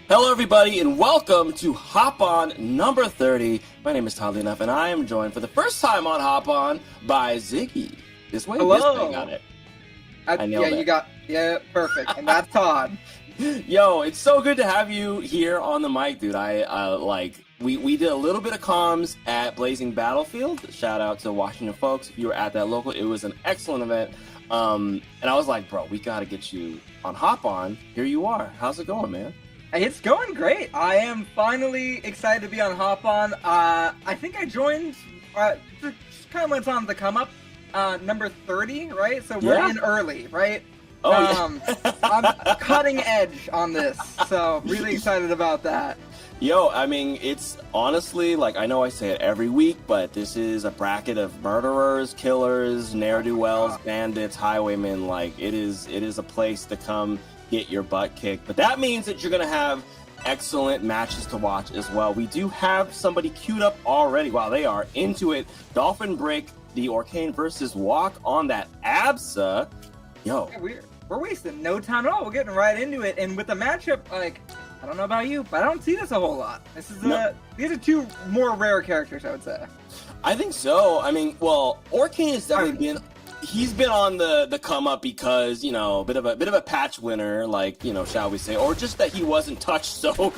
Hello, everybody, and welcome to Hop On number 30. My name is Todd Enough, and I am joined for the first time on Hop On by Ziggy. This way, Hello. This way, got it. I nailed it. Perfect. And that's Todd. Yo, it's so good to have you here on the mic, dude. We did a little bit of comms at Blazing Battlefield. Shout out to Washington folks. If you were at that local, it was an excellent event. And I was like, bro, we got to get you on Hop On. Here you are. How's it going, man? It's going great. I am finally excited to be on Hop On. I think I joined, just kind of went on the come up, number 30, right? So we're in early, right? Oh, yeah. I'm cutting edge on this, so really excited about that. Yo, I mean, it's honestly, like, I know I say it every week, but this is a bracket of murderers, killers, ne'er-do-wells, bandits, highwaymen. Like, it is a place to come get your butt kicked. But that means that you're going to have excellent matches to watch as well. We do have somebody queued up already. Wow, they are into it. Dolphin Break, the Orcane versus Walk on that ABSA. Yo. We're wasting no time at all. We're getting right into it. And with the matchup, like, I don't know about you, but I don't see this a whole lot. These are two more rare characters, I would say. I think so. I mean, well, Orcane has definitely he's been on the come up because, you know, a bit of a patch winner, like, you know, shall we say, or just that he wasn't touched, so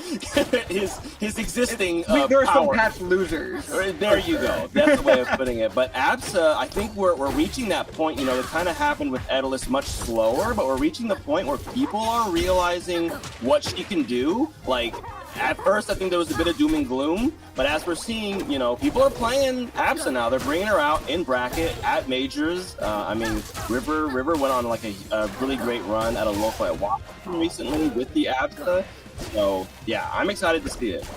his existing there are some power. patch losers. There you go. That's the way of putting it. But ABSA, I think we're reaching that point. You know, it kind of happened with Edalus much slower, but we're reaching the point where people are realizing what she can do. Like, at first, I think there was a bit of doom and gloom, but as we're seeing, you know, people are playing ABSA now. They're bringing her out in bracket at majors. I mean, River went on like a really great run at a local at Washington recently with the ABSA. So, yeah, I'm excited to see it.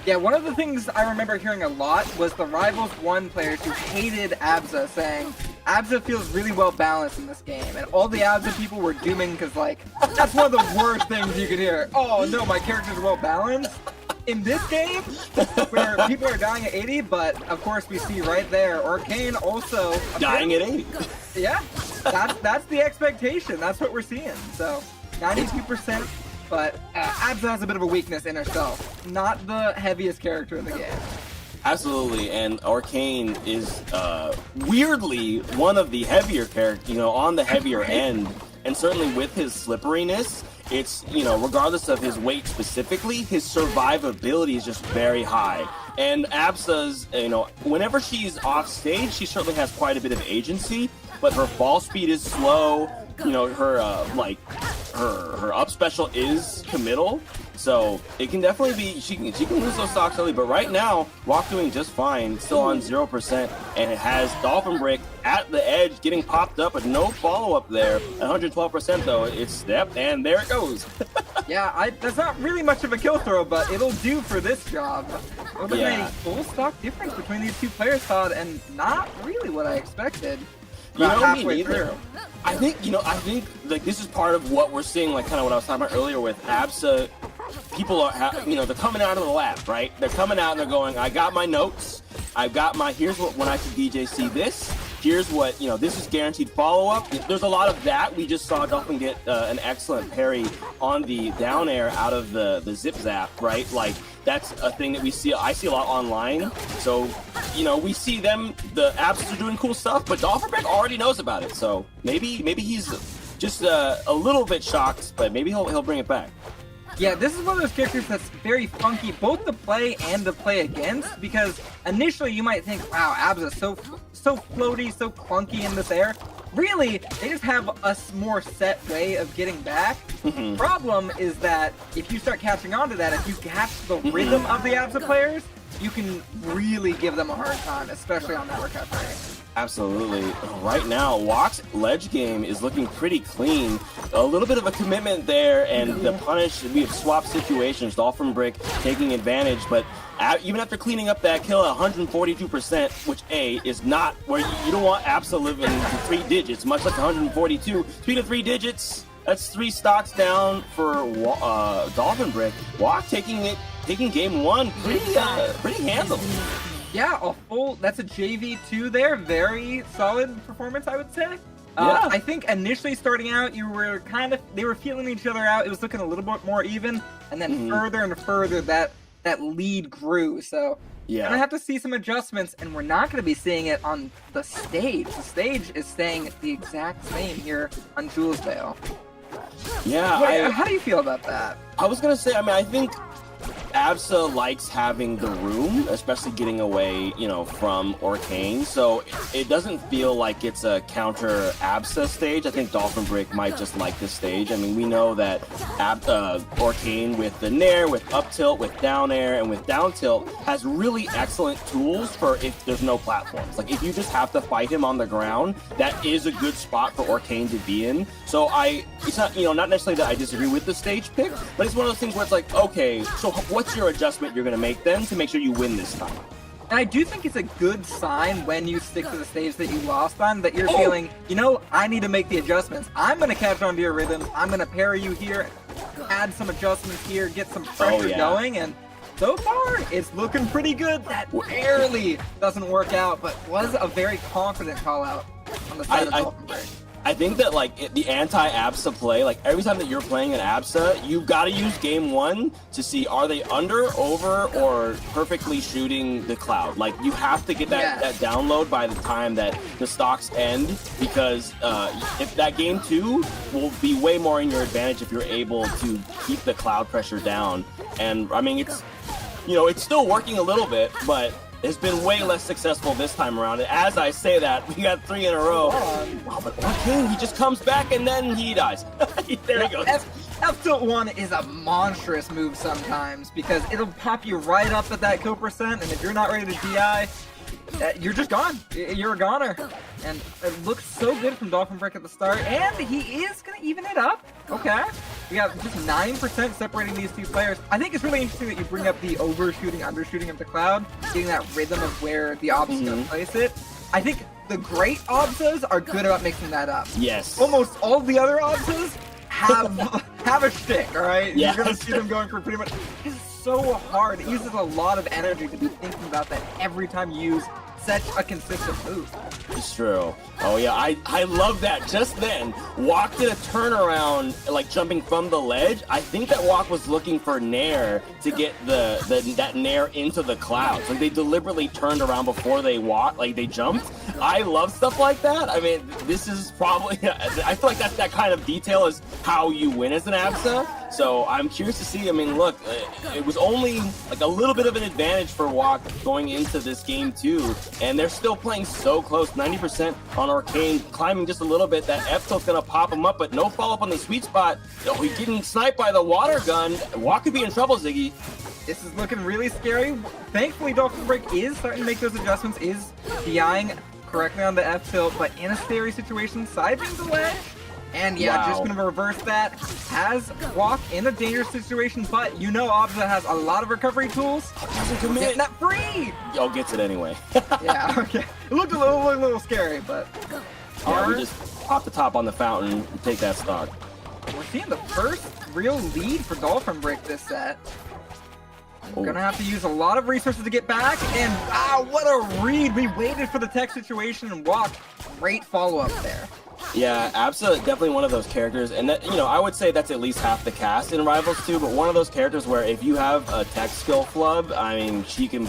Yeah, one of the things I remember hearing a lot was the Rivals 1 players who hated ABSA, saying, ABSA feels really well balanced in this game, and all the ABSA people were dooming because, like, that's one of the worst things you could hear. Oh no, my character's well balanced. In this game, where people are dying at 80, but of course we see right there, Orcane also dying at 80. Yeah, that's the expectation. That's what we're seeing. So 92%, but ABSA has a bit of a weakness in herself. Not the heaviest character in the game. Absolutely, and Orcane is weirdly one of the heavier characters, you know, on the heavier end, and certainly with his slipperiness, it's, you know, regardless of his weight specifically, his survivability is just very high. And Absa's, you know, whenever she's off stage, she certainly has quite a bit of agency, but her fall speed is slow. You know, her her up special is committal, so it can definitely be, she can lose those stocks early. But right now, Walk doing just fine, still on 0%, and it has Dolphin Break at the edge, getting popped up, but no follow up there. 112% though, it's step, and there it goes. Yeah, that's not really much of a kill throw, but it'll do for this job. It was a full stock difference between these two players, Todd, and not really what I expected. You know, me neither. I think like this is part of what we're seeing, like kind of what I was talking about earlier with ABSA. People are, you know, they're coming out of the lab, right? They're coming out and they're going, I got my notes. I've got my, here's what, when I can DJ see this. Here's what, you know, this is guaranteed follow-up. There's a lot of that. We just saw Dolphin get an excellent parry on the down air out of the zip zap, right? Like, that's a thing that I see a lot online. So, you know, we see them, the apps are doing cool stuff, but Dolphin Break already knows about it. So maybe he's just a little bit shocked, but maybe he'll bring it back. Yeah, this is one of those characters that's very funky, both to play and to play against, because initially you might think, wow, ABSA's so floaty, so clunky in this air. Really, they just have a more set way of getting back. Problem is that if you start catching on to that, if you catch the rhythm of the ABSA players, you can really give them a hard time, especially on that recovery. Absolutely. Right now, Walk's ledge game is looking pretty clean. A little bit of a commitment there, and the punish, we have swapped situations. Dolphin Break taking advantage, but even after cleaning up that kill at 142%, which is not where you don't want ABSA living to 3 digits, much like 142. 3 to 3 digits, that's 3 stocks down for Dolphin Break. Walk taking game 1 pretty handily. Yeah, that's a JV2 there. Very solid performance, I would say. Yeah. I think initially starting out, they were feeling each other out. It was looking a little bit more even. and then further and further that lead grew. So Yeah. gonna have to see some adjustments, and we're not gonna be seeing it on the stage. The stage is staying the exact same here on Jules Vale. Yeah, How do you feel about that? I was gonna say, I mean, I think Absa likes having the room, especially getting away, you know, from Orcane. So it doesn't feel like it's a counter Absa stage. I think Dolphin Brick might just like this stage. I mean, we know that Orcane with the Nair, with up tilt, with down air, and with down tilt has really excellent tools for if there's no platforms. Like if you just have to fight him on the ground, that is a good spot for Orcane to be in. So it's not, you know, not necessarily that I disagree with the stage pick, but it's one of those things where it's like, okay, so what's your adjustment you're going to make then to make sure you win this time? And I do think it's a good sign when you stick to the stage that you lost on, that you're feeling, you know, I need to make the adjustments. I'm going to catch on to your rhythm. I'm going to parry you here, add some adjustments here, get some pressure going, and so far, it's looking pretty good. That barely doesn't work out, but was a very confident call out on the side of Dolphin Brick. I think that like the anti-Absa play, like every time that you're playing an Absa, you've got to use game one to see are they under, over, or perfectly shooting the cloud. Like you have to get that download by the time that the stocks end, because if that game two will be way more in your advantage if you're able to keep the cloud pressure down. And I mean, it's, you know, it's still working a little bit, but it's been way less successful this time around. And as I say that, we got 3 in a row. Wow, but Orcane, he just comes back and then he dies. There he goes. F-Tilt 1 is a monstrous move sometimes because it'll pop you right up at that kill percent, and if you're not ready to DI, you're just gone. You're a goner. And it looks so good from Dolphin Brick at the start, and he is going to even it up. Okay. We got just 9% separating these two players. I think it's really interesting that you bring up the overshooting, undershooting of the cloud, getting that rhythm of where the Obs is going to place it. I think the great Obsas are good about mixing that up. Yes. Almost all the other Obsas have a shtick, all right? Yes. You're going to see them going for pretty much... It's so hard. It uses a lot of energy to be thinking about that every time you use such a consistent move. It's true. Oh yeah, I love that. Just then, Walk did a turnaround, like jumping from the ledge. I think that Walk was looking for Nair to get that Nair into the clouds. Like they deliberately turned around before they walked, like they jumped. I love stuff like that. I mean, this is probably, I feel like that kind of detail is how you win as an Absa. So I'm curious to see. I mean, look, it was only like a little bit of an advantage for Walk going into this game too, and they're still playing so close. 90% on Orcane, climbing just a little bit. That F-tilt's gonna pop him up, but no follow-up on the sweet spot. Oh, he's getting sniped by the water gun. Walk could be in trouble, Ziggy. This is looking really scary. Thankfully, Dolphin Brick is starting to make those adjustments, is DIing correctly on the F-tilt, but in a scary situation, siding the ledge. And yeah, just gonna reverse that. Has Walk in a dangerous situation, but you know Obsa has a lot of recovery tools. Doesn't commit. Not free! Oh, gets it anyway. Yeah, okay. It looked a little scary, but... Yeah, we just pop the top on the fountain and take that stock. We're seeing the first real lead for Dolphin Brick this set. We're gonna have to use a lot of resources to get back, and wow, what a read! We waited for the tech situation and Walk. Great follow-up there. Yeah, Absa definitely one of those characters, and that, you know, I would say that's at least half the cast in Rivals 2, but one of those characters where if you have a tech skill flub, I mean, she can,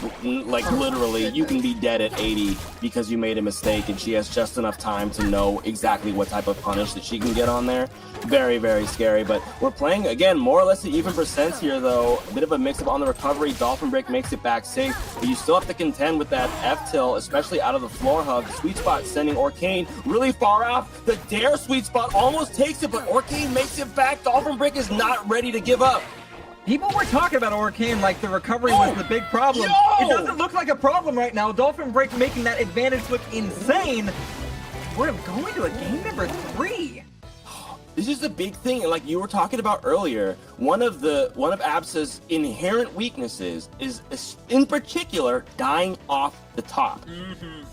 like, literally, you can be dead at 80 because you made a mistake, and she has just enough time to know exactly what type of punish that she can get on there. Very, very scary, but we're playing, again, more or less at even percents here, though. A bit of a mix-up on the recovery. Dolphin Brick makes it back safe, but you still have to contend with that F-tilt, especially out of the floor hug. Sweet spot sending Orcane really far off. The Dare sweet spot almost takes it, but Orcane makes it back. Dolphin Brick is not ready to give up. People were talking about Orcane like the recovery was the big problem. It doesn't look like a problem right now. Dolphin Brick making that advantage look insane. We're going to a game number 3. This is the big thing, and like you were talking about earlier, one of Absa's inherent weaknesses is, in particular, dying off the top.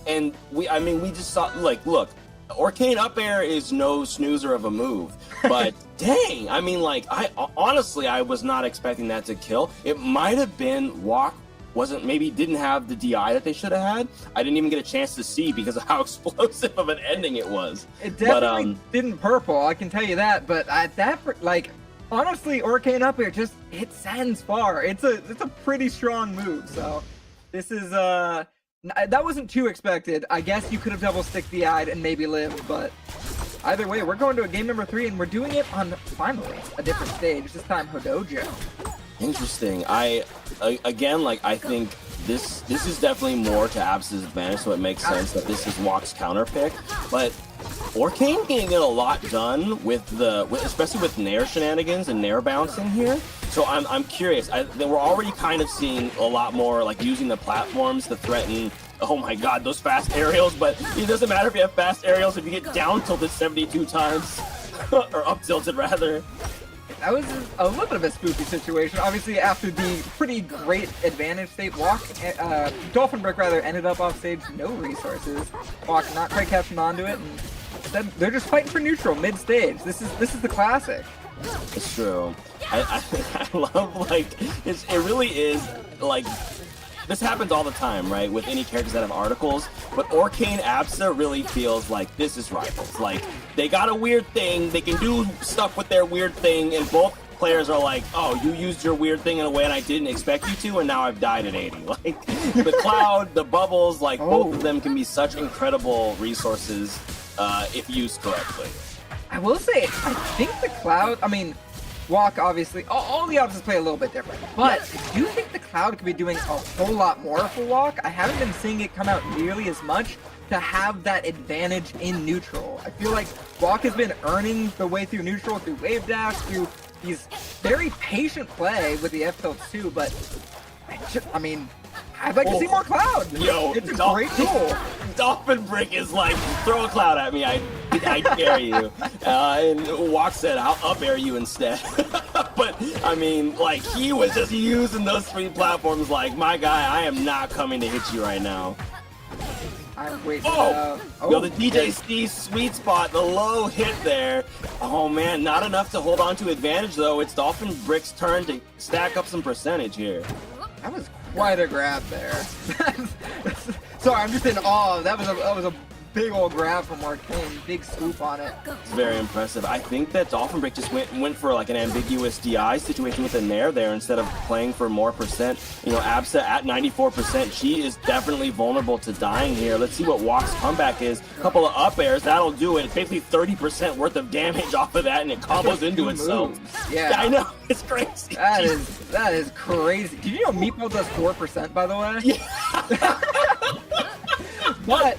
And we just saw, like, look, Orcane up air is no snoozer of a move, but dang, I mean, like, I honestly was not expecting that to kill. It might have been Walk didn't have the DI that they should have had. I didn't even get a chance to see because of how explosive of an ending it was. It definitely didn't purple, I can tell you that, but at that, like, honestly, Arcane up air just it sends far. It's a pretty strong move. So this is that wasn't too expected. I guess you could have double stick DI'd and maybe lived, but either way, we're going to a game number 3 and we're doing it on finally a different stage. This time Hodojo. Interesting. Again, like, I think this is definitely more to Abs's advantage, so it makes sense that this is Walk's counter pick. But Arcane can get a lot done with especially with Nair shenanigans and Nair bouncing here. So I'm curious. We're already kind of seeing a lot more like using the platforms to threaten. Oh my God, those fast aerials! But it doesn't matter if you have fast aerials if you get down tilted 72 times, or up tilted rather. That was a little bit of a spooky situation. Obviously, after the pretty great advantage state walk, Dolphin Brick rather ended up off stage, no resources. Walk not quite catching on to it, and instead they're just fighting for neutral mid stage. This is the classic. It's true. I love, like, it really is like. This happens all the time, right? With any characters that have articles, but Arcane Absa really feels like this is Rivals. Like, they got a weird thing, they can do stuff with their weird thing, and both players are like, oh, you used your weird thing in a way and I didn't expect you to, and now I've died at 80. Like, the cloud, the bubbles, like, both of them can be such incredible resources if used correctly. I will say, I think the cloud, I mean, Walk, obviously, all the options play a little bit different, but I do think the cloud could be doing a whole lot more for Walk. I haven't been seeing it come out nearly as much to have that advantage in neutral. I feel like Walk has been earning the way through neutral, through wave dash, through these very patient play with the F tilt too, but I mean, I'd like to see more cloud. Yo, it's a great tool. Dolphin Brick is like, throw a cloud at me, I dare you. And Walk said, I'll up air you instead. But, I mean, like, he was just using those 3 platforms like, my guy, I am not coming to hit you right now. I'm waiting. Yo, the DJC sweet spot, the low hit there. Oh, man, not enough to hold on to advantage, though. It's Dolphin Brick's turn to stack up some percentage here. That was quite a grab there. Sorry, I'm just in awe. That was a big old grab from Arcane. Big swoop on it. It's very impressive. I think that Dolphin Brick just went for like an ambiguous DI situation with a Nair there instead of playing for more percent. You know, Absa at 94%, she is definitely vulnerable to dying here. Let's see what Walk's comeback is. A couple of up airs, that'll do it. It's basically 30% worth of damage off of that, and it combos into itself. Yeah, I know. It's crazy. That is crazy. Did you know Meatball does 4%, by the way? Yeah. But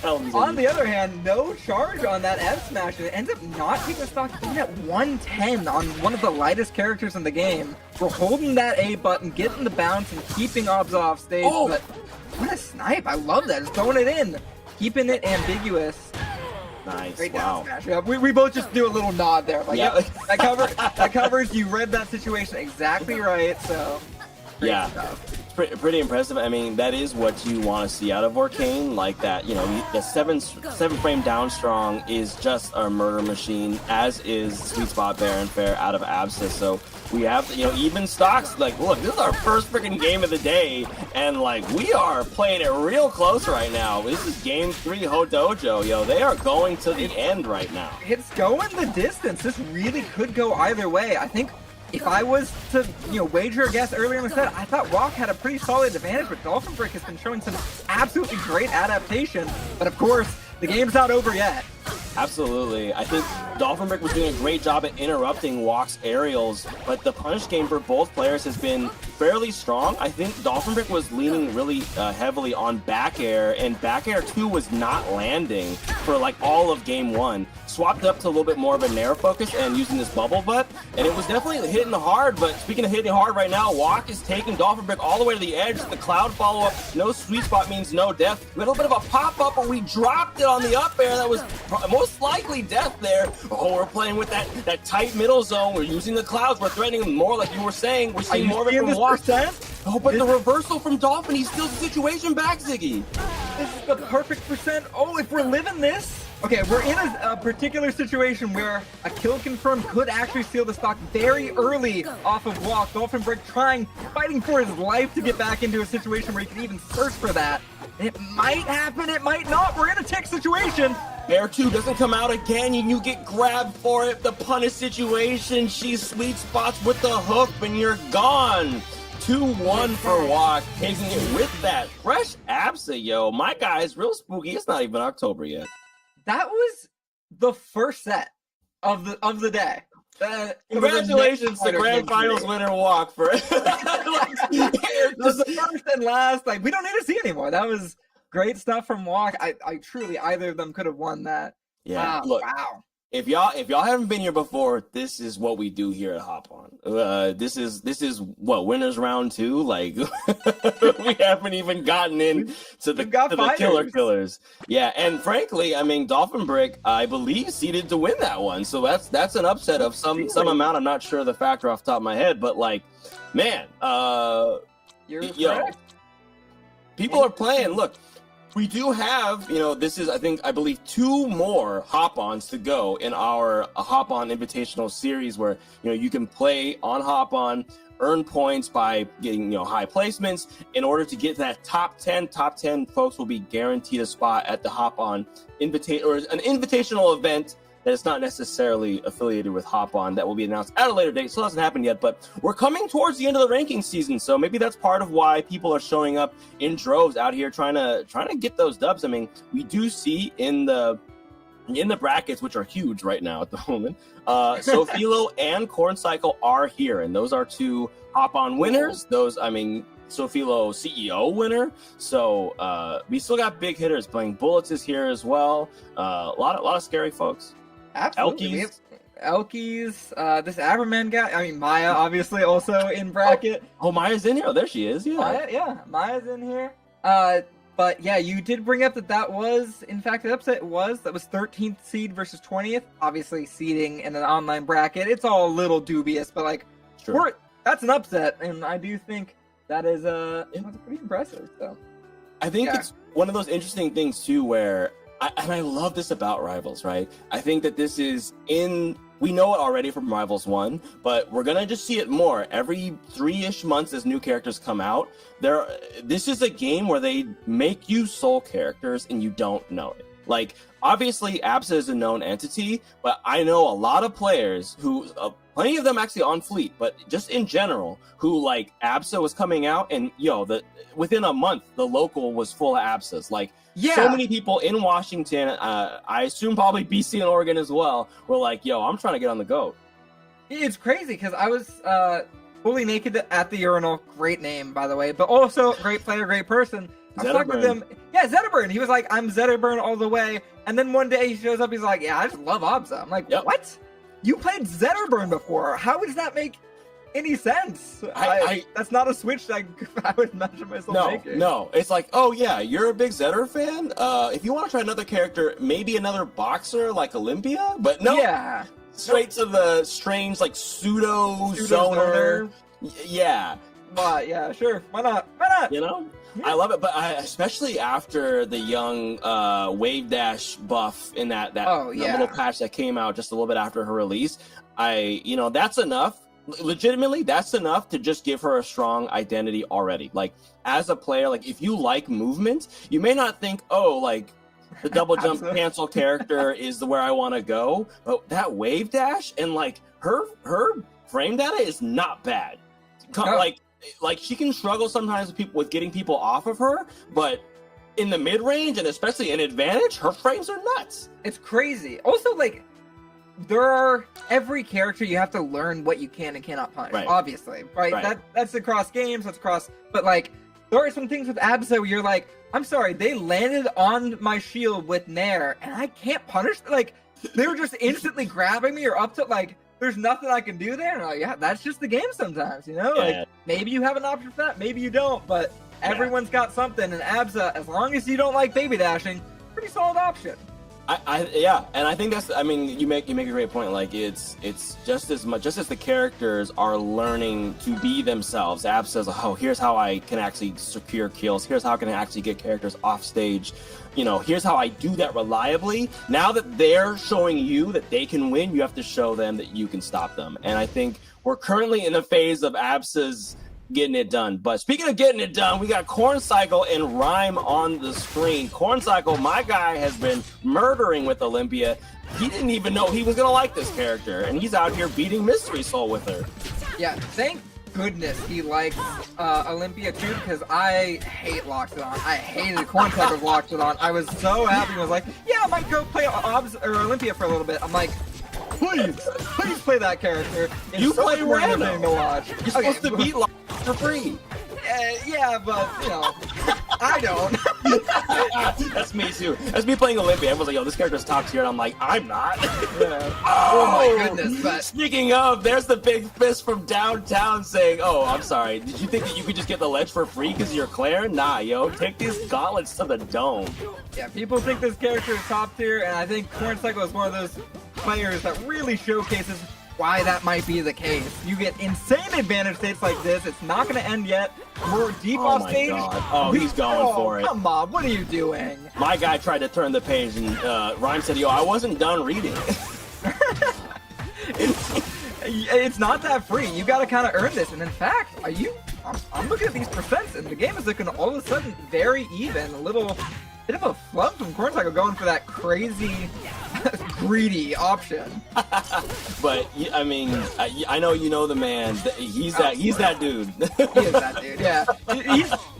on the other hand, no charge on that F smash, and it ends up not taking stock even at 110 on one of the lightest characters in the game. We're holding that A button, getting the bounce, and keeping Obs off stage. But what a snipe! I love that. Just throwing it in, keeping it ambiguous. Nice. Great Wow. down smash. Yeah, we both just do a little nod there. Like, Yeah. that covers. You read that situation exactly right. So great stuff. Pretty impressive. I mean, that is what you want to see out of Arcane. Like that, you know, the seven frame down strong is just a murder machine, as is Sweet Spot Baron Fair out of Absa. So we have, you know, even stocks. Like, look, this is our first freaking game of the day, and like we are playing it real close right now. This is game 3 Hodojo. Yo, they are going to the end right now. It's going the distance. This really could go either way. I think if I was to, you know, wager a guess earlier in the set, I thought Walk had a pretty solid advantage, but Dolphin Brick has been showing some absolutely great adaptation. But of course, the game's not over yet. Absolutely. I think Dolphin Brick was doing a great job at interrupting Walk's aerials, but the punish game for both players has been fairly strong. I think Dolphin Brick was leaning really heavily on back air, and back air 2 was not landing for like all of game 1. Swapped up to a little bit more of a Nair focus and using this bubble butt, and it was definitely hitting hard. But speaking of hitting hard right now, Walk is taking Dolphin Brick all the way to the edge. The cloud follow-up, no sweet spot means no death. A little bit of a pop-up, but we dropped it on the up air. That was most likely death there. Oh, we're playing with that tight middle zone. We're using the clouds. We're threatening them more, like you were saying. We're seeing more of it from Walk. Oh, but the reversal from Dolphin, he steals the situation back, Ziggy. This is the perfect percent. Oh, if we're living this. Okay, we're in a particular situation where a kill confirmed could actually steal the stock very early off of Walk. Dolphin Brick fighting for his life to get back into a situation where he can even search for that. It might happen, it might not. We're in a tick situation. Bear 2 doesn't come out again, and you get grabbed for it. The punish situation, she sweet spots with the hook, and you're gone. 2-1 for Walk, taking it with that fresh Absa, yo. My guy's real spooky. It's not even October yet. That was the first set of the day. Congratulations to Grand Finals winner Walk for That's the first and last. Like, we don't need to see anymore. That was great stuff from Walk. I truly, either of them could have won that. Yeah. Wow. Look, if y'all haven't been here before, this is what we do here at Hop On. This is what, winners round 2. Like we haven't even gotten into the killers. Yeah, and frankly, I mean, Dolphin Brick, I believe, seeded to win that one. So that's an upset of some amount. I'm not sure the factor off the top of my head, but like, man, you're correct. People are playing. Look. We do have, this is, I believe, 2 more hop-ons to go in our hop-on invitational series where, you can play on hop-on, earn points by getting, high placements. In order to get that top 10 folks will be guaranteed a spot at the hop-on an invitational event that is not necessarily affiliated with Hop-On that will be announced at a later date. Still hasn't happened yet, but we're coming towards the end of the ranking season, so maybe that's part of why people are showing up in droves out here trying to get those dubs. I mean, we do see in the brackets, which are huge right now at the moment, Sophilo and Corn Cycle are here, and those are 2 Hop-On winners. Those, Sophilo CEO winner. So we still got big hitters playing. Bullets is here as well. A lot of scary folks. Absolutely. Elkies, this Aberman guy. Maya, obviously, also in bracket. Oh, Maya's in here. Oh, there she is. Yeah. Maya's in here. But yeah, you did bring up that was, in fact, the upset that was 13th seed versus 20th. Obviously, seeding in an online bracket, it's all a little dubious, but like, that's an upset, and I do think that is that's pretty impressive. So, I think it's one of those interesting things too, where. I love this about Rivals, right? I think that this is we know it already from Rivals 1, but we're going to just see it more. Every 3-ish months as new characters come out, this is a game where they make you soul characters and you don't know it. Like, obviously, Absa is a known entity, but I know a lot of players who, plenty of them actually on Fleet, but just in general, who, like, Absa was coming out and, within a month, the local was full of Absas. Like, so many people in Washington, I assume probably BC and Oregon as well, were like, I'm trying to get on the GOAT. It's crazy because I was fully naked at the urinal. Great name, by the way, but also great player, great person. I was talking with him. Yeah, Zetterburn. He was like, I'm Zetterburn all the way. And then one day he shows up, he's like, I just love Absa. I'm like, what? You played Zetterburn before. How does that make any sense? That's not a switch that I would imagine myself making. No, it's like, oh yeah, you're a big Zetter fan? If you want to try another character, maybe another boxer like Olympia? But no. Yeah. Straight to the strange, like, pseudo-zoner. Yeah. But yeah, sure. Why not? Yeah. I love it, but especially after the young Wave Dash buff in that little patch that came out just a little bit after her release, that's enough. Legitimately, that's enough to just give her a strong identity already. Like, as a player, like, if you like movement, you may not think, the double jump cancel character is where I want to go, but that Wave Dash and, like, her frame data is not bad. Like she can struggle sometimes with getting people off of her, but in the mid range and especially in advantage, her frames are nuts. It's crazy. Also, like, every character you have to learn what you can and cannot punish. Right. Obviously, right? That's across games. But like, there are some things with Absa where you're like, I'm sorry, they landed on my shield with Nair, and I can't punish. Like, they were just instantly grabbing me or up to like. There's nothing I can do there. And I'm like, that's just the game sometimes, Like, maybe you have an option for that, maybe you don't, but everyone's got something. And Absa, as long as you don't like baby dashing, pretty solid option. And I think you make a great point. Like, it's just as the characters are learning to be themselves. Absa says, here's how I can actually secure kills. Here's how I can actually get characters off stage. Here's how I do that reliably. Now that they're showing you that they can win, you have to show them that you can stop them. And I think we're currently in a phase of Absa's getting it done. But speaking of getting it done, we got Corn Cycle and Rhyme on the screen. Corn Cycle, my guy, has been murdering with Olympia. He didn't even know he was gonna like this character, and he's out here beating Mystery Soul with her. Yeah, thank goodness he likes Olympia too, because I hate Loxodon. I hated Corn Cycle's Loxodon. I was so happy. I was like, yeah, I might go play Olympia for a little bit. I'm like, please play that character. It's You so play much more random. entertaining to watch. You're supposed to beat Lox for free. Yeah, but you know, I don't. That's me too. That's me playing Olympia. Everyone's like, yo, this character's top tier, and I'm like, I'm not. Yeah. Oh my goodness, but Speaking of, there's the big fist from downtown saying, oh, I'm sorry, did you think that you could just get the ledge for free because you're Claire? Nah, yo, take these gauntlets to the dome. yeah, people think this character is top tier, and I think Corn Cycle is one of those players that really showcases why that might be the case. You get insane advantage states like this. It's not going to end yet. We're deep Oh off my stage. God. Oh, he's going for it. Come on, what are you doing? My guy tried to turn the page, and Rhyme said, yo, I wasn't done reading. It's not that free. You got to kind of earn this. And in fact, I'm looking at these percents, and the game is looking all of a sudden very even. A little bit of a flub from Corn Cycle going for that crazy greedy option. But I mean, I know you know the man. He's that dude. He is that dude. Yeah.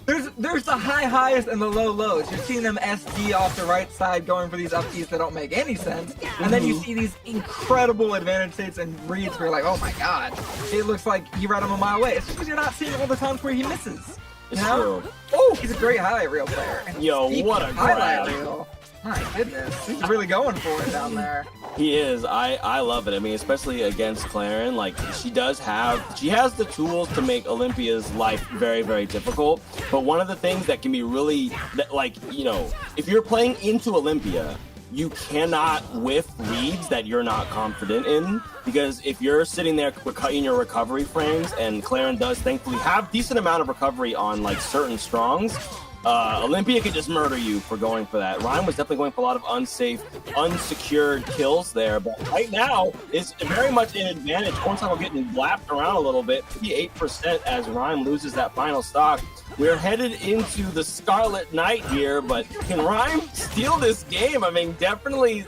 There's the high highs and the low lows. You're seeing them SD off the right side going for these up Ts that don't make any sense, and then you see these incredible advantage states and reads where you're like, oh my god, it looks like he read him a mile away. It's just because you're not seeing all the times where he misses. It's You know? true. Oh, he's a great highlight reel player. And Yo, speaking what a of highlight grab. reel, my goodness, he's really going for it down there. He is. I love it. I mean, especially against Claren. Like, she has the tools to make Olympia's life very, very difficult. But one of the things that can be really, like, you know, if you're playing into Olympia, you cannot whiff reads that you're not confident in, because if you're sitting there cutting your recovery frames, and Claren does thankfully have decent amount of recovery on like certain strongs, Olympia could just murder you for going for that. Ryan was definitely going for a lot of unsafe, unsecured kills there, but right now is very much an advantage. Corn Cycle getting blapped around a little bit, 58% as Ryan loses that final stock. We're headed into the Scarlet Knight here, but can Rhyme steal this game? I mean, definitely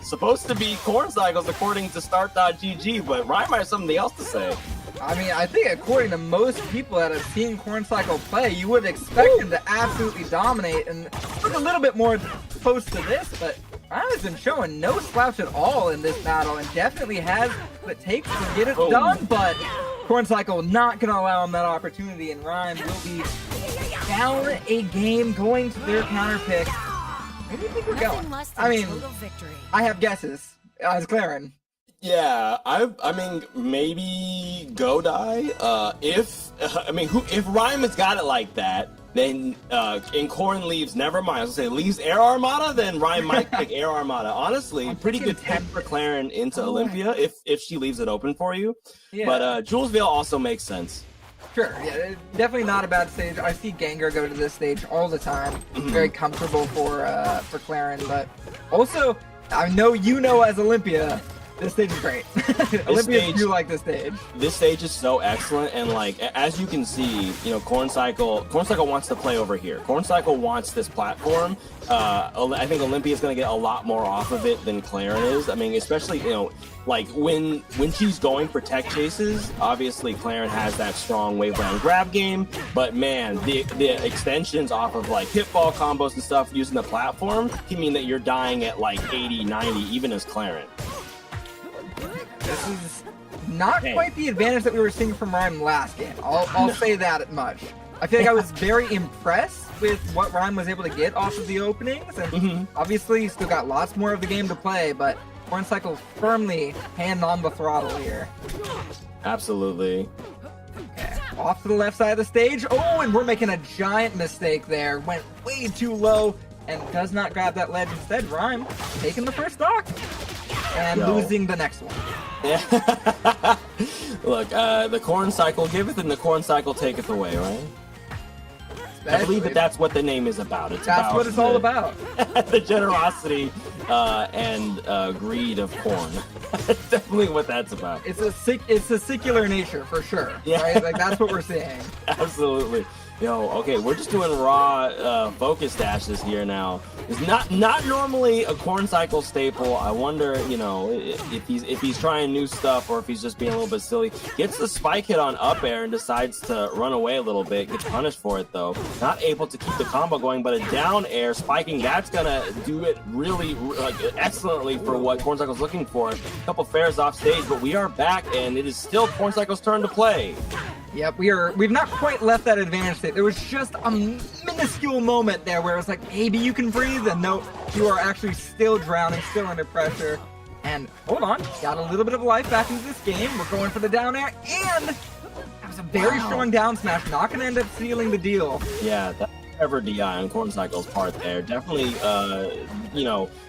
supposed to be Corn Cycles according to Start.gg, but Rhyme might have something else to say. I mean, I think according to most people that have seen Corn Cycle play, you would expect him to absolutely dominate and look a little bit more close to this, but Rhyme has been showing no slouch at all in this battle and definitely has what it takes to get it done, but Corn Cycle not going to allow him that opportunity, and Rhyme will be down a game going to their counter pick. Where do you think we're going? I mean, I have guesses. As Claren. Yeah, I mean, maybe Godai. If Rhyme has got it like that, then and Corn leaves, never mind. I was gonna say leaves Air Armada, then Rhyme might pick Air Armada. Honestly, pretty good pick for Claren into Olympia if she leaves it open for you. Yeah. But Jules Vale also makes sense. Sure, yeah, definitely not a bad stage. I see Gengar go to this stage all the time. Very comfortable for Claren, but also I know you know as Olympia. This stage is great. Olympians do like this stage. This stage is so excellent, and like as you can see, you know, Corn Cycle wants to play over here. Corn Cycle wants this platform. I think Olympia is going to get a lot more off of it than Claren is. I mean, especially, you know, like when she's going for tech chases, obviously Claren has that strong waveland grab game, but man, the extensions off of like hitball combos and stuff using the platform can mean that you're dying at like 80, 90, even as Claren. This is not quite the advantage that we were seeing from Rhyme last game. I'll say that much. I feel like I was very impressed with what Rhyme was able to get off of the openings, and obviously still got lots more of the game to play, but Corn Cycle firmly hand on the throttle here. Absolutely. Okay, off to the left side of the stage. Oh, and we're making a giant mistake there. Went way too low and does not grab that ledge. Instead, Rhyme taking the first stock and losing the next one. Yeah. Look, the Corn Cycle giveth and the Corn Cycle taketh away, right? I believe that's what the name is about. That's what it's all about. The generosity and greed of corn. That's definitely what that's about. It's a secular nature for sure. Yeah. Right? Like that's what we're seeing. Absolutely. Yo, okay, we're just doing raw focus dashes here now. It's not normally a corn cycle staple. I wonder, if he's trying new stuff or if he's just being a little bit silly. Gets the spike hit on up air and decides to run away a little bit. Gets punished for it though. Not able to keep the combo going, but a down air spiking, that's gonna do it really excellently for what Corn Cycle's looking for. A couple fairs off stage, but we are back and it is still Corn Cycle's turn to play. Yep, we've not quite left that advantage state. There was just a minuscule moment there where it was like, maybe you can breathe, and no, you are actually still drowning, still under pressure. And hold on, got a little bit of life back into this game. We're going for the down air, and that was a very strong down smash. Not going to end up sealing the deal. Yeah, that ever DI on Corn Cycle's part there. Definitely,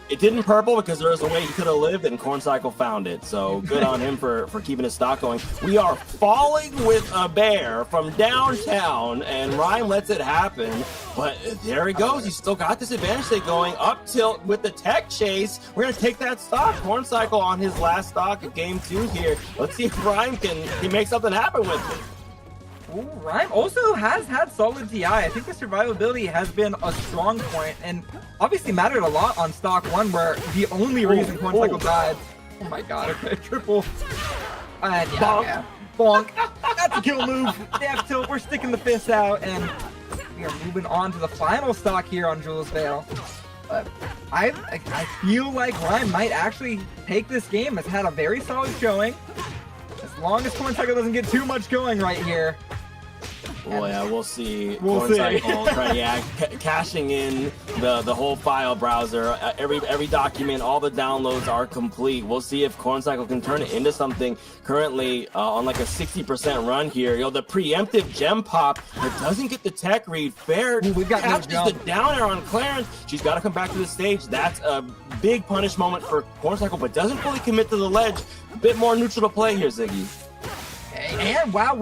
it didn't purple because there was a way he could have lived, and Corn Cycle found it. So good on him for keeping his stock going. We are falling with a bear from downtown, and Ryan lets it happen. But there he goes. He's still got this advantage state going. Up tilt with the tech chase. We're going to take that stock. Corn Cycle on his last stock of game 2 here. Let's see if Ryan can make something happen with it. Ooh, Rhyme also has had solid TI. I think the survivability has been a strong point, and obviously mattered a lot on stock 1, where the only reason Corn Cycle died. Oh my god, okay, triple. And yeah, bonk. That's a kill move. Death tilt, we're sticking the fists out, and we are moving on to the final stock here on Jules Vale. But I feel like Rhyme might actually take this game. Has had a very solid showing. As long as Corn Cycle doesn't get too much going right here. Well, yeah, we'll see. Corn Cycle caching in the whole file browser. Every document, all the downloads are complete. We'll see if Corn Cycle can turn it into something. Currently on like a 60% run here. The preemptive gem pop, but doesn't get the tech read. Fair. We've got no the down air on Clarence. She's got to come back to the stage. That's a big punish moment for Corn Cycle, but doesn't fully commit to the ledge. A bit more neutral to play here, Ziggy. And wow,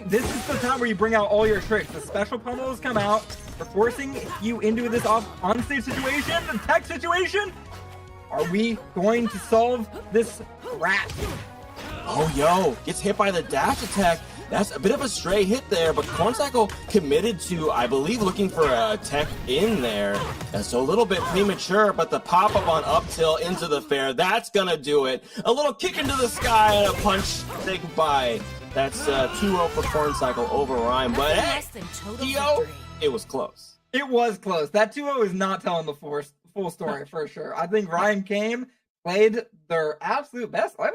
this is the time where you bring out all your tricks. The special pummels come out. We're forcing you into this on-stage situation, the tech situation. Are we going to solve this rat? Oh, yo, gets hit by the dash attack. That's a bit of a stray hit there, but Corn Cycle committed to, I believe, looking for a tech in there. So a little bit premature, but the pop-up on up tilt into the fair, that's gonna do it. A little kick into the sky and a punch. Say goodbye. That's 2-0 for Corn Cycle over Rhyme, but hey, Dio, it was close. It was close. That 2-0 is not telling the full story for sure. I think Rhyme came, played their absolute best. It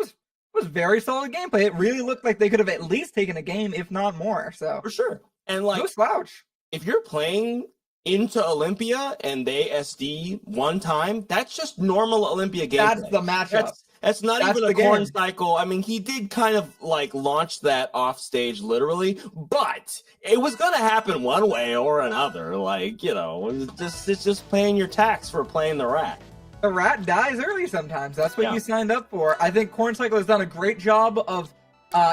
was very solid gameplay. It really looked like they could have at least taken a game, if not more. So for sure. And no slouch. If you're playing into Olympia and they SD one time, that's just normal Olympia gameplay. That's the matchup. That's not even a Corn Cycle. I mean, he did kind of launch that off stage literally, but it was gonna happen one way or another. It's just paying your tax for playing the rat. The rat dies early sometimes. That's what you signed up for. I think Corn Cycle has done a great job of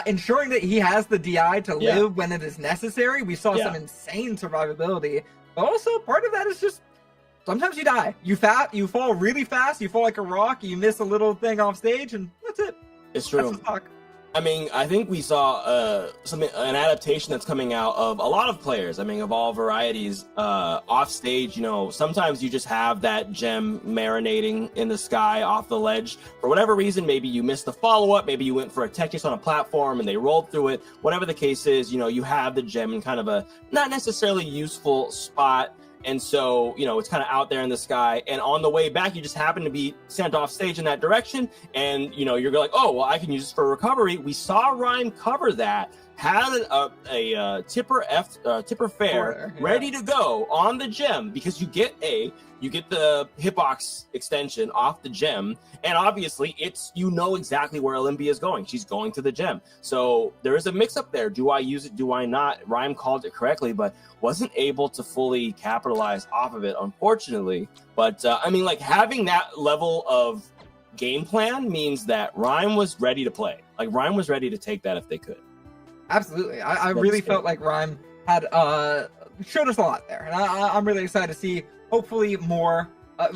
ensuring that he has the DI to live when it is necessary. We saw some insane survivability, but also part of that is just sometimes you die. You fall really fast. You fall like a rock. You miss a little thing off stage, and that's it. It's true. I mean, I think we saw an adaptation that's coming out of a lot of players. I mean, of all varieties, off stage. Sometimes you just have that gem marinating in the sky off the ledge for whatever reason. Maybe you missed the follow up. Maybe you went for a tech chase on a platform and they rolled through it. Whatever the case is, you have the gem in kind of a not necessarily useful spot. And so, it's kind of out there in the sky. And on the way back, you just happen to be sent off stage in that direction. And, you're like, oh, well, I can use this for recovery. We saw Rhyme cover that, had a tipper fair ready to go on the gem because you get the hitbox extension off the gem. And obviously, exactly where Olympia is going. She's going to the gem. So there is a mix up there. Do I use it? Do I not? Rhyme called it correctly, but wasn't able to fully capitalize off of it, unfortunately. But having that level of game plan means that Rhyme was ready to play. Rhyme was ready to take that if they could. Absolutely. I really felt like Rhyme had showed us a lot there. And I'm really excited to see hopefully more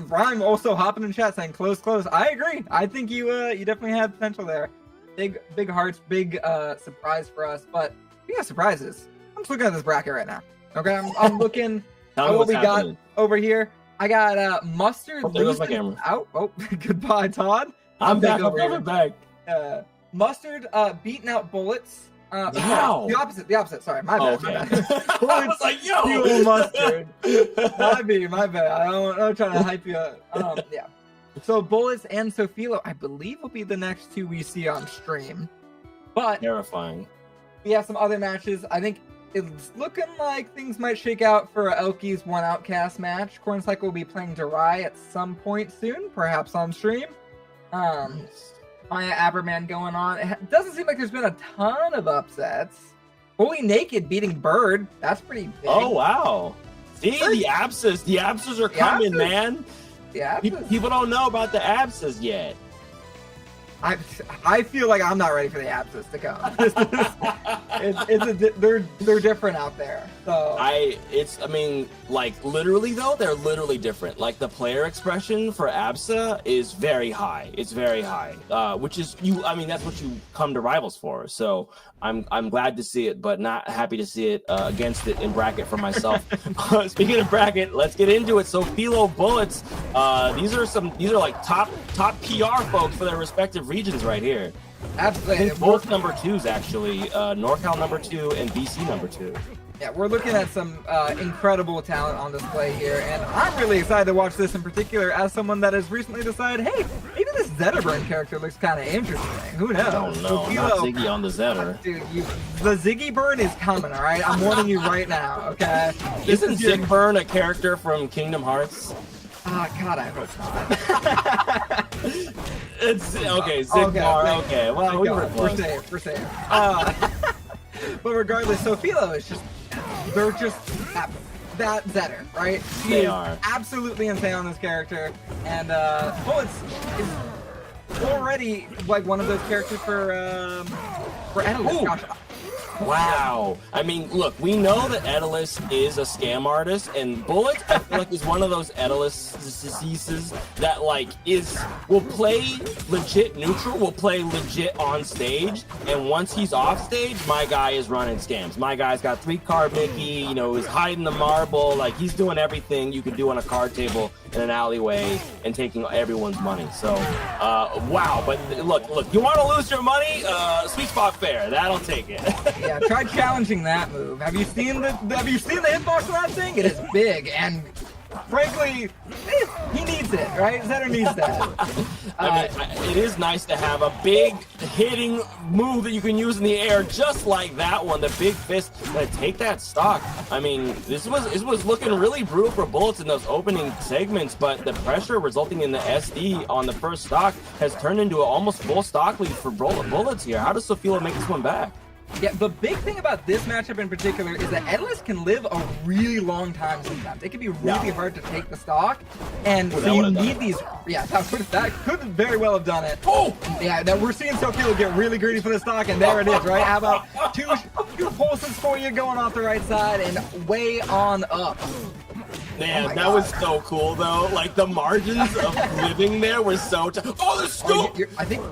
Rhyme also hopping in chat saying close, close. I agree. I think you definitely have potential there. Big hearts, big surprise for us. But we got surprises. I'm just looking at this bracket right now. Okay, I'm looking at what we got over here. I got Mustard losing out. Oh, goodbye, Todd. I'm back. I'm back. Mustard beating out Bullets. Wow. The opposite. Sorry, my bad. Okay. My bad. I was like, yo. You Mustard. My bad. I'm trying to hype you up. Yeah. So Bullets and Sophilo, I believe, will be the next two we see on stream. But terrifying. We have some other matches. I think it's looking like things might shake out for a Elkies 1 Outcast match. Corn Cycle will be playing Durai at some point soon, perhaps on stream. Maya Aberman going on. It doesn't seem like there's been a ton of upsets. Fully Naked beating Bird. That's pretty big. Oh, wow. See, the abscess are coming, man. Yeah. People don't know about the abscess yet. I feel like I'm not ready for the abscess to come. They're different out there. So I mean, like literally though, they're literally different. Like the player expression for Absa is very high. It's very high, which is that's what you come to Rivals for. So I'm glad to see it, but not happy to see it against it in bracket for myself. Speaking of bracket, let's get into it. So Sophilo Bullets, these are like top PR folks for their respective regions right here. Absolutely. Both number 2s actually, NorCal number 2 and BC number 2. Yeah, we're looking at some incredible talent on display here, and I'm really excited to watch this in particular as someone that has recently decided, hey, maybe this Zetterburn character looks kind of interesting. Who knows? I don't know. Sophilo, not Ziggy on the Zetter. Dude, the Ziggy burn is coming, all right? I'm warning you right now, okay? Isn't Zigburn a character from Kingdom Hearts? God, I hope not. It's okay, Zigbar. Okay, well, we're safe. But regardless, Sophilo is they're just that Zetter, right? They are absolutely insane on this character, and Bullets is already like one of those characters for Edelus. Gosh. Wow. I mean, look, we know that Edelus is a scam artist, and Bullets, I feel like, is one of those Edelus diseases that, like, will play legit neutral, will play legit on stage, and once he's off stage, my guy is running scams. My guy's got 3-card Mickey, is hiding the marble, like, he's doing everything you could do on a card table in an alleyway and taking everyone's money. So, wow. But look, you want to lose your money? Sweet Spot Fair, that'll take it. Yeah, try challenging that move. Have you seen the hitbox of that thing? It is big, and frankly, he needs it, right? Zetter needs that. I mean, it is nice to have a big hitting move that you can use in the air, just like that one, the big fist. Take that stock. I mean, this was looking really brutal for Bullets in those opening segments, but the pressure resulting in the SD on the first stock has turned into an almost full stock lead for Bullets here. How does Sophilo make this one back? Yeah, the big thing about this matchup in particular is that Edelus can live a really long time sometimes. It can be really hard to take the stock, and so you need these. Yeah, that could very well have done it. Oh! Yeah, that we're seeing Sophilo get really greedy for the stock, and there it is, right? How about two pulses for you going off the right side and way on up. Man, that was so cool, though. Like, the margins of living there were so... Oh, the scoop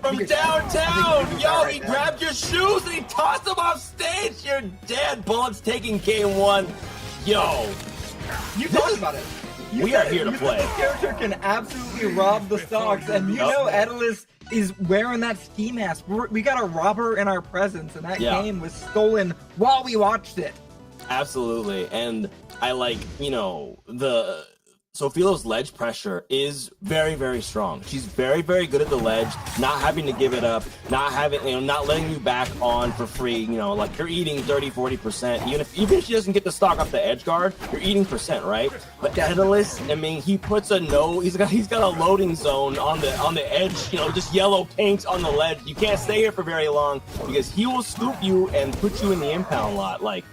from downtown! Yo, he grabbed your shoes and he tossed them off stage! You're dead. Bullets taking game 1. Yo. You talked about it. We are here to play. This character can absolutely rob the stocks, and you know Edelus is wearing that ski mask. We got a robber in our presence, and that game was stolen while we watched it. Absolutely, and I like, Sophilo's ledge pressure is very, very strong. She's very, very good at the ledge, not having to give it up, not letting you back on for free. Like you're eating 30-40%. Even if she doesn't get the stock off the edge guard, you're eating percent, right? But Edelus, I mean, he puts he's got a loading zone on the edge, just yellow paint on the ledge. You can't stay here for very long because he will scoop you and put you in the impound lot. Like,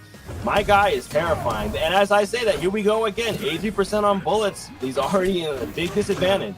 my guy is terrifying. And as I say that, here we go again. 80% on Bullets. He's already in a big disadvantage.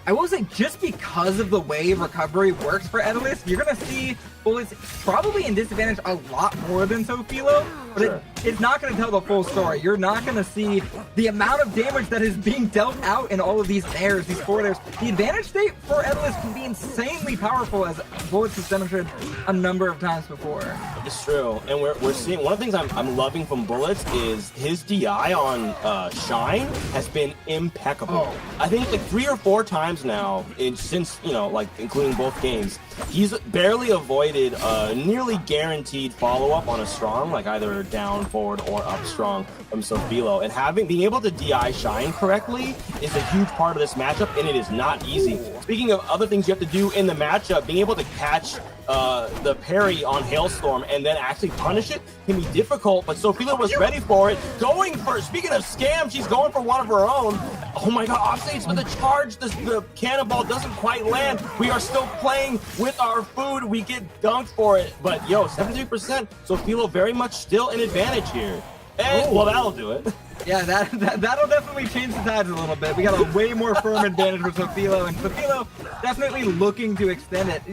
I will say, just because of the way recovery works for Edelus, you're going to see Bullets probably in disadvantage a lot more than Sophilo. But it's not going to tell the full story. You're not going to see the amount of damage that is being dealt out in all of these airs, these forward airs. The advantage state for Elkiies can be insanely powerful, as Bullets has demonstrated a number of times before. It's true, and we're seeing one of the things I'm loving from Bullets is his DI on Shine has been impeccable. Oh. I think like 3 or 4 times now, since like including both games, he's barely avoided a nearly guaranteed follow-up on a strong, like either down, forward, or up strong from Sophilo. And being able to DI Shine correctly is a huge part of this matchup, and it is not easy. Speaking of other things you have to do in the matchup, being able to catch the parry on Hailstorm and then actually punish it can be difficult, but Sophilo was ready for it. Speaking of scam, she's going for one of her own. Oh my god, offstage, but the charge, the cannonball doesn't quite land. We are still playing with our food. We get dunked for it, but 73%. Sophilo very much still an advantage here. And, well, that'll do it. Yeah, that'll definitely change the tides a little bit. We got a way more firm advantage for Sophilo, and Sophilo definitely looking to extend it.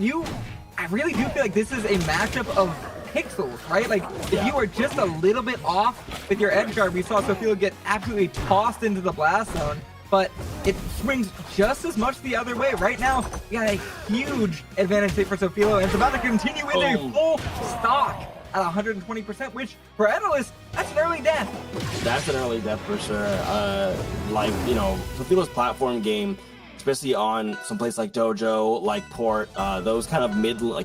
I really do feel like this is a matchup of pixels, right? Like, if you are just a little bit off with your edge guard, we saw Sophilo get absolutely tossed into the blast zone, but it swings just as much the other way. Right now, we got a huge advantage state for Sophilo, and it's about to continue in a full stock at 120%, which for Elkiies, that's an early death. That's an early death for sure. Sophilo's platform game, especially on some place like Dojo, like Port, those kind of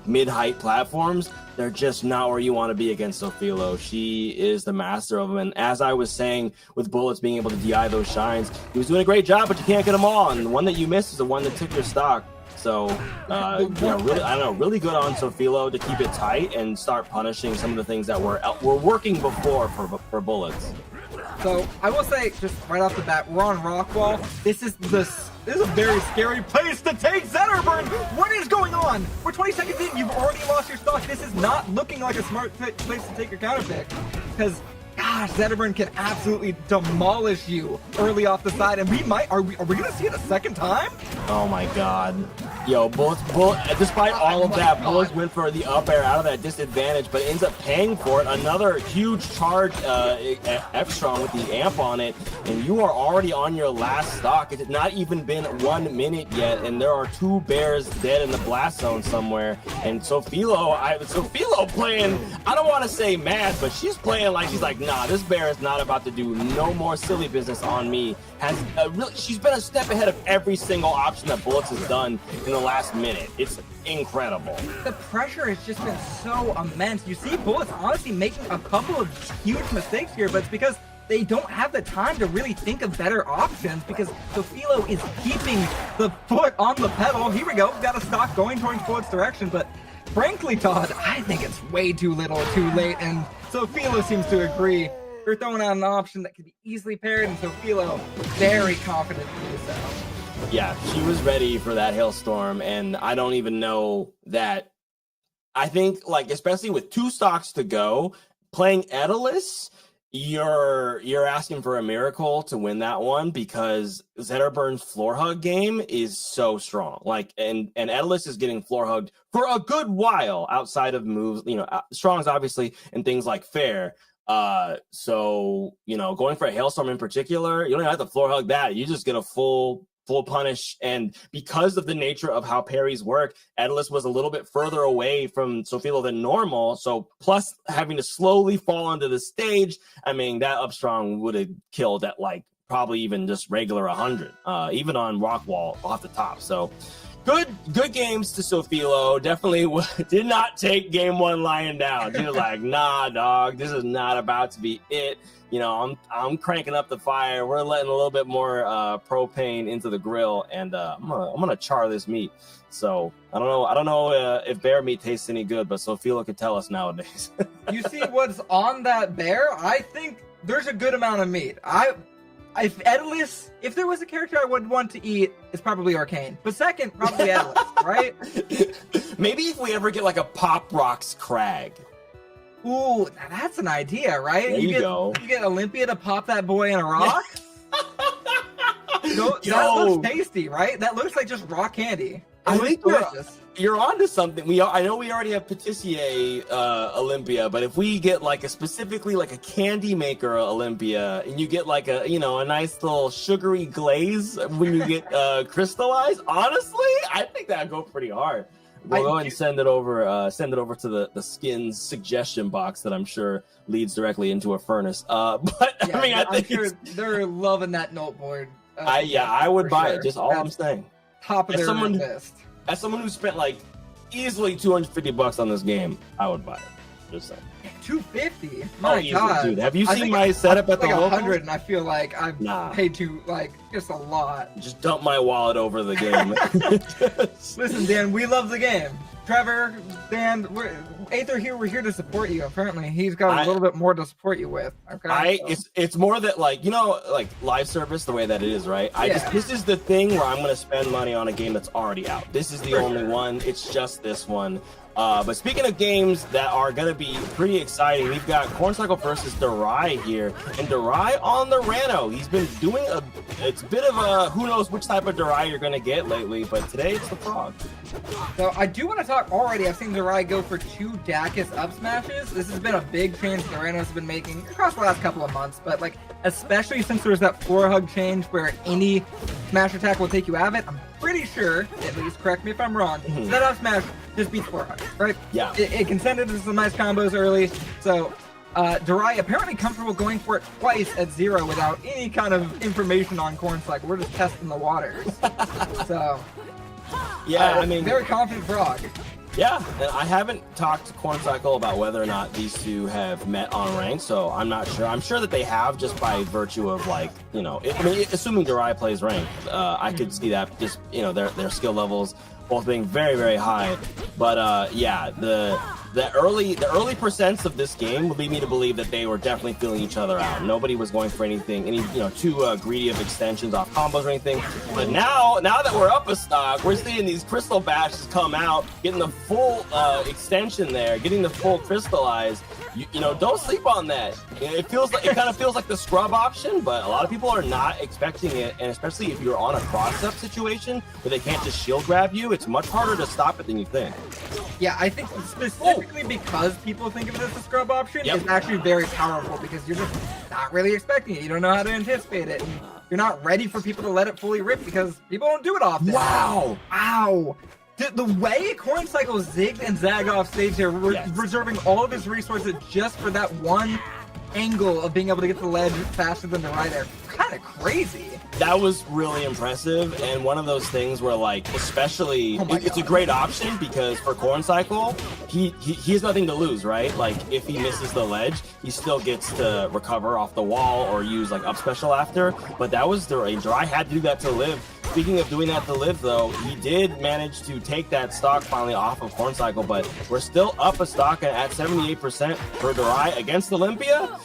mid-height platforms, they're just not where you want to be against Sophilo. She is the master of them, and as I was saying, with Bullets being able to DI those shines, he was doing a great job, but you can't get them all, and the one that you missed is the one that took your stock. So, really good on Sophilo to keep it tight and start punishing some of the things that were working before for Bullets. So I will say, just right off the bat, we're on Rockwall. This is a very scary place to take Zetterburn. What is going on? We're 20 seconds in. You've already lost your stock. This is not looking like a smart place to take your counter pick, because gosh, Zetterburn can absolutely demolish you early off the side, and are we gonna see it a second time? Oh my god. Bullets, despite all of that, Bullets went for the up air out of that disadvantage, but ends up paying for it. Another huge charge F-Strong with the amp on it, and you are already on your last stock. It had not even been 1 minute yet, and there are 2 bears dead in the blast zone somewhere. And Sophilo playing, I don't want to say mad, but she's playing like she's like, nah, this bear is not about to do no more silly business on me. She's been a step ahead of every single option that Bullets has done in the last minute. It's incredible. The pressure has just been so immense. You see Bullets honestly making a couple of huge mistakes here, but it's because they don't have the time to really think of better options, because Sophilo is keeping the foot on the pedal. Here we go. We've got a stock going towards Bullets' direction, but frankly, Todd, I think it's way too little too late, and Sophilo seems to agree. We're throwing out an option that could be easily paired, and Sophilo very confident to do so. Yeah, she was ready for that hailstorm, and I don't even know that. I think, especially with 2 stocks to go, playing Elkiies, you're asking for a miracle to win that one, because Zetterburn's floor hug game is so strong. And Elkiies is getting floor hugged for a good while outside of moves, Strong's obviously, and things like fair. So going for a hailstorm in particular, you don't even have to floor hug that. You just get a full punish, and because of the nature of how parries work, Elkiies was a little bit further away from Sophilo than normal, so plus having to slowly fall onto the stage, I mean, that up strong would have killed at probably even just regular 100, even on Rockwall off the top. So good games to Sophilo. Definitely did not take game 1 lying down. She was like, nah, dog, this is not about to be it. I'm cranking up the fire. We're letting a little bit more propane into the grill, and I'm gonna char this meat. So I don't know if bear meat tastes any good, but Sophilo could tell us nowadays. You see what's on that bear? I think there's a good amount of meat. Elkiies, if there was a character I would want to eat, it's probably Arcane. But second, probably Elkiies, right? Maybe if we ever get a Pop Rocks Crag. Ooh, now that's an idea, right? There you go. You get Olympia to pop that boy in a rock? That looks tasty, right? That looks like just raw candy. I was think delicious. you're onto something. I know we already have Patissier Olympia, but if we get like specifically like a candy maker Olympia, and you get like a nice little sugary glaze when you get crystallized, honestly, I think that'd go pretty hard. We'll go ahead and send it over to the skins suggestion box that I'm sure leads directly into a furnace. But Yeah, I mean, I think I'm sure they're loving that note board. I would buy it. Just all I'm That's saying. top of their list. As someone who spent like easily $250 on this game, I would buy it. Just saying. $250. My easily, God, dude. Have you seen my setup at the like local? 100, and I feel like I've paid just a lot. Just dump my wallet over the game. Listen, Dan, we love the game. Trevor, Dan, Aether here. We're here to support you. Apparently, he's got a little bit more to support you with. Okay. It's more that like live service the way that it is, right? This is the thing where I'm gonna spend money on a game that's already out. This is the only one. It's just this one. But speaking of games that are going to be pretty exciting, we've got Corncycle versus Durai here. And Durai on the Rano. He's been doing it's a bit of a who knows which type of Durai you're going to get lately, but today it's the Frog. So I do want to talk already. I've seen Durai go for 2 Dacus up smashes. This has been a big change the Rano's been making across the last couple of months, but like especially since there's that 4-hug change where any smash attack will take you out of it. I'm pretty sure, at least correct me if I'm wrong, that up smash just beats 4-hug, right? Yeah. It can send it to some nice combos early. So Durai apparently comfortable going for it twice at 0 without any kind of information on Corncycle. We're just testing the waters. So yeah, I mean, very confident Frog. Yeah, and I haven't talked to Corncycle about whether or not these two have met on rank, so I'm not sure. I'm sure that they have just by virtue of like, assuming Durai plays rank, I could see that just, their skill levels both being very, very high. But yeah, the early percents of this game would lead me to believe that they were definitely feeling each other out. Nobody was going for any too greedy of extensions off combos or anything. But now that we're up a stock, we're seeing these crystal bashes come out, getting the full extension there, getting the full crystallized. Don't sleep on that. It kind of feels like the scrub option, but a lot of people are not expecting it, and especially if you're on a cross-up situation where they can't just shield grab you, it's much harder to stop it than you think. Yeah, I think specifically because people think of it as a scrub option, it's actually very powerful because you're just not really expecting it. You don't know how to anticipate it, and you're not ready for people to let it fully rip because people don't do it often. Wow! Ow! The way Corncycle zigged and zagged off stage there, reserving all of his resources just for that one angle of being able to get the ledge faster than the right there. Kind of crazy. That was really impressive, and one of those things where, like, especially, it's a great option because for Corncycle, he has nothing to lose, right? Like, if he misses the ledge, he still gets to recover off the wall or use, like, up special after, but that was the Ranger. I had to do that to live. Speaking of doing that to live, though, he did manage to take that stock finally off of Corncycle, but we're still up a stock at 78% for Durai against Olympia.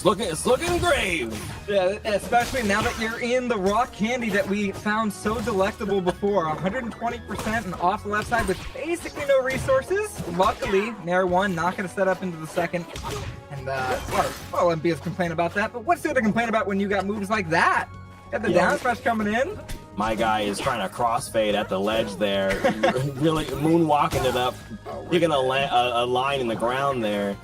It's looking grave. Yeah, especially now that you're in the rock candy that we found so delectable before. 120% and off the left side with basically no resources. Luckily, Nair 1 not going to set up into the second. And well, Olympia's complain about that, but what's there to complain about when you got moves like that? Got the down smash coming in. My guy is trying to crossfade at the ledge there, really moonwalking it up, digging a line in the ground there.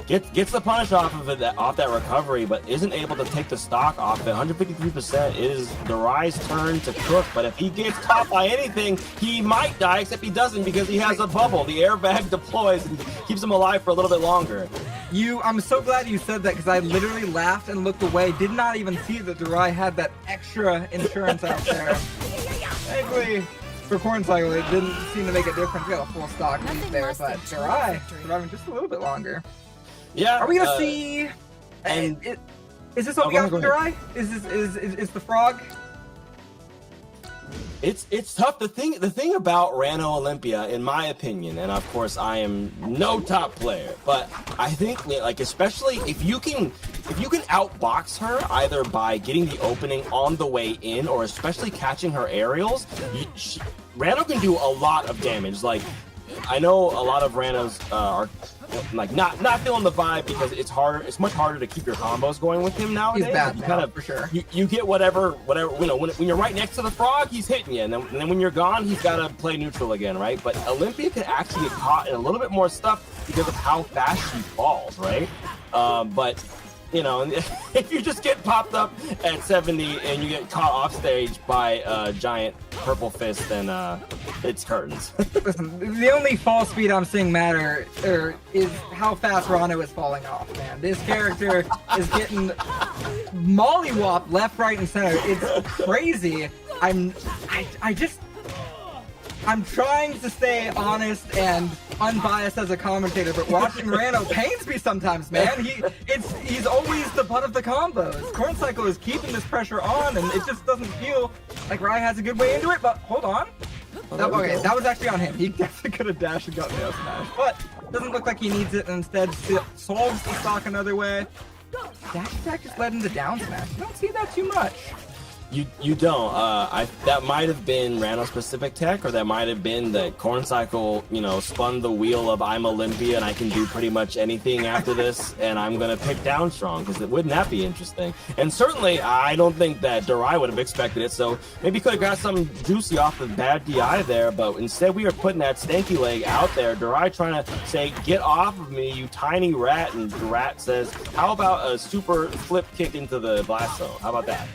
Gets the punish off of it, off that recovery, but isn't able to take the stock off it. 153% is Durai's turn to cook, but if he gets caught by anything, he might die, except he doesn't because he has a bubble. The airbag deploys and keeps him alive for a little bit longer. I'm so glad you said that because I literally laughed and looked away. Did not even see that Durai had that extra insurance out there. Thankfully, for Corncycle, it didn't seem to make a difference. We got a full stock there, but Durai surviving just a little bit longer. Yeah. Are we gonna see? And is this what we got from Durai? Is the frog? It's tough. The thing about Rano Olympia, in my opinion, and of course I am no top player, but I think like especially if you can outbox her either by getting the opening on the way in or especially catching her aerials, Rano can do a lot of damage. Like I know a lot of Ranos are like not feeling the vibe because it's harder. It's much harder to keep your combos going with him nowadays. He's bad you now, kind of for sure. You get whatever you know when you're right next to the frog, he's hitting you, and then when you're gone, he's got to play neutral again, right? But Olympia can actually get caught in a little bit more stuff because of how fast she falls, right? But you know, if you just get popped up at 70 and you get caught off stage by a giant purple fist, then it's curtains. Listen, the only fall speed I'm seeing matter is how fast Rano is falling off, man. This character is getting mollywopped left, right, and center. It's crazy. I'm trying to stay honest and unbiased as a commentator, but watching Rano pains me sometimes, man. He's always the butt of the combos. Corn Cycle is keeping this pressure on, and it just doesn't feel like Rai has a good way into it. But hold on, okay, that was actually on him. He definitely could have dashed and got the smash, but doesn't look like he needs it, and instead solves the stock another way. Dash attack just led into down smash. You don't see that too much. You don't. That might have been Rano specific tech, or that might have been that Corn Cycle, you know, spun the wheel of I'm Olympia and I can do pretty much anything after this, and I'm gonna pick down strong, because wouldn't that be interesting? And certainly, I don't think that Durai would have expected it. So maybe could have got some juicy off the bad DI there, but instead we are putting that stanky leg out there. Durai trying to say, "Get off of me, you tiny rat!" And the rat says, "How about a super flip kick into the blast zone? How about that?"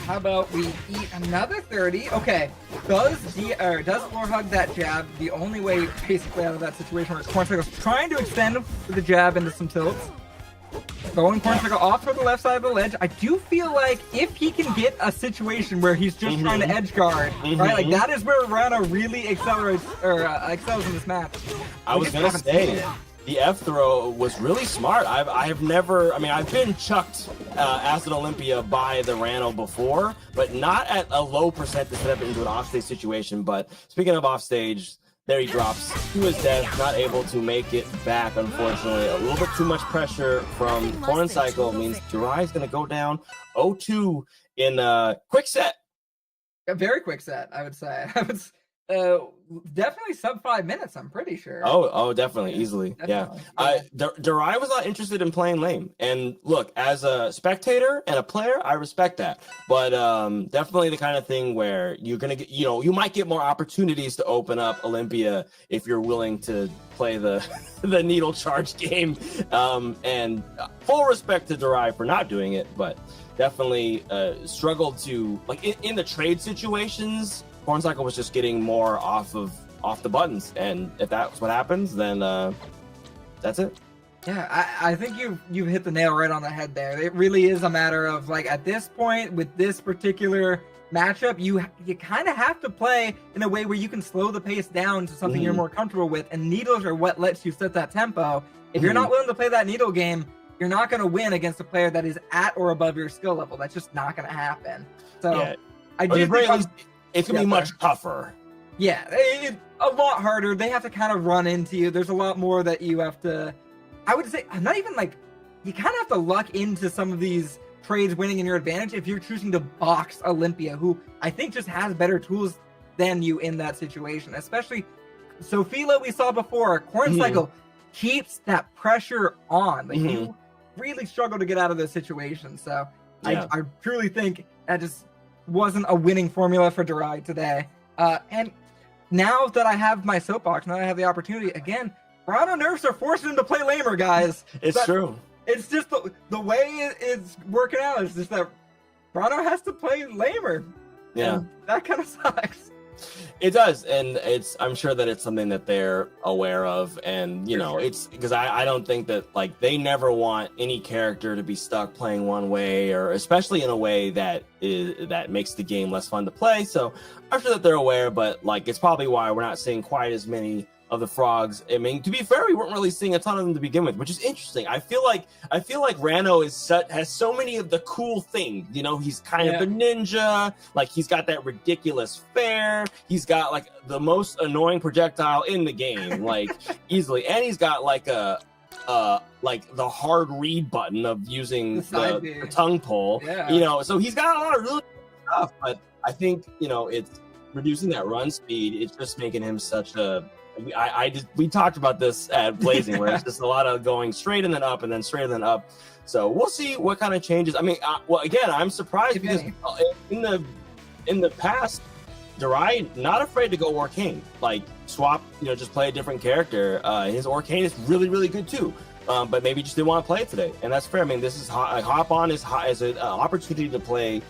How about we eat another 30? Okay, does Floor Hug that jab the only way basically out of that situation where Corn Cycle's trying to extend the jab into some tilts? Going Corn Cycle off to the left side of the ledge. I do feel like if he can get a situation where he's just trying to edge guard, right? Like that is where Rano really excels in this match. I was gonna say, the F throw was really smart. I've been chucked as an Olympia by the Rano before, but not at a low percent to set up into an offstage situation. But speaking of offstage, there he drops to his death, not able to make it back, unfortunately. A little bit too much pressure from Corn Cycle means Durai's going to go down 0-2 in a quick set. A very quick set, I would say. Definitely sub 5 minutes, I'm pretty sure. Oh, definitely, easily. Definitely. Yeah. Durai was not interested in playing lane. And look, as a spectator and a player, I respect that. But definitely the kind of thing where you're going to get, you know, you might get more opportunities to open up Olympia if you're willing to play the needle charge game. And full respect to Durai for not doing it, but definitely struggled to, like, in the trade situations, Corn Cycle was just getting more off the buttons, and if that's what happens, then that's it. Yeah, I think you've hit the nail right on the head there. It really is a matter of, like, at this point with this particular matchup, you kind of have to play in a way where you can slow the pace down to something you're more comfortable with, and needles are what lets you set that tempo. If you're not willing to play that needle game, you're not going to win against a player that is at or above your skill level. That's just not going to happen. So yeah. I do think it's going to be much tougher. Yeah, a lot harder. They have to kind of run into you. There's a lot more that you have to... I would say, I'm not even like... You kind of have to luck into some of these trades winning in your advantage if you're choosing to box Olympia, who I think just has better tools than you in that situation. Especially Sophilo, we saw before. Corn Cycle keeps that pressure on. Like, you really struggle to get out of those situations. So yeah. I truly think that just wasn't a winning formula for Durai today. And now that I have my soapbox, now I have the opportunity again, Rano nerfs are forcing him to play lamer, guys. It's true. It's just the way it's working out. It's just that Rano has to play lamer. Yeah. And that kind of sucks. It does, and I'm sure that it's something that they're aware of, and you know, it's because I don't think that, like, they never want any character to be stuck playing one way, or especially in a way that makes the game less fun to play. So I'm sure that they're aware, but like, it's probably why we're not seeing quite as many of the frogs. I mean, to be fair, we weren't really seeing a ton of them to begin with, which is interesting. I feel like Rano has so many of the cool things. You know, he's kind of a ninja. Like, he's got that ridiculous fair. He's got like the most annoying projectile in the game, like easily, and he's got like like the hard read button of using the tongue pull. Yeah. You know, so he's got a lot of really good stuff. But I think, you know, it's reducing that run speed. It's just making him such a we talked about this at Blazing, where it's just a lot of going straight and then up and then straight and then up. So we'll see what kind of changes. I mean, well, again, I'm surprised because in the past, Durai not afraid to go Arcane, like swap, just play a different character. His Arcane is really, really good too. But maybe just didn't want to play it today, and that's fair. I mean, this is hop on is an opportunity to play,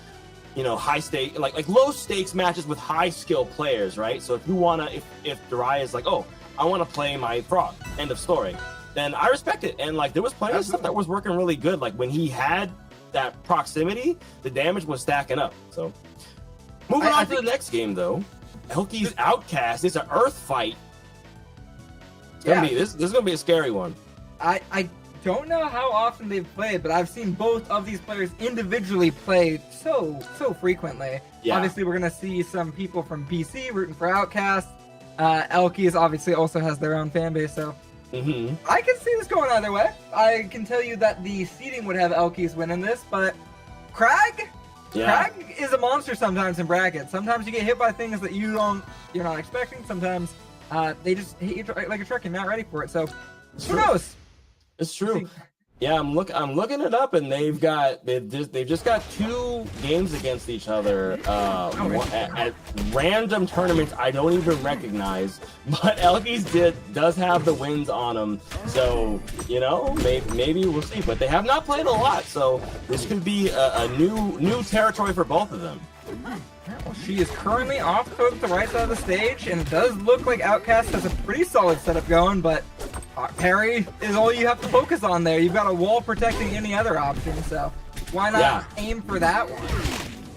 high stake, like low stakes matches with high skill players, right? So if you wanna, if Durai is like, oh, I want to play my frog, end of story, then I respect it. And like there was plenty of stuff that was working really good. Like when he had that proximity, the damage was stacking up. So moving on to the next game though, Elkiies Outcast. It's an Earth fight. It's gonna be this is gonna be a scary one. I don't know how often they've played, but I've seen both of these players individually play so frequently. Yeah. Obviously, we're gonna see some people from BC rooting for Outcast. Elkiies obviously also has their own fan base, so I can see this going either way. I can tell you that the seeding would have Elkiies winning this, but Crag is a monster sometimes in brackets. Sometimes you get hit by things that you're not expecting. Sometimes they just hit you like a truck and not ready for it. So who knows? It's true. Yeah, I'm looking it up, and they've just got 2 games against each other at random tournaments I don't even recognize. But Elkiies does have the wins on them, so maybe we'll see. But they have not played a lot, so this could be a new territory for both of them. Well, she is currently off to the right side of the stage, and it does look like Outcast has a pretty solid setup going, but parry is all you have to focus on there. You've got a wall protecting any other option, so why not aim for that one?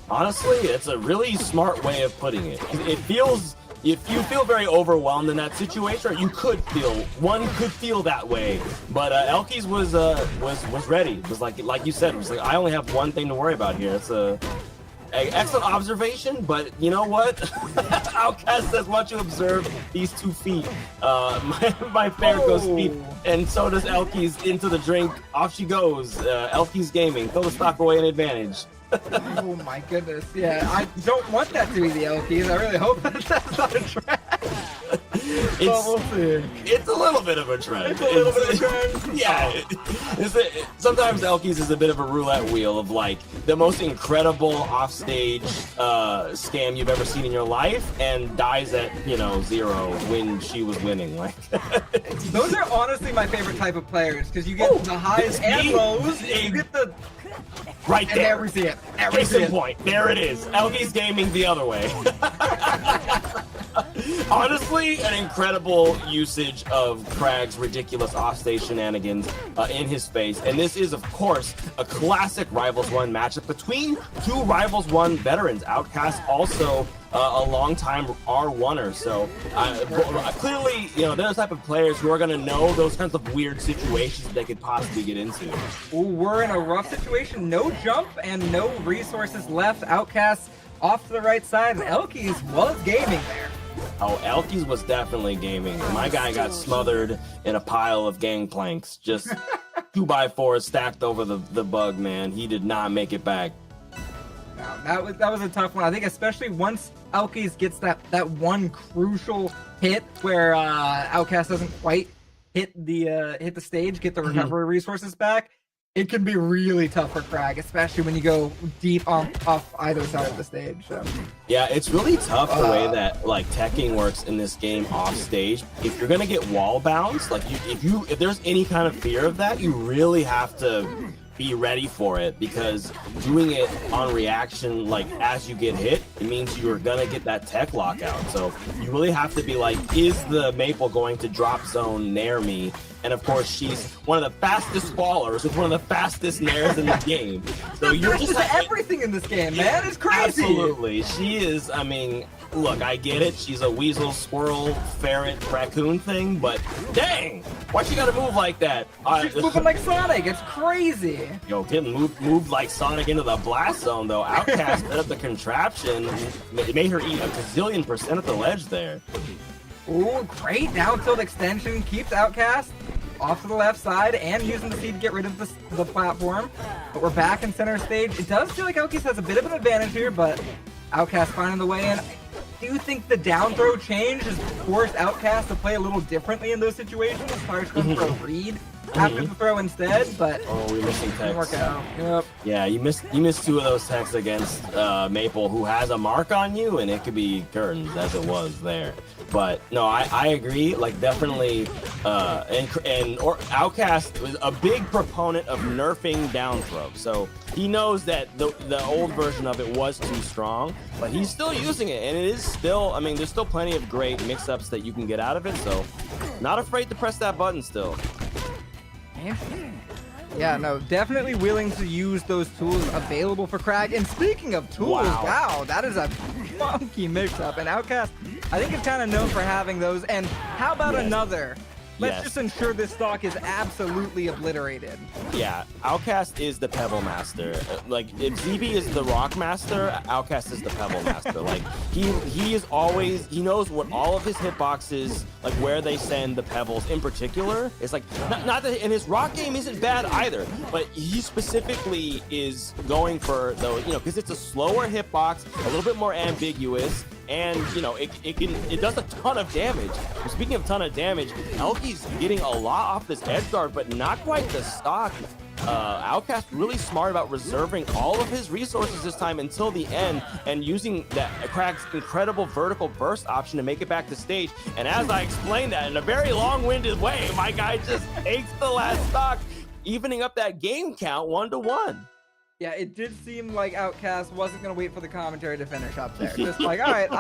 Honestly, it's a really smart way of putting it. It feels, if you feel very overwhelmed in that situation, or one could feel that way, but Elkiies was ready. It was like you said, it was like, I only have one thing to worry about here. It's an excellent observation, but you know what? Outcast says, once you observe these 2 feet, my ferret goes feet, and so does Elkiies into the drink. Off she goes. Elkiies Gaming, throw the stock away in advantage. Oh my goodness, yeah. I don't want that to be the Elkiies. I really hope that's not a trap. We'll see. It's a little bit of a trend. It's a little bit of a trend? Yeah. Sometimes Elkiies is a bit of a roulette wheel of like the most incredible offstage scam you've ever seen in your life, and dies at 0 when she was winning. Like those are honestly my favorite type of players, because you get the highs and lows, and you get the right there. There we see it. Case in point. There it is. Elkiies Gaming the other way. Honestly, an incredible usage of Crag's ridiculous offstage shenanigans in his face. And this is, of course, a classic Rivals 1 matchup between 2 Rivals 1 veterans. Outcast also a long-time R1er. So clearly, they're the type of players who are going to know those kinds of weird situations they could possibly get into. Ooh, we're in a rough situation. No jump and no resources left. Outcast off to the right side, and Elkiies was gaming there. Oh, Elkiies was definitely gaming. My guy got smothered in a pile of gangplanks. Just 2x4s stacked over the bug, man. He did not make it back. No, that was a tough one. I think especially once Elkiies gets that one crucial hit where Outcast doesn't quite hit the stage, get the recovery resources back. It can be really tough for Crag, especially when you go deep off either side of the stage. So. Yeah, it's really tough the way that like teching works in this game off stage. If you're gonna get wall bounce, like if there's any kind of fear of that, you really have to be ready for it, because doing it on reaction, like as you get hit, it means you're gonna get that tech lockout. So you really have to be like, is the Maple going to drop zone near me? And of course, she's one of the fastest fallers with one of the fastest nairs in the game. So you're just everything in this game, man. It's crazy. Absolutely, she is. I mean, look, I get it. She's a weasel, squirrel, ferret, raccoon thing, but dang, why she gotta move like that? She's moving like Sonic. It's crazy. Yo, getting moved like Sonic into the blast zone though. Outcast set up the contraption. It made her eat a gazillion% at the ledge there. Ooh, great down tilt extension keeps Outcast off to the left side and using the seed to get rid of the platform. But we're back in center stage. It does feel like Elkiies has a bit of an advantage here, but Outcast finding the way in. do think the down throw change has forced Outcast to play a little differently in those situations. Players going for a read after the throw instead, but oh, we're missing didn't work techs. out. Yep. Yeah, you missed 2 of those techs against Maple, who has a mark on you, and it could be curtains as it was there. But no, I agree. Like definitely, or Outcast was a big proponent of nerfing down throw, so he knows that the old version of it was too strong, but he's still using it, and it is still. I mean, there's still plenty of great mix-ups that you can get out of it. So, not afraid to press that button still. Yeah, no, definitely willing to use those tools available for Crag. And speaking of tools, wow, that is a funky mix-up. And Outcast, I think, is kind of known for having those. And how about another? Let's just ensure this stock is absolutely obliterated. Yeah, Outcast is the Pebble Master. Like, if ZB is the Rock Master, Outcast is the Pebble Master. Like, he is always, he knows what all of his hitboxes, like where they send the pebbles in particular. It's like, not that, and his Rock game isn't bad either, but he specifically is going for those, you know, because it's a slower hitbox, a little bit more ambiguous, and you know it does a ton of damage. And speaking of ton of damage, Elkiies getting a lot off this edge guard, but not quite the stock. Outcast really smart about reserving all of his resources this time until the end, and using that Crag's incredible vertical burst option to make it back to stage. And as I explained that in a very long-winded way, my guy just takes the last stock, evening up that game count 1-1. Yeah, it did seem like Outcast wasn't gonna wait for the commentary to finish up there. Just like, all right,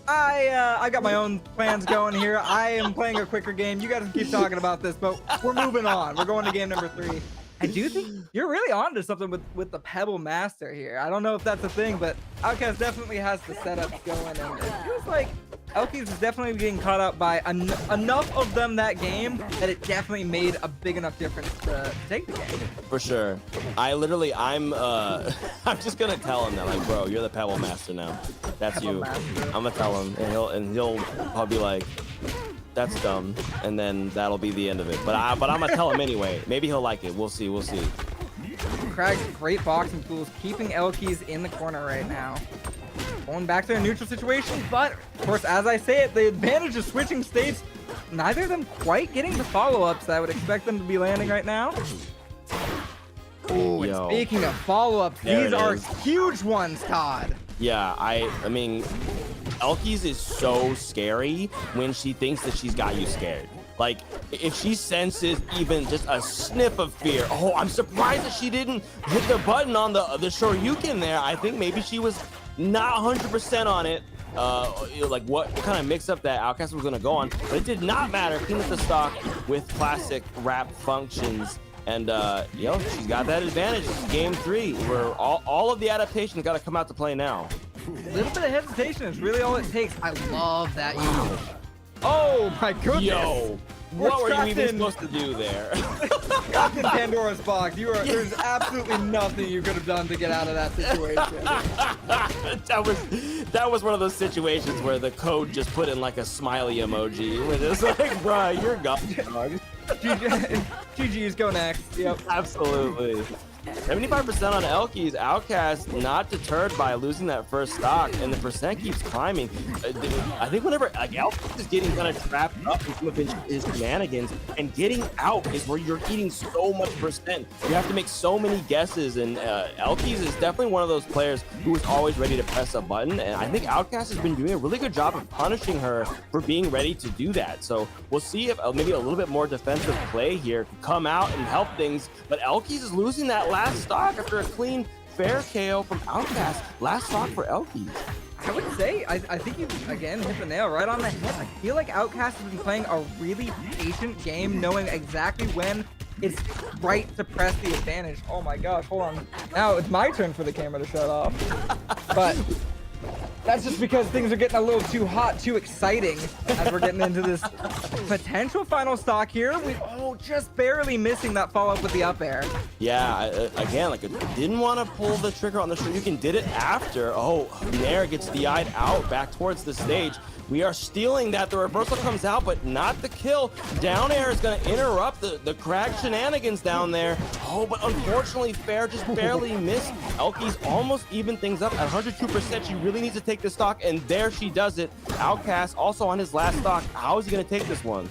I got my own plans going here. I am playing a quicker game. You guys keep talking about this, but we're moving on. We're going to game number 3. I do think you're really on to something with the Pebble Master here. I don't know if that's a thing, but Outcast definitely has the setups going, and it feels like Elkiies is definitely getting caught up by enough of them that game that it definitely made a big enough difference to take the game. For sure. I'm just gonna tell him that, like, bro, you're the Pebble Master now. That's Pebble you. Master. I'm gonna tell him, and he'll probably be like, that's dumb, and then that'll be the end of it. But I'm gonna tell him anyway. Maybe he'll like it. We'll see. We'll see. Crag's great boxing tools, keeping Elkiies in the corner right now. Going back to a neutral situation, but of course, as I say it, the advantage of switching states, neither of them quite getting the follow-ups that I would expect them to be landing right now. Oh, and speaking of follow-ups, these are huge ones, Todd. Yeah, I mean, Elkiies is so scary when she thinks that she's got you scared. Like, if she senses even just a sniff of fear, oh, I'm surprised that she didn't hit the button on the Shoryuken there. I think maybe she was not 100% on it. Like what kind of mix-up that Outcast was going to go on, but it did not matter. Clean up the stock with classic wrap functions, and you know, she's got that advantage. This is game 3, where all of the adaptations got to come out to play now. A little bit of hesitation is really all it takes. I love that usage. Oh my goodness! Yo, what were you even supposed to do there? Trapped in Pandora's box. There's absolutely nothing you could have done to get out of that situation. that was one of those situations where the code just put in like a smiley emoji, with it's like, bruh, you're gone. GG's go next. Yep. Absolutely. 75% on Elkiies. Outcast not deterred by losing that first stock, and the percent keeps climbing. I think whenever like Elkiies is getting kind of trapped up in some of his shenanigans, and getting out is where you're eating so much percent. You have to make so many guesses, and Elkiies is definitely one of those players who is always ready to press a button, and I think Outcast has been doing a really good job of punishing her for being ready to do that. So we'll see if maybe a little bit more defensive play here can come out and help things, but Elkiies is losing that last stock after a clean, fair KO from Outcast. Last stock for Elkiies. I would say, I think you, again, hit the nail right on the head. I feel like Outcast has been playing a really patient game, knowing exactly when it's right to press the advantage. Oh my gosh, hold on. Now it's my turn for the camera to shut off. But that's just because things are getting a little too hot, too exciting as we're getting into this potential final stock here. We just barely missing that follow-up with the up air. Yeah, again, like, didn't want to pull the trigger on the Shoryuken, did it after. Oh, Nair gets DI'd out back towards the stage. We are stealing that. The reversal comes out, but not the kill. Down air is going to interrupt the Crag shenanigans down there. Oh, but unfortunately, Fair just barely missed. Elkiies almost even things up at 102%. She really needs to take take this stock, and there she does it. Outcast also on his last stock. How is he gonna take this one?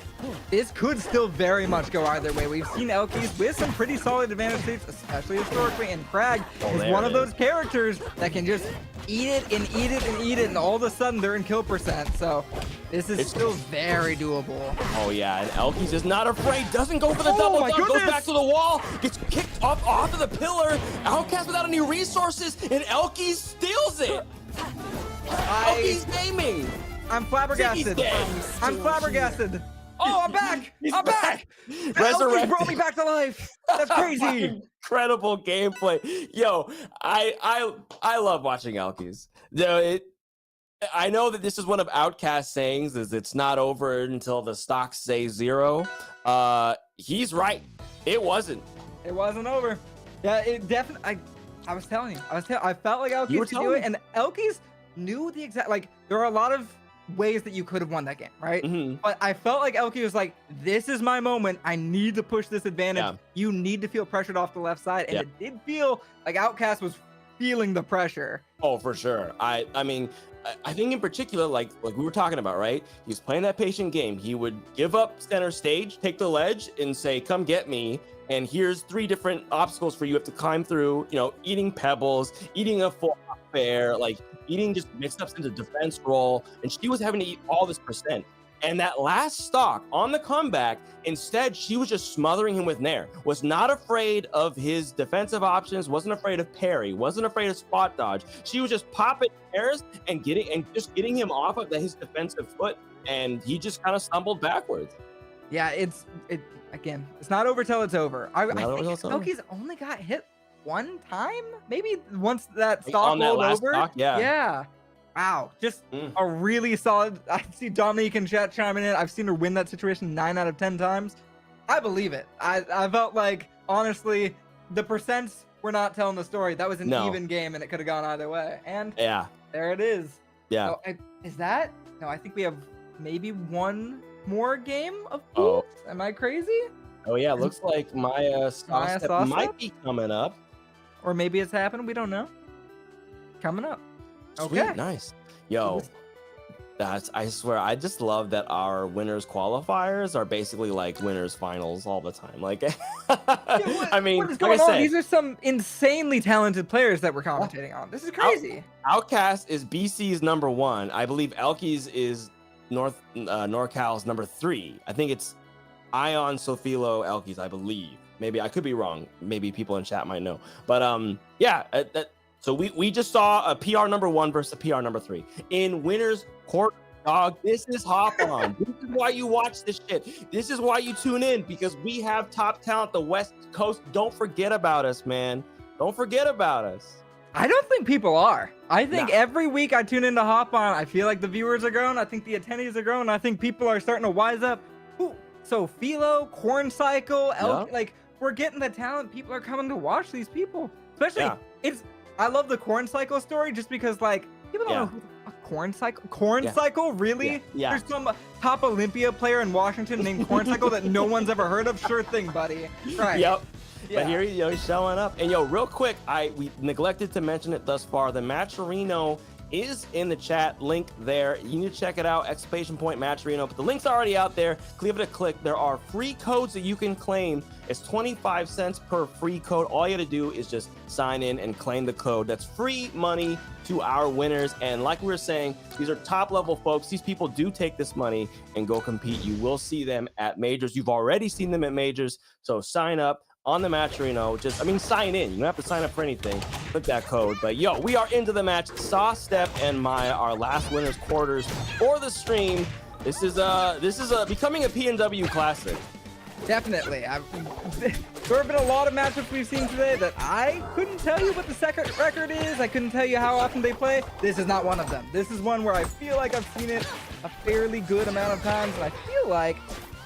This could still very much go either way. We've seen Elkies with some pretty solid advantage states, especially historically, and Crag is one of those characters that can just eat it and eat it and eat it, and all of a sudden they're in kill percent. So this is still very doable. Oh yeah, and Elkies is not afraid, doesn't go for the double dunk, goes back to the wall, gets kicked up off of the pillar. Outcast without any resources, and Elkies steals it. Elkies gaming. I'm flabbergasted. I'm flabbergasted. Oh, I'm back! I'm back! Resurrected. Brought me back to life. That's crazy. Incredible gameplay. Yo, I love watching Elkies. I know that this is one of Outcast's sayings, is it's not over until the stocks say 0. He's right. It wasn't. It wasn't over. Yeah, it definitely. I was telling you. I felt like Elkies could do it, and Elkies knew the exact. Like, there are a lot of ways that you could have won that game, right? But I felt like Elkies was like, this is my moment. I need to push this advantage. Yeah. You need to feel pressured off the left side, and it did feel like Outcast was feeling the pressure. Oh, for sure. I mean, I think in particular, like we were talking about, right? He was playing that patient game. He would give up center stage, take the ledge, and say, come get me. And here's 3 different obstacles for you have to climb through, you know, eating pebbles, eating a full bear, like eating just mixed ups into defense roll. And she was having to eat all this percent. And that last stock on the comeback, instead, she was just smothering him with Nair. Was not afraid of his defensive options, wasn't afraid of parry, wasn't afraid of spot dodge. She was just popping Nairs and getting him off of his defensive foot. And he just kind of stumbled backwards. Yeah, again, it's not over till it's over. I think Elkies only got hit one time, maybe once that stock rolled over. Stock, yeah. Wow, just a really solid. I see Dominique in chat chiming in. I've seen her win that situation 9 out of 10 times. I believe it. I felt like, honestly, the percents were not telling the story. That was an even game, and it could have gone either way. And there it is. Yeah. So, is that? No, I think we have maybe one more game of pools. Am I crazy? Oh yeah, looks like Maya Sauce might be coming up. Or maybe it's happened. We don't know. Coming up. Sweet, okay. Nice. Yo, I swear, I just love that our winners qualifiers are basically like winners finals all the time. Like, I mean, what is going on? These are some insanely talented players that we're commentating on. This is crazy. Outcast is BC's #1. I believe Elkies is NorCal's #3. I think it's Ion, Sophilo, Elkies, I believe. Maybe I could be wrong. Maybe people in chat might know. But yeah, so we just saw a PR #1 versus a PR #3 in winners court. Dog, this is Hop On. This is why you watch this shit. This is why you tune in, because we have top talent. The West Coast. Don't forget about us, man. Don't forget about us. I don't think people are. I think every week I tune in to Hop On, I feel like the viewers are growing. I think the attendees are growing. I think people are starting to wise up. Sophilo, Corn Cycle, like, we're getting the talent. People are coming to watch these people. Especially, I love the Corn Cycle story just because, like, people don't know who the fuck Corn Cycle, really? Yeah. There's some top Olympia player in Washington named Corn Cycle that no one's ever heard of. Sure thing, buddy. Right. Yep. But here he's showing up. And yo, real quick, we neglected to mention it thus far. The Matcherino is in the chat, link there. You need to check it out, ! Matcherino. But the link's already out there. Give it a click. There are free codes that you can claim. It's 25 cents per free code. All you got to do is just sign in and claim the code. That's free money to our winners. And like we were saying, these are top level folks. These people do take this money and go compete. You will see them at majors. You've already seen them at majors. So sign up on the Matcherino. Sign in. You don't have to sign up for anything. Click that code. But yo, we are into the match. Sauce, Steph, and Maya, our last winners quarters for the stream. This is becoming a PNW classic. Definitely. There have been a lot of matchups we've seen today that I couldn't tell you what the second record is. I couldn't tell you how often they play. This is not one of them. This is one where I feel like I've seen it a fairly good amount of times, and I feel like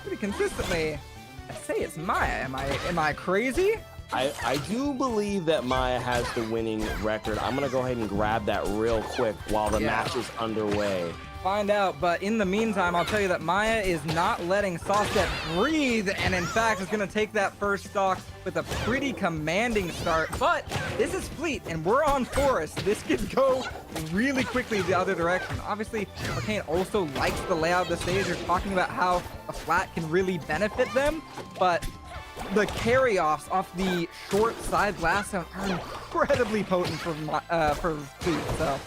pretty consistently I say it's Maya. Am I crazy? I do believe that Maya has the winning record. I'm gonna go ahead and grab that real quick while the match is underway. find out, but in the meantime, I'll tell you that Maya is not letting Sawstep breathe, and in fact is going to take that first stock with a pretty commanding start. But this is Fleet, and we're on Forest. This could go really quickly the other direction. Obviously, Arcane also likes the layout of the stage. They're talking about how a flat can really benefit them, but the carry-offs off the short side blast zone are incredibly potent for Fleet, so...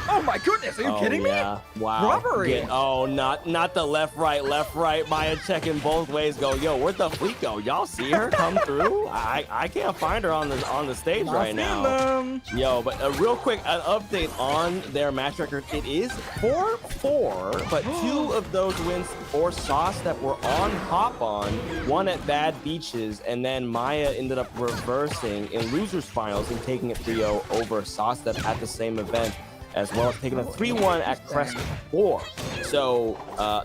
Oh my goodness, are you kidding me? Wow. Robbery. Not the left, right. Maya checking both ways. Go, yo, where'd the Fleet go? Y'all see her come through? I can't find her on the stage right now. Yo, but real quick, an update on their match record. It is 4-4, but 2 of those wins for Sauce that were on Hop On, one at Bad Beaches, and then Maya ended up reversing in losers finals and taking it 3-0 over Sauce that at the same event, as well as taking a 3-1 at Crest 4. So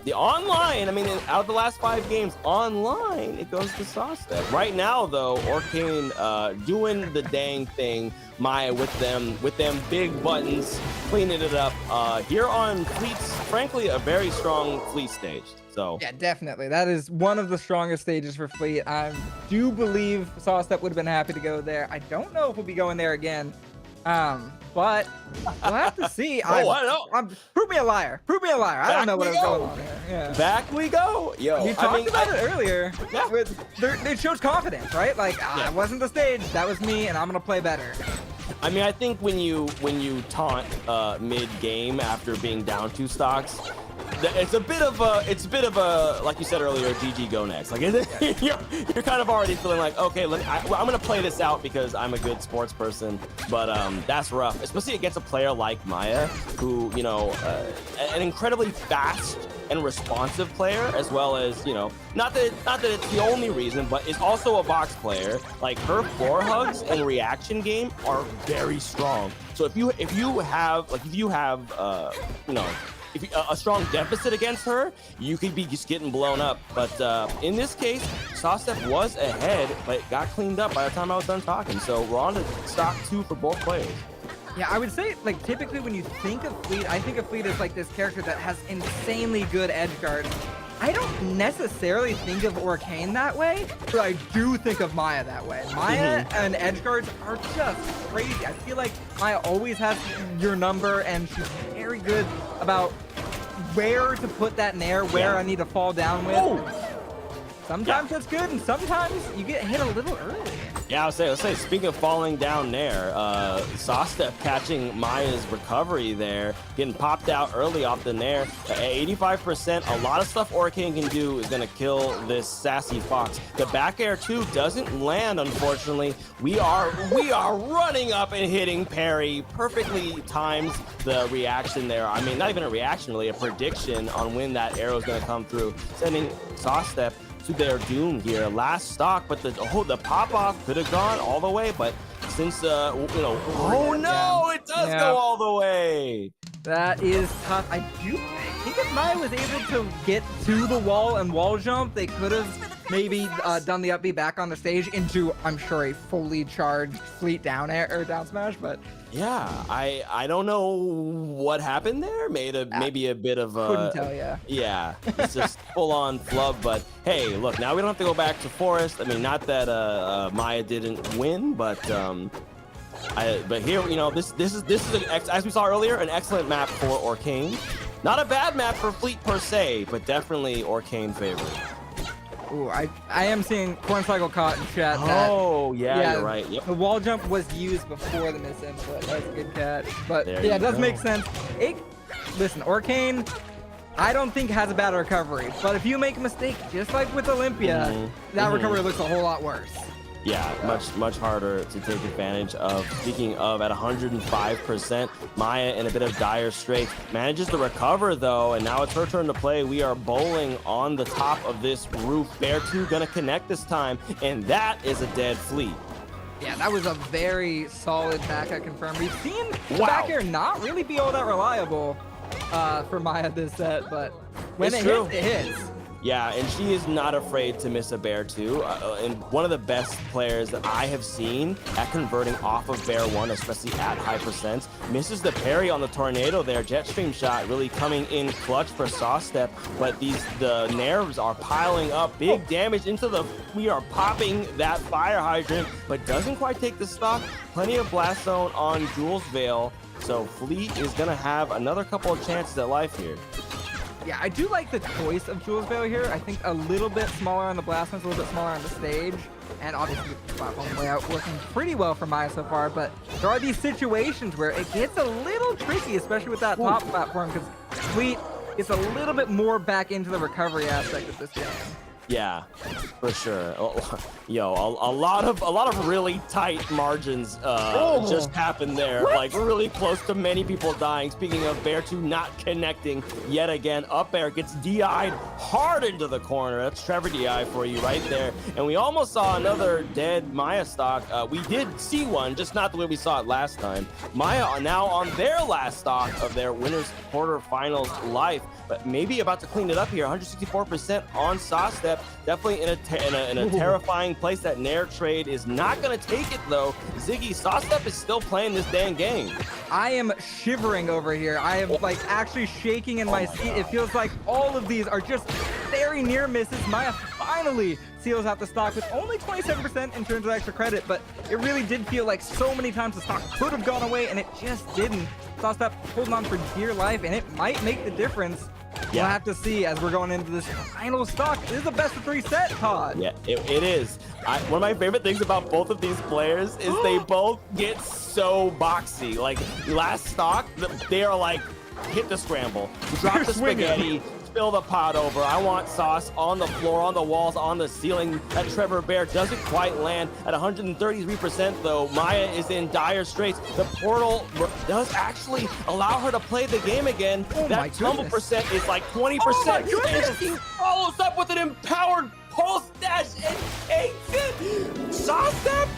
the online, I mean, out of the last 5 games, online, it goes to Sawstep. Right now, though, Arcane doing the dang thing. Maya with them big buttons, cleaning it up here on Fleet's, frankly, a very strong Fleet stage. So yeah, definitely. That is one of the strongest stages for Fleet. I do believe Sawstep would have been happy to go there. I don't know if we'll be going there again. But we'll have to see. Prove me a liar. Prove me a liar. I don't know what was going on there. Yeah. Back we go. Yo, we talked about it earlier. Yeah. They showed confidence, right? Like, it wasn't the stage. That was me, and I'm gonna play better. I mean, I think when you taunt mid game after being down 2 stocks, it's a bit of a like you said earlier, GG go next. Like you're kind of already feeling like, okay, I'm gonna play this out because I'm a good sports person, but that's rough, especially against a player like Maya, who an incredibly fast and responsive player, as well as not that it's the only reason, but is also a box player. Like her floor hugs and reaction game are very strong. So if you have a strong deficit against her, you could be just getting blown up. But in this case, Sawstep was ahead, but it got cleaned up by the time I was done talking. So we're on to stock 2 for both players. Yeah, I would say, like, typically when you think of Fleet, I think of Fleet as like this character that has insanely good edge guards. I don't necessarily think of Arcane that way, but I do think of Maya that way. Maya and edge guards are just crazy. I feel like Maya always has your number, and she's very good about where to put that nair, where I need to fall down with. Sometimes that's good, and sometimes you get hit a little early. Yeah, I'll say, speaking of falling down there, Sawstep catching Maya's recovery there, getting popped out early off the nair. 85%, a lot of stuff Arcane can do is going to kill this sassy fox. The back air, too, doesn't land, unfortunately. We are running up and hitting parry. Perfectly times the reaction there. I mean, not even a reaction, really, a prediction on when that arrow is going to come through, sending Sawstep to their doom here. Last stock, but the pop-off could have gone all the way, but since, it does go all the way. That is tough. I think if Maya was able to get to the wall and wall jump, they could have maybe done the up B back on the stage into, I'm sure, a fully charged Fleet down air or down smash, but yeah, I don't know what happened there. Maybe a bit of couldn't tell you. Yeah, it's just full on flub. But hey, look, now we don't have to go back to Forest. I mean, not that Maya didn't win, but here, this is as we saw earlier, an excellent map for Arcane. Not a bad map for Fleet per se, but definitely Arcane favorite. Ooh, I am seeing Corn Cycle caught in chat. Yeah, you're right. Yep. The wall jump was used before the misinput. That's a good catch. But there yeah, it does make sense. Listen, Arcane, I don't think has a bad recovery. But if you make a mistake, just like with Olympia, that recovery looks a whole lot worse. Yeah, much harder to take advantage of. Speaking of, at 105%, Maya in a bit of dire straits. Manages to recover, though, and now it's her turn to play. We are bowling on the top of this roof. Bear 2 gonna connect this time, and that is a dead Fleet. Yeah, that was a very solid back air confirmed. We've seen the back air not really be all that reliable for Maya this set, but when it hits, it hits. Yeah, and she is not afraid to miss a Bear 2. And one of the best players that I have seen at converting off of Bear 1, especially at high percents. Misses the parry on the tornado there. Jetstream shot really coming in clutch for Sawstep, but the nerves are piling up. Big damage into the... We are popping that fire hydrant, but doesn't quite take the stock. Plenty of blast zone on Jules Veil, so Fleet is going to have another couple of chances at life here. Yeah, I do like the choice of Jules Veil here. I think a little bit smaller on the blast ones, a little bit smaller on the stage. And obviously the platform layout working pretty well for Maya so far, but there are these situations where it gets a little tricky, especially with that top platform, because Fleet gets a little bit more back into the recovery aspect of this game. Yeah, for sure. Yo, a lot of really tight margins just happened there. What? Like, we're really close to many people dying. Speaking of Bear 2 not connecting yet again, up air gets DI'd hard into the corner. That's Trevor DI for you right there. And we almost saw another dead Maya stock. We did see one, just not the way we saw it last time. Maya are now on their last stock of their winners quarterfinals life, but maybe about to clean it up here. 164% on Sawstep. Definitely in a terrifying place. That Nair trade is not going to take it, though. Ziggy, Sawstep is still playing this dang game. I am shivering over here. I am like actually shaking in my seat. It feels like all of these are just very near misses. Maya finally seals out the stock with only 27% in terms of extra credit, but it really did feel like so many times the stock could have gone away, and it just didn't. Sawstep holding on for dear life, and it might make the difference. We'll have to see as we're going into this final stock. This is a best of 3 set, Todd. Yeah, it is. One of my favorite things about both of these players is they both get so boxy. Like, last stock, they are like, hit the scramble, drop the spaghetti, spill the pot over. I want sauce on the floor, on the walls, on the ceiling. That Trevor Bear doesn't quite land at 133%, though. Maya is in dire straits. The portal does actually allow her to play the game again. That tumble percent is like 20%. And she follows up with an empowered pulse dash and takes it. Sawstep,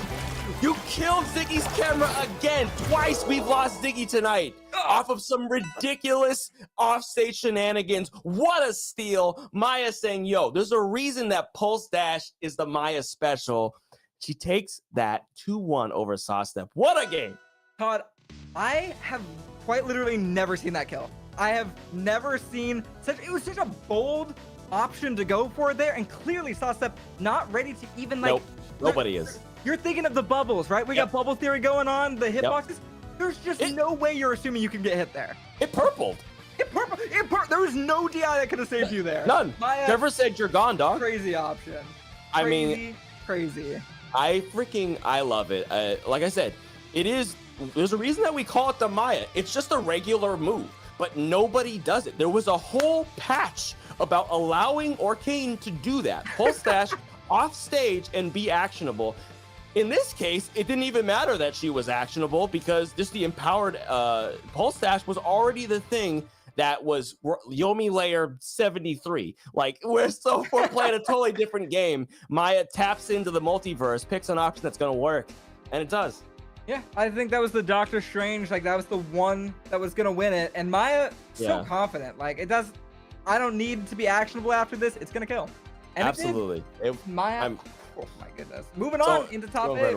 you killed Ziggy's camera again. Twice we've lost Ziggy tonight off of some ridiculous offstage shenanigans. What a steal. Maya saying, yo, there's a reason that pulse dash is the Maya special. She takes that 2-1 over Sawstep. What a game. Todd, I have quite literally never seen that kill. I have never seen it was such a bold option to go for there, and clearly Sawstep not ready to even like... Nope, nobody is. You're thinking of the bubbles, right? We got bubble theory going on, the hitboxes. There's just no way you're assuming you can get hit there. It purpled. There was no DI that could have saved you there. None. Trevor said you're gone, dog. Crazy option. I mean, crazy. I love it. Like I said, there's a reason that we call it the Maya. It's just a regular move, but nobody does it. There was a whole patch about allowing Arcane to do that. Pulse dash off stage and be actionable. In this case, it didn't even matter that she was actionable because just the empowered pulse dash was already the thing that was Yomi layer 73. Like, we're playing a totally different game. Maya taps into the multiverse, picks an option that's going to work, and it does. Yeah, I think that was the Doctor Strange. Like, that was the one that was going to win it. And Maya, so confident. Like, it does. I don't need to be actionable after this. It's going to kill. And absolutely. Maya. Oh my goodness. Moving on into top 8.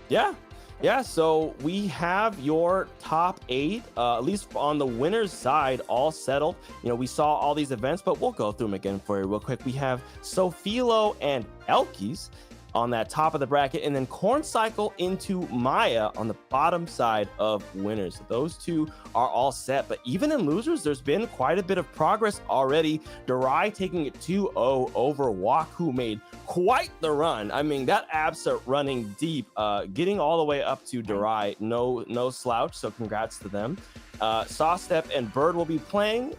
Yeah, so we have your top 8, at least on the winner's side, all settled. You know, we saw all these events, but we'll go through them again for you real quick. We have Sophilo and Elkiies on that top of the bracket, and then Corn Cycle into Maya on the bottom side of winners. Those two are all set, but even in losers, there's been quite a bit of progress already. Durai taking it 2-0 over Wok, who made quite the run. I mean, that Absa running deep, getting all the way up to Durai, no slouch, so congrats to them. Sawstep and Bird will be playing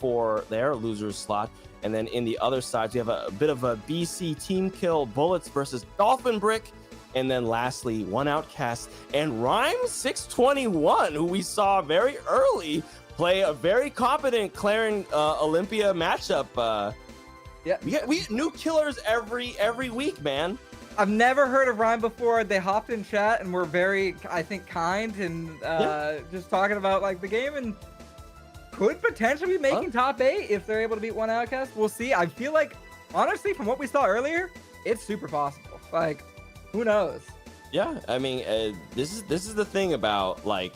for their losers slot. And then in the other sides, we have a bit of a BC team kill, Bullets versus Dolphin Brick. And then lastly, One Outcast and Rhyme 621, who we saw very early play a very competent Claren Olympia matchup. We get new killers every week, man. I've never heard of Rhyme before. They hopped in chat and were very, I think, kind and just talking about like the game, and could potentially be making top 8 if they're able to beat One Outcast. We'll see. I feel like honestly, from what we saw earlier, it's super possible. Like, who knows? Yeah, I mean, this is the thing about like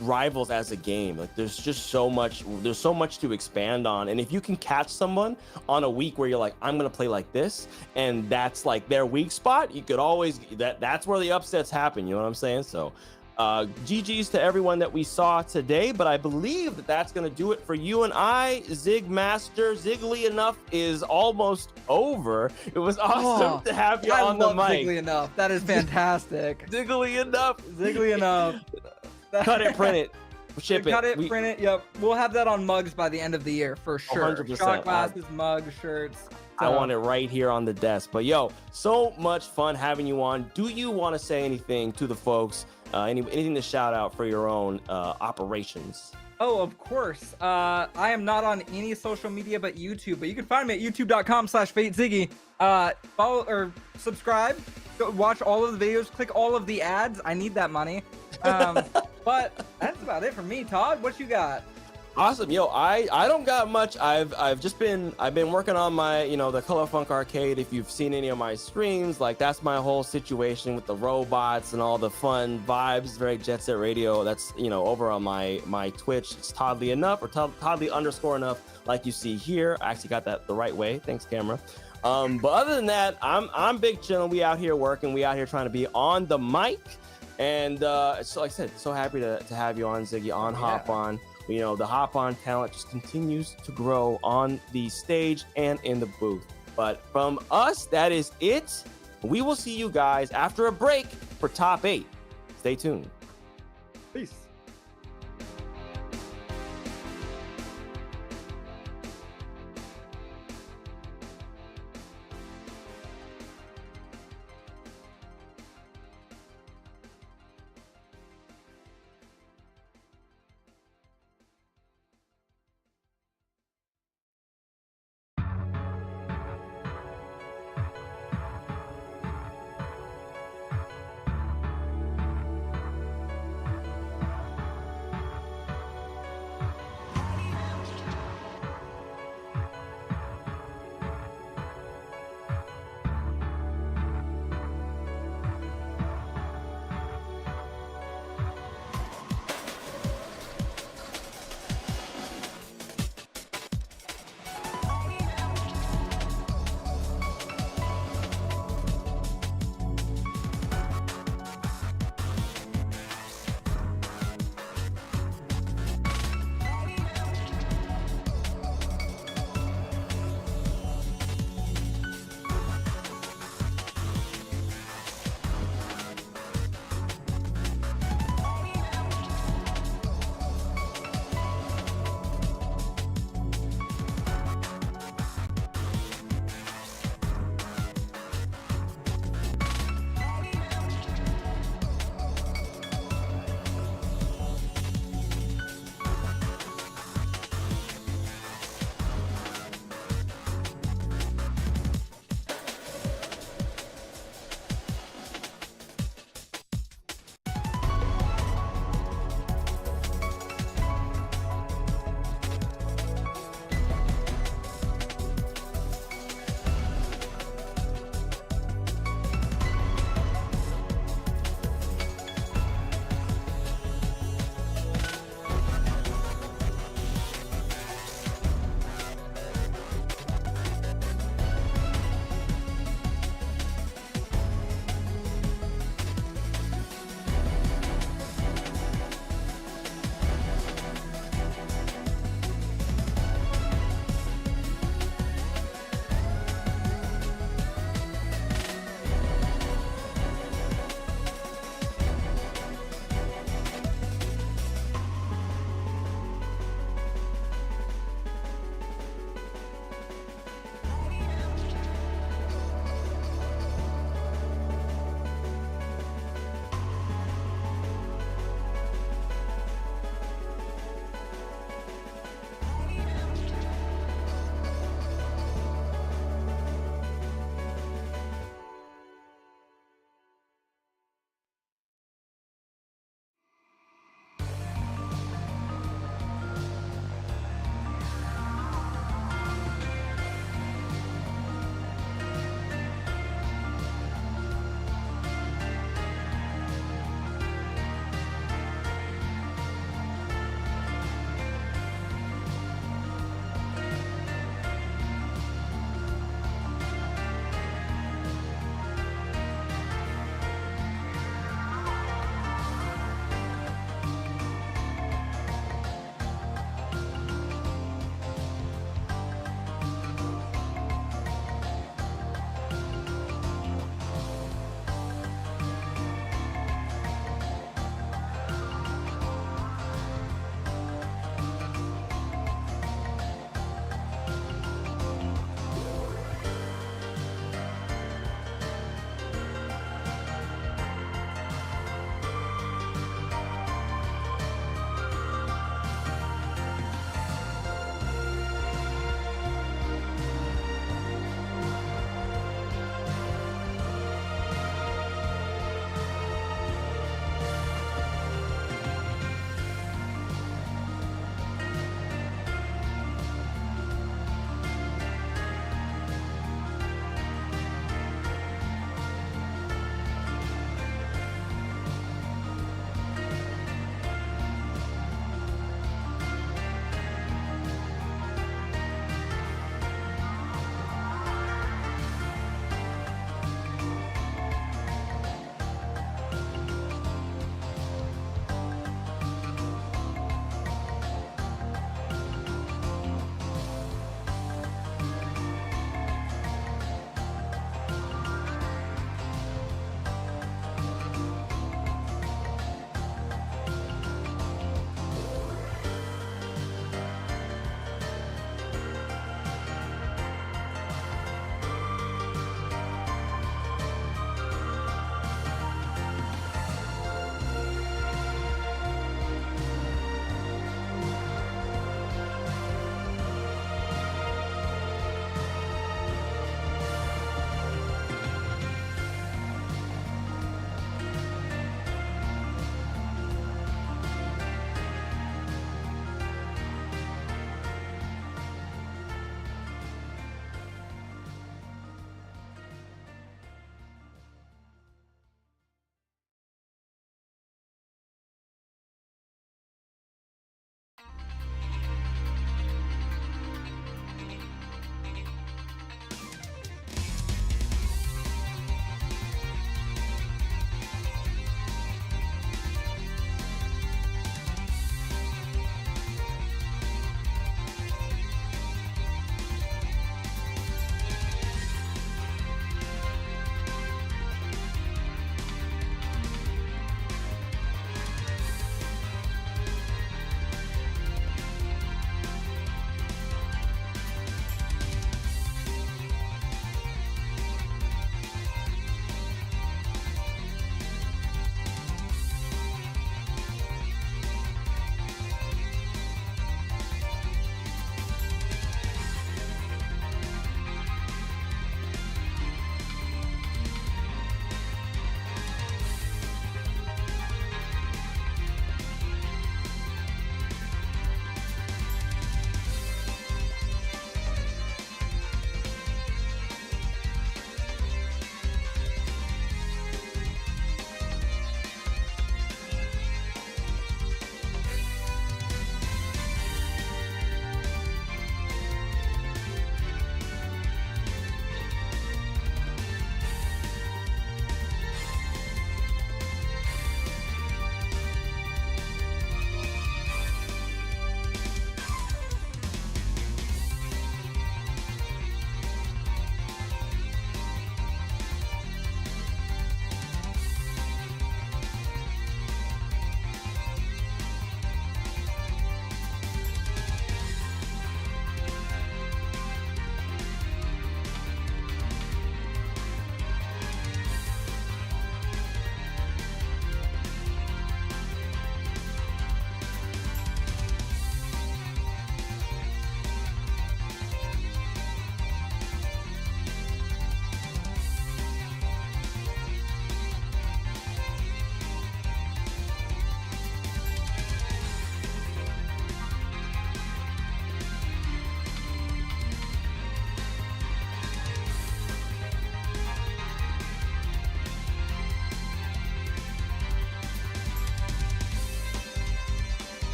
Rivals as a game. Like, there's so much to expand on, and if you can catch someone on a week where you're like, I'm gonna play like this, and that's like their weak spot, you could always that's where the upsets happen. You know what I'm saying? So GG's to everyone that we saw today, but I believe that's going to do it for you and I. Zig Master, Ziggly Enough is almost over. It was awesome to have you on the mic. Ziggly Enough. That is fantastic. Ziggly Enough. Ziggly Enough. Cut it, print it, ship it. Cut it, print it. Yep. We'll have that on mugs by the end of the year for sure. 100%. Shot glasses, mugs, shirts. I want it right here on the desk. But yo, so much fun having you on. Do you want to say anything to the folks? Anything to shout out for your own operations? Oh, of course. I am not on any social media but YouTube, but you can find me at youtube.com/FateZiggy. Follow or subscribe. Go watch all of the videos. Click all of the ads. I need that money. But that's about it for me. Todd, what you got? Awesome. Yo, I don't got much. I've been working on my, the Color Funk Arcade. If you've seen any of my streams, like that's my whole situation with the robots and all the fun vibes, very Jet Set Radio. That's, over on my Twitch. It's Toddly Enough or Toddly_enough, like you see here. I actually got that the right way. Thanks, camera. But other than that, I'm big chillin'. We out here working. We out here trying to be on the mic. And so like I said, so happy to have you on, Ziggy, on Hop On. The Hop On talent just continues to grow on the stage and in the booth. But from us, that is it. We will see you guys after a break for Top 8. Stay tuned. Peace.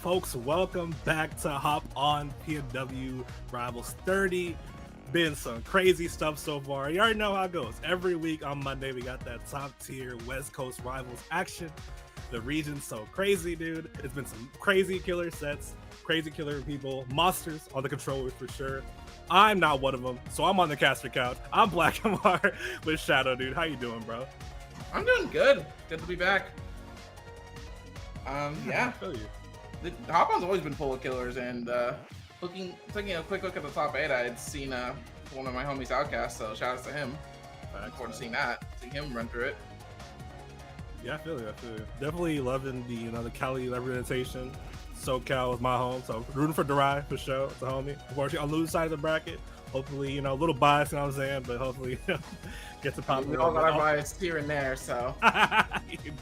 folks, welcome back to Hop On PNW Rivals 30. Been some crazy stuff so far. You already know how it goes. Every week on Monday, we got that top tier West Coast Rivals action. The region's so crazy, dude. It's been some crazy killer sets, crazy killer people, monsters on the controllers for sure. I'm not one of them, so I'm on the caster couch. I'm Black Amar with Shadow, dude. How you doing, bro? I'm doing good. Good to be back. Yeah. I feel you. The Hop-On's always been full of killers, and taking a quick look at the top 8, I had seen one of my homies Outcast, so shout out to him. Looking forward to seeing him run through it. Yeah, I feel you. Definitely loving the Cali representation. SoCal is my home, so rooting for Durai for sure. It's a homie. Unfortunately, on the loser side of the bracket. Hopefully, a little biased, you know what I'm saying, but hopefully, get to pop. We all got our bias here and there, so.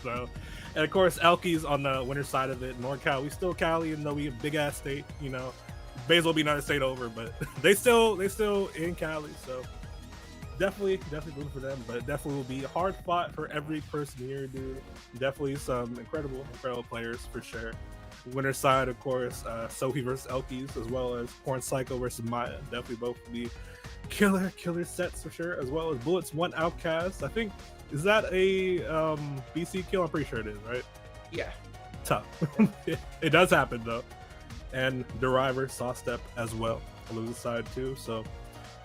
So, and of course, Elkiies on the winner side of it. NorCal, we still Cali, even though we a big ass state. May as well be another state over, but they still in Cali. So definitely rooting for them. But definitely will be hard fought for every person here, dude. Definitely some incredible players for sure. Winner side, of course, Sophie versus Elkiies, as well as Porn Psycho versus Maya. Definitely both will be killer sets for sure, as well as Bullets 1 Outcast. I think, is that a BC kill? I'm pretty sure it is, right? Yeah. Tough. It does happen though. And Deriver saw step as well on the loser side too. So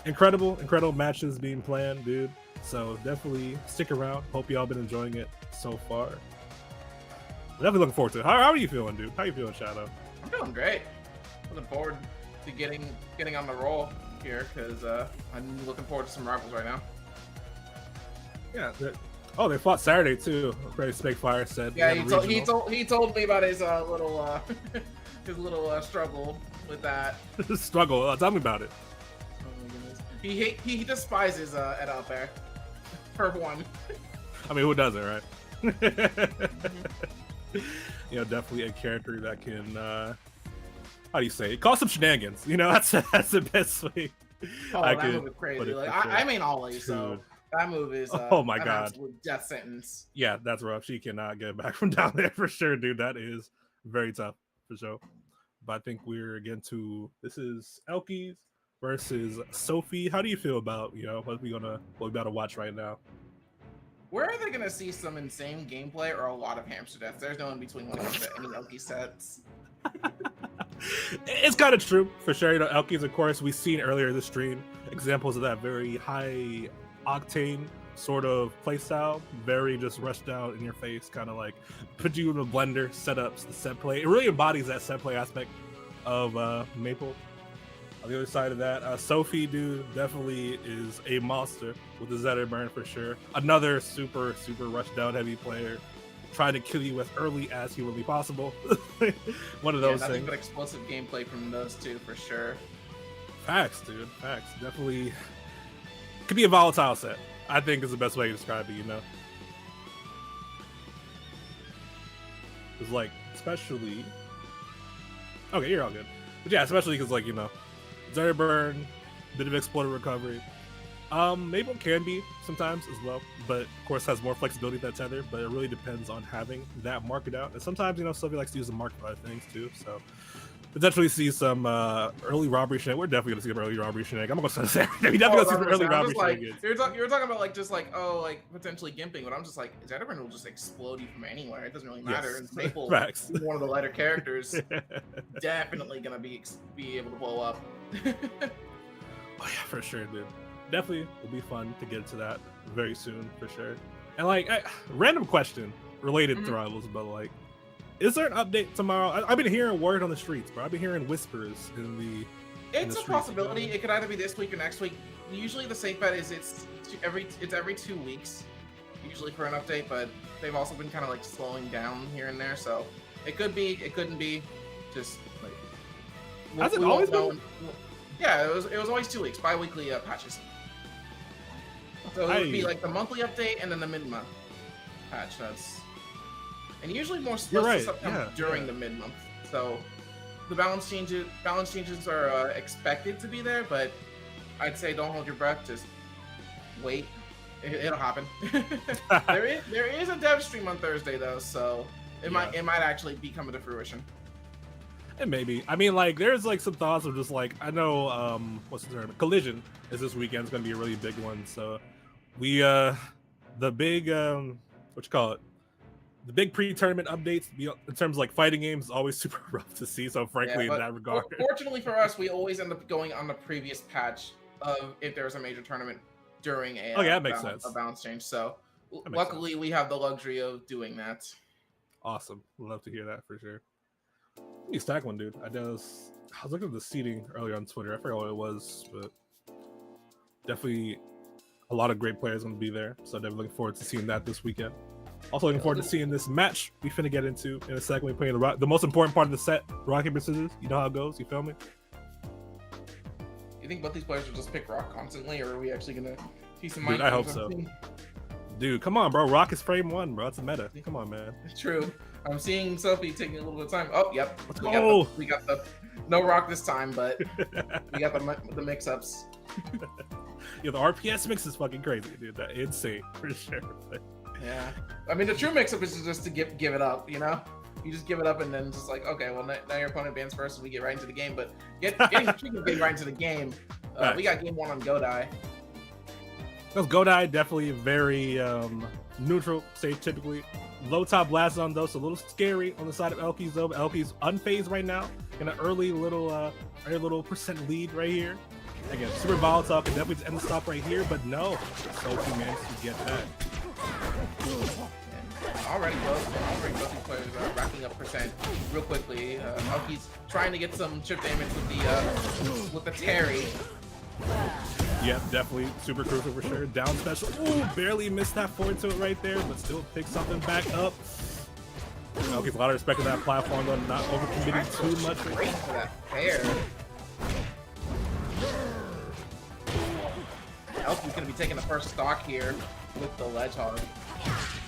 incredible matches being planned, dude. So definitely stick around. Hope y'all been enjoying it so far. Definitely looking forward to it. How are you feeling, dude? How you feeling, Shadow? I'm doing great. Looking forward to getting on the roll here, because I'm looking forward to some rivals right now. Yeah. They fought Saturday too. Crazy Spake Fire said. Yeah, he told me about his little his little struggle with that. Struggle. Tell me about it. Oh my goodness. He despises Ed out there. For one. I mean, who doesn't, right? Definitely a character that can how do you say it? Cause some shenanigans. That's the best way. Oh, that move is crazy. Like I mean Ollie, so that move is oh my god, absolute death sentence. Yeah, that's rough. She cannot get back from down there for sure, dude. That is very tough for sure. But I think we're again to this is Elkiies versus Sophie. How do you feel about what we about to watch right now? Where are they gonna see some insane gameplay or a lot of hamster deaths? There's no in between when it comes to any Elkies sets. It's kind of true for sure. Elkiies, of course, we've seen earlier in the stream examples of that very high octane sort of playstyle, very just rushed down in your face, kind of like put you in a blender setups, the set play. It really embodies that set play aspect of Maple. On the other side of that, Sophie, dude, definitely is a monster with the Zetter burn for sure. Another super rush down heavy player, trying to kill you as early as humanly possible. One of those nothing things. but explosive gameplay from those two for sure. Facts, dude. Facts. Definitely could be a volatile set. I think is the best way to describe it. It's like, especially. Okay, you're all good. But yeah, especially because Zetter burn, bit of exploder recovery. Maple can be sometimes as well, but of course has more flexibility than Tether, but it really depends on having that market out. And sometimes, Sophie likes to use the market for other things too, so potentially see some early robbery shenanigans. We're definitely going to see some early robbery shenanigans. I'm going to say we definitely going to see some early robbery shenanigans. You were talking about potentially gimping, but I'm just like, Zetterburn will just explode you from anywhere. It doesn't really matter. Yes. And Maple, Facts. one of the lighter characters, definitely going to be able to blow up. Oh yeah, for sure, dude. Definitely will be fun to get to that very soon, for sure. And random question related to Rivals, but is there an update tomorrow? I've been hearing word on the streets, bro. I've been hearing whispers in the. It's a possibility. It could either be this week or next week. Usually, the safe bet is it's every 2 weeks, usually for an update. But they've also been kind of slowing down here and there, so it could be, it couldn't be. Just has it always been? Yeah, it was always 2 weeks, bi-weekly patches. So it would be the monthly update and then the mid-month patch. And usually more stuff comes during the mid-month. So the balance changes are expected to be there, but I'd say don't hold your breath. Just wait. It'll happen. there is a dev stream on Thursday though, so it might actually be coming to fruition. It may be. I mean, like, there's like some thoughts of just like, I know, what's the term? Collision is this weekend. It's gonna be a really big one. So we, the big, what you call it? The big pre-tournament updates in terms of like fighting games is always super rough to see. So frankly, in that regard, fortunately for us, we always end up going on the previous patch of if there's a major tournament during a that makes sense. A balance change. So luckily, we have the luxury of doing that. Awesome, love to hear that for sure. You stack one, dude. I was looking at the seating earlier on Twitter. I forgot what it was, but definitely a lot of great players going to be there. So definitely looking forward to seeing that this weekend. Also looking forward to seeing this match we finna get into in a second. We play the most important part of the set, rock, paper, scissors. You know how it goes. You feel me? You think both these players will just pick rock constantly, or are we actually gonna see some? Dude, I hope so. Dude, come on, bro. Rock is frame one, bro. It's a meta. Come on, man. True. I'm seeing Sophie taking a little bit of time. Oh, yep. Let's go. We got the no rock this time, but we got the mix-ups. Yeah, the RPS mix is fucking crazy, dude. That insane for sure. Yeah. I mean, the true mix-up is just to give it up, you know? You just give it up and then just like, okay, well, now your opponent bans first and we get right into the game. But getting right into the game, we got game one on Godai. Those Godai definitely very neutral, say typically. Low top blast on though, so a little scary on the side of Elkiies though. But Elkiies unfazed right now in an early little percent lead right here. Again, super volatile, can definitely end the stop right here, but no, Sophie managed to get that. Already both these players are racking up percent real quickly. Elkiies trying to get some chip damage with the Terry. Yep, definitely super crucial for sure. Down special. Ooh, barely missed that forward to it right there, but still pick something back up. Elkiies, a lot of respect to that platform, though, not overcommitting too much. Great for that pair. Elkiies gonna be taking the first stock here with the ledge hog.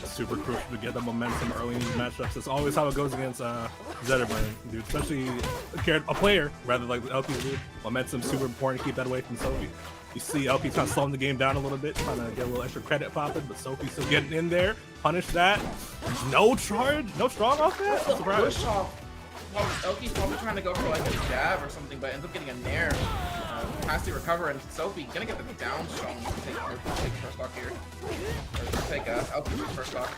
Super crucial to get the momentum early in these matchups. That's always how it goes against Zetterburn, dude. Especially a player, rather like Elkiies, dude. Momentum super important to keep that away from Sophie. You see Elkiies kind of slowing the game down a little bit, trying to get a little extra credit popping, but Sophie's still getting in there. Punish that. No charge, no strong off that. I'm surprised. Push off. Well, Elkiies probably trying to go for like a jab or something, but ends up getting a nair. Has to recover, and Sophie gonna get the down strong to take first stock here. Or take Elkiies first stock.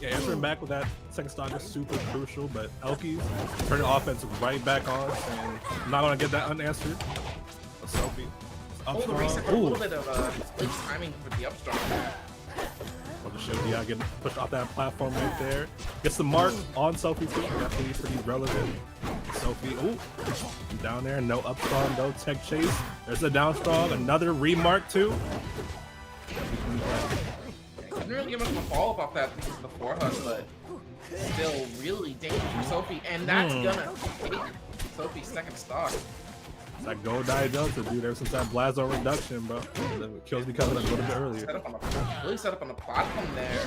Yeah, answering back with that second stock is super crucial, but Elkiies turning offense right back on, and not gonna get that unanswered. But Sophie, a little bit of late timing for the upstrong. Well, the show, yeah, getting pushed off that platform right there. Gets the mark on Sophie too. Definitely pretty relevant. Sophie, ooh, down there, no up strong, no tech chase. There's a down strong, another remark too. Couldn't really give him a follow-up off that because of the 4-hus, but still really dangerous for Sophie, and that's gonna take Sophie's second stock. It's that Godai Delta, dude, ever since that Blazo reduction, bro. The kills be coming a little bit earlier. Really set up on the platform there,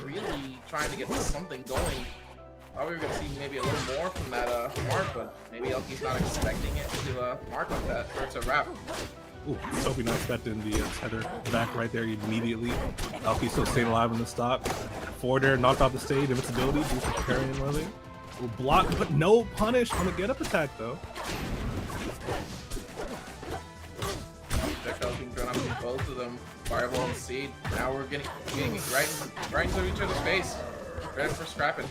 really trying to get something going. Thought we were gonna see maybe a little more from that mark, but maybe Elkiies not expecting it to mark like that, or to wrap. Ooh, Sophie not expecting the tether back right there immediately. Elkiies still staying alive in the stock. Forward air knocked off the stage, invincibility, due to carrying and living. Will block, but no punish on the get up attack though. Projectile being thrown up both of them. Fireball and seed. Now we're getting right into each other's face. Ready for scrapping.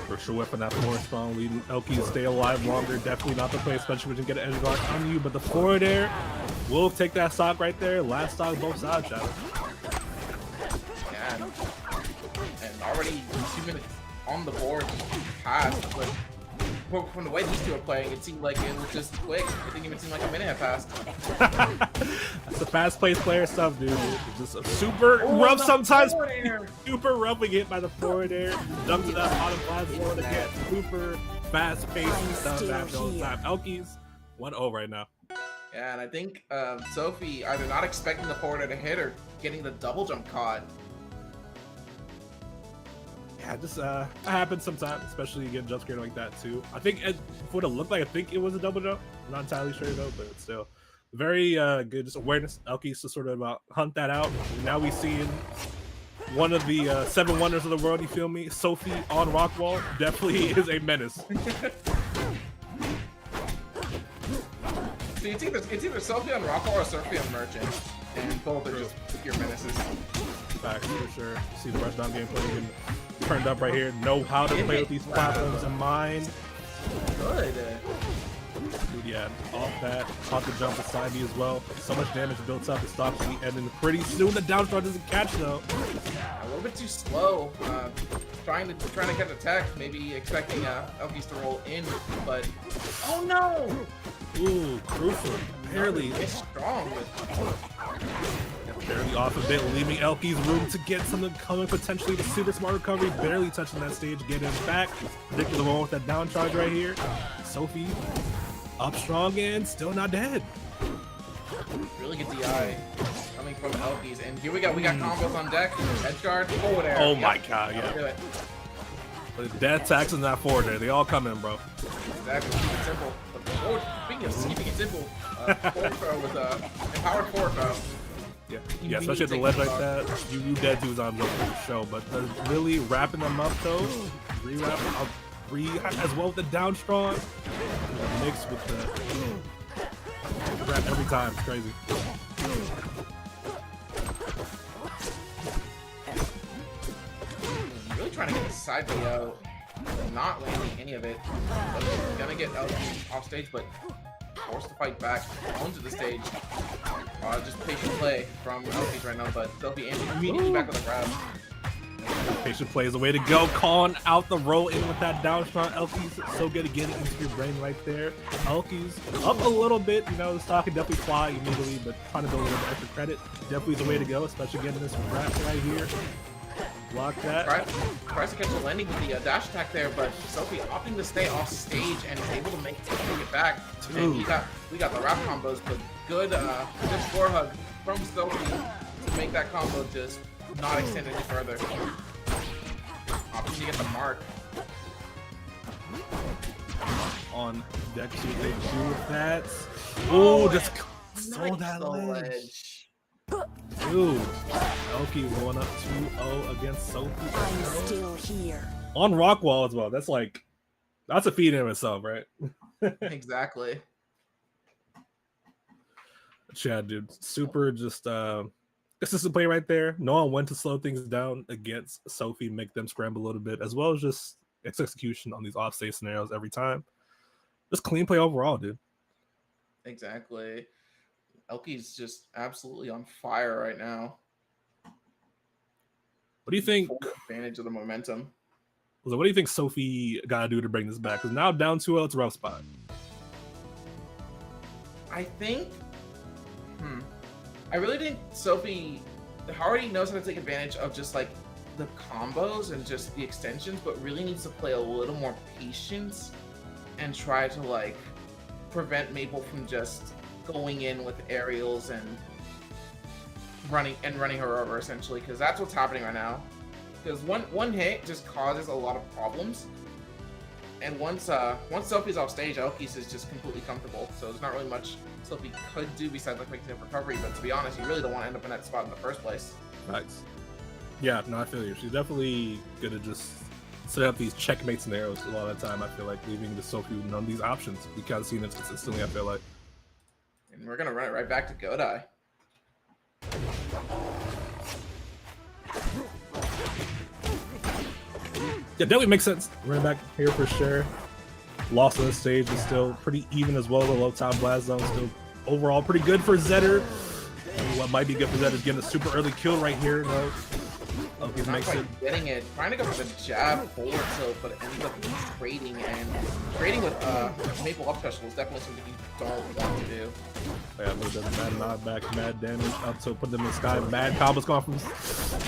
For sure, whipping that forward strong, leading Elkiies stay alive longer. Definitely not the play, especially when you get an edge guard on you. But the forward air will take that stock right there. Last stock, both sides, Shadow. Yeah, and already 2 minutes on the board passed. But from the way these two are playing, it seemed like it was just quick. It didn't even seem like a minute had passed. That's the fast-paced player stuff, dude. It's just super rough sometimes. Super rough when get by the forward air. Jump to that bottom platform again. Super fast-paced stuff that goes time. Elkiies 1-0 right now. Yeah, and I think Sophie either not expecting the forward air to hit or getting the double jump caught. Yeah, just happens sometimes, especially you get jump scared like that too. I think it would have looked like, I think it was a double jump. I'm not entirely sure though, but still very good just awareness. Elkiies to sort of hunt that out. Now we see one of the 7 wonders of the world, you feel me? Sophie on Rockwall definitely is a menace. See, it's either Sophie on Rockwall or Sophie on Merchant, and both are just pure menaces. Facts, for sure. See the rushdown gameplay getting turned up right here. Know how to play with these platforms in mind. Good. Dude, yeah, off that, caught the jump beside me as well. So much damage built up, it stops me, and then pretty soon the down throw doesn't catch though. A little bit too slow. Trying to catch a tech, maybe expecting Elkiies to roll in, but oh no! Ooh, crucial. Barely. It's strong with barely off a bit, leaving Elkiies room to get something coming, potentially the super smart recovery, barely touching that stage, getting back. Predicting the one with that down charge right here. Sophie up strong and still not dead. really good DI coming from Elkiies, and here we got combos on deck. Edge guard, forward air. Oh my god, yeah. Do it. But death tax is not forward air. They all come in, bro. Exactly. Keep it simple. But forward, speaking of keeping it simple, forward throw with empowered forward throw. Yeah, especially at the ledge like that. You dead dudes on the show, but really wrapping them up though. Re-wrap, as well with the down strong. Mixed with the wrap every time. It's crazy. Really trying to get the side BO, not landing any of it. He's gonna get Elkiies off stage, but forced to fight back onto the stage. Just patient play from Elkiies right now, but they'll be immediately back with a grab. Patient play is the way to go. Calling out the roll in with that down strong. Elkiies so good at getting into your brain right there. Elkiies up a little bit. You know, the stock can definitely fly immediately, but trying to build a little bit extra credit definitely is the way to go, especially getting this wrap right here. Block that. Tries to catch the landing with the dash attack there, but Sophie opting to stay off stage and is able to make it back. And we got the wrap combos, but good score hug from Sophie to make that combo just not extend any further. Opting to get the mark. On deck, see what they do with that. Oh, just stole that ledge. Dude, Elkiies won up 2-0 against Sophie. I'm still here. On Rockwall as well. That's a feat in itself, right? Exactly. Yeah, dude. Super just consistent play right there. Knowing when to slow things down against Sophie, make them scramble a little bit, as well as just its execution on these offstage scenarios every time. Just clean play overall, dude. Exactly. Elkiies just absolutely on fire right now. What do you think? Full advantage of the momentum. What do you think Sophie gotta do to bring this back? Because now down 2-0, it's a rough spot. I think. I really think Sophie already knows how to take advantage of just like the combos and just the extensions, but really needs to play a little more patience and try to like prevent Maple from just going in with aerials and running her over essentially, because that's what's happening right now. Because one hit just causes a lot of problems, and once Sophie's off stage, Elkiies is just completely comfortable. So there's not really much Sophie could do besides like making a recovery. But to be honest, you really don't want to end up in that spot in the first place. Nice. Yeah, no, I feel you. She's definitely good at just set up these checkmate scenarios a lot of the time. I feel like leaving the Sophie none of these options. We can't see it consistently, I feel like. And we're gonna run it right back to Godai. Yeah, definitely makes sense. Running back here for sure. Lost on the stage is still pretty even as well. The low top blast zone still overall pretty good for Zetter. And what might be good for Zetter is getting a super early kill right here. No, Elkiies makes it. Getting it, trying to go for the jab forward tilt, but it ends up trading, and trading with Maple up special is definitely something you don't want to do. Yeah, a little bit of mad knockback, mad damage up to put them in the sky. Mad combos going from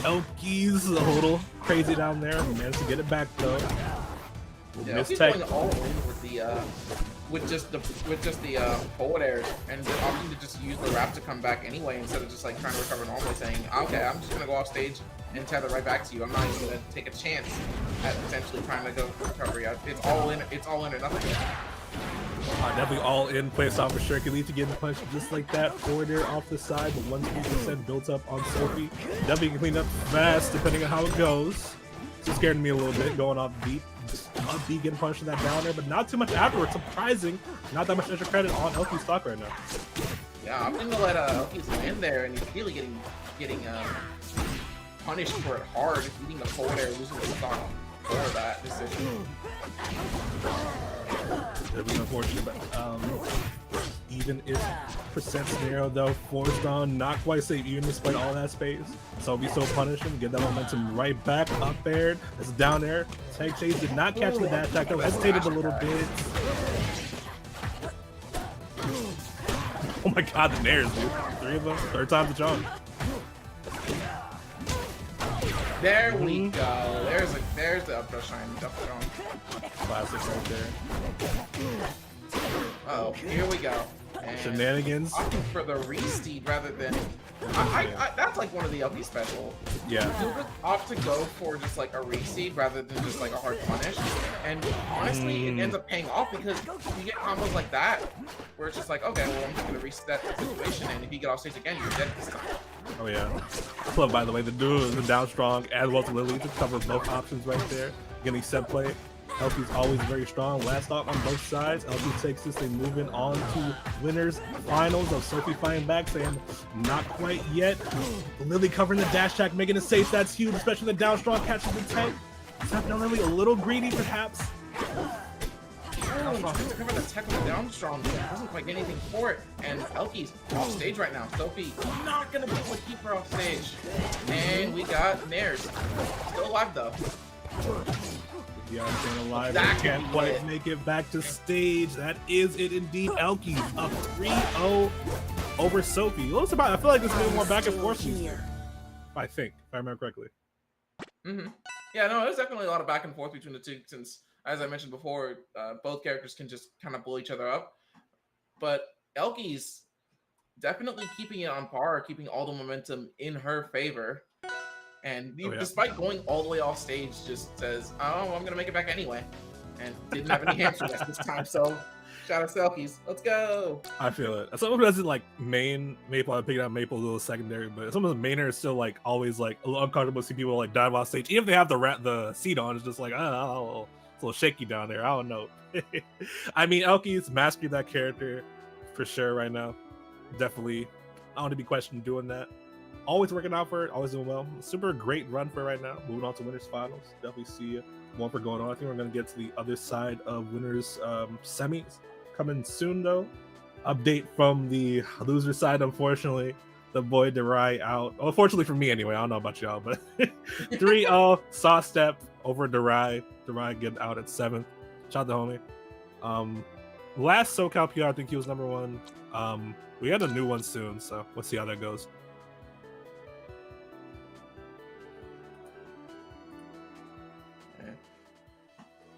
Elkiies, a little crazy down there. Managed to get it back though. Yeah, he's going all in with the with just the forward airs, and opting to just use the wrap to come back anyway instead of just like trying to recover normally, saying, okay, I'm just gonna go off stage and tether right back to you. I'm not even gonna take a chance at potentially trying to go for recovery. It's all in or nothing. Definitely all in play style for sure. Can lead to getting punched just like that. Forward air off the side, but 1% built up on Sophie. Definitely can clean up fast depending on how it goes. It's scaring me a little bit going off deep. Just up B getting punched in that down air, but not too much afterwards. Surprising. Not that much extra credit on Elkies stock right now. Yeah, I'm gonna let Elkies land there, and he's really getting punished for it hard, eating the forward air, losing the stock for that decision. It was unfortunate, but even if percent scenario though, forced on, not quite safe even despite all that space. So be so punishing, get that momentum right back up there. It's down there. Tag chase did not catch the dash attack though, hesitated a little bit. Oh my god, the nairs, dude. 3 of them, 3rd time's the charm. There we go. There's the up throw shine, up throw. Classic right there. Oh, here we go. And Shenanigans. opting for the re-steed rather than that's like one of the LP special. Yeah. You'll just opt to go for just like a re-steed rather than just like a hard punish. And honestly, it ends up paying off because you get combos like that where it's just like, okay, well, I'm just gonna reset the situation, and if you get off stage again, you're dead this time. Oh yeah. Club, by the way, the duo is down strong as well as Lily to cover both options right there. Getting set play. Elkies always very strong. Last stop on both sides. Elkies takes this thing moving on to winners finals of Sophie fighting back, saying not quite yet. Lily covering the dash attack, making it safe. That's huge, especially the down strong catches the tank. Stepping Lily a little greedy, perhaps. To cover the tech with the down strong, doesn't quite get anything for it. And Elkies off stage right now. Sophie not gonna be able to keep her off stage. And we got Nares. Still alive though. Yeah, I'm staying alive. Exactly. Can't quite make it back to stage. That is it indeed. Elkies up 3-0 over Sophie. A little surprised. I feel like this is more back and forth. I think, if I remember correctly. Yeah, no, there's definitely a lot of back and forth between the two since, as I mentioned before, both characters can just kind of blow each other up. But Elkies definitely keeping it on par, keeping all the momentum in her favor. And despite going all the way off stage, just says, oh, I'm going to make it back anyway. And didn't have any hamster rest this time. So shout out to Elkies. Let's go. I feel it. Someone who doesn't like main Maple, I picked out Maple a little secondary, but some of the mainers still like always like a little uncomfortable to see people like dive off stage. Even if they have the seat on, it's just like, oh, it's a little shaky down there. I don't know. I mean, Elkies mastered that character for sure right now. Definitely. I want to be questioned doing that. Always working out for it, always doing well. Super great run for right now. Moving on to winners finals. Definitely see one for going on. I think we're going to get to the other side of winners semis coming soon though. Update from the loser side, unfortunately. The boy Derai out. Well, fortunately for me anyway. I don't know about y'all, but 3-0 Saw Step over Derai. Derai getting out at 7th. Shout out to homie. Last SoCal PR, I think he was number 1. We had a new one soon, so let's see how that goes.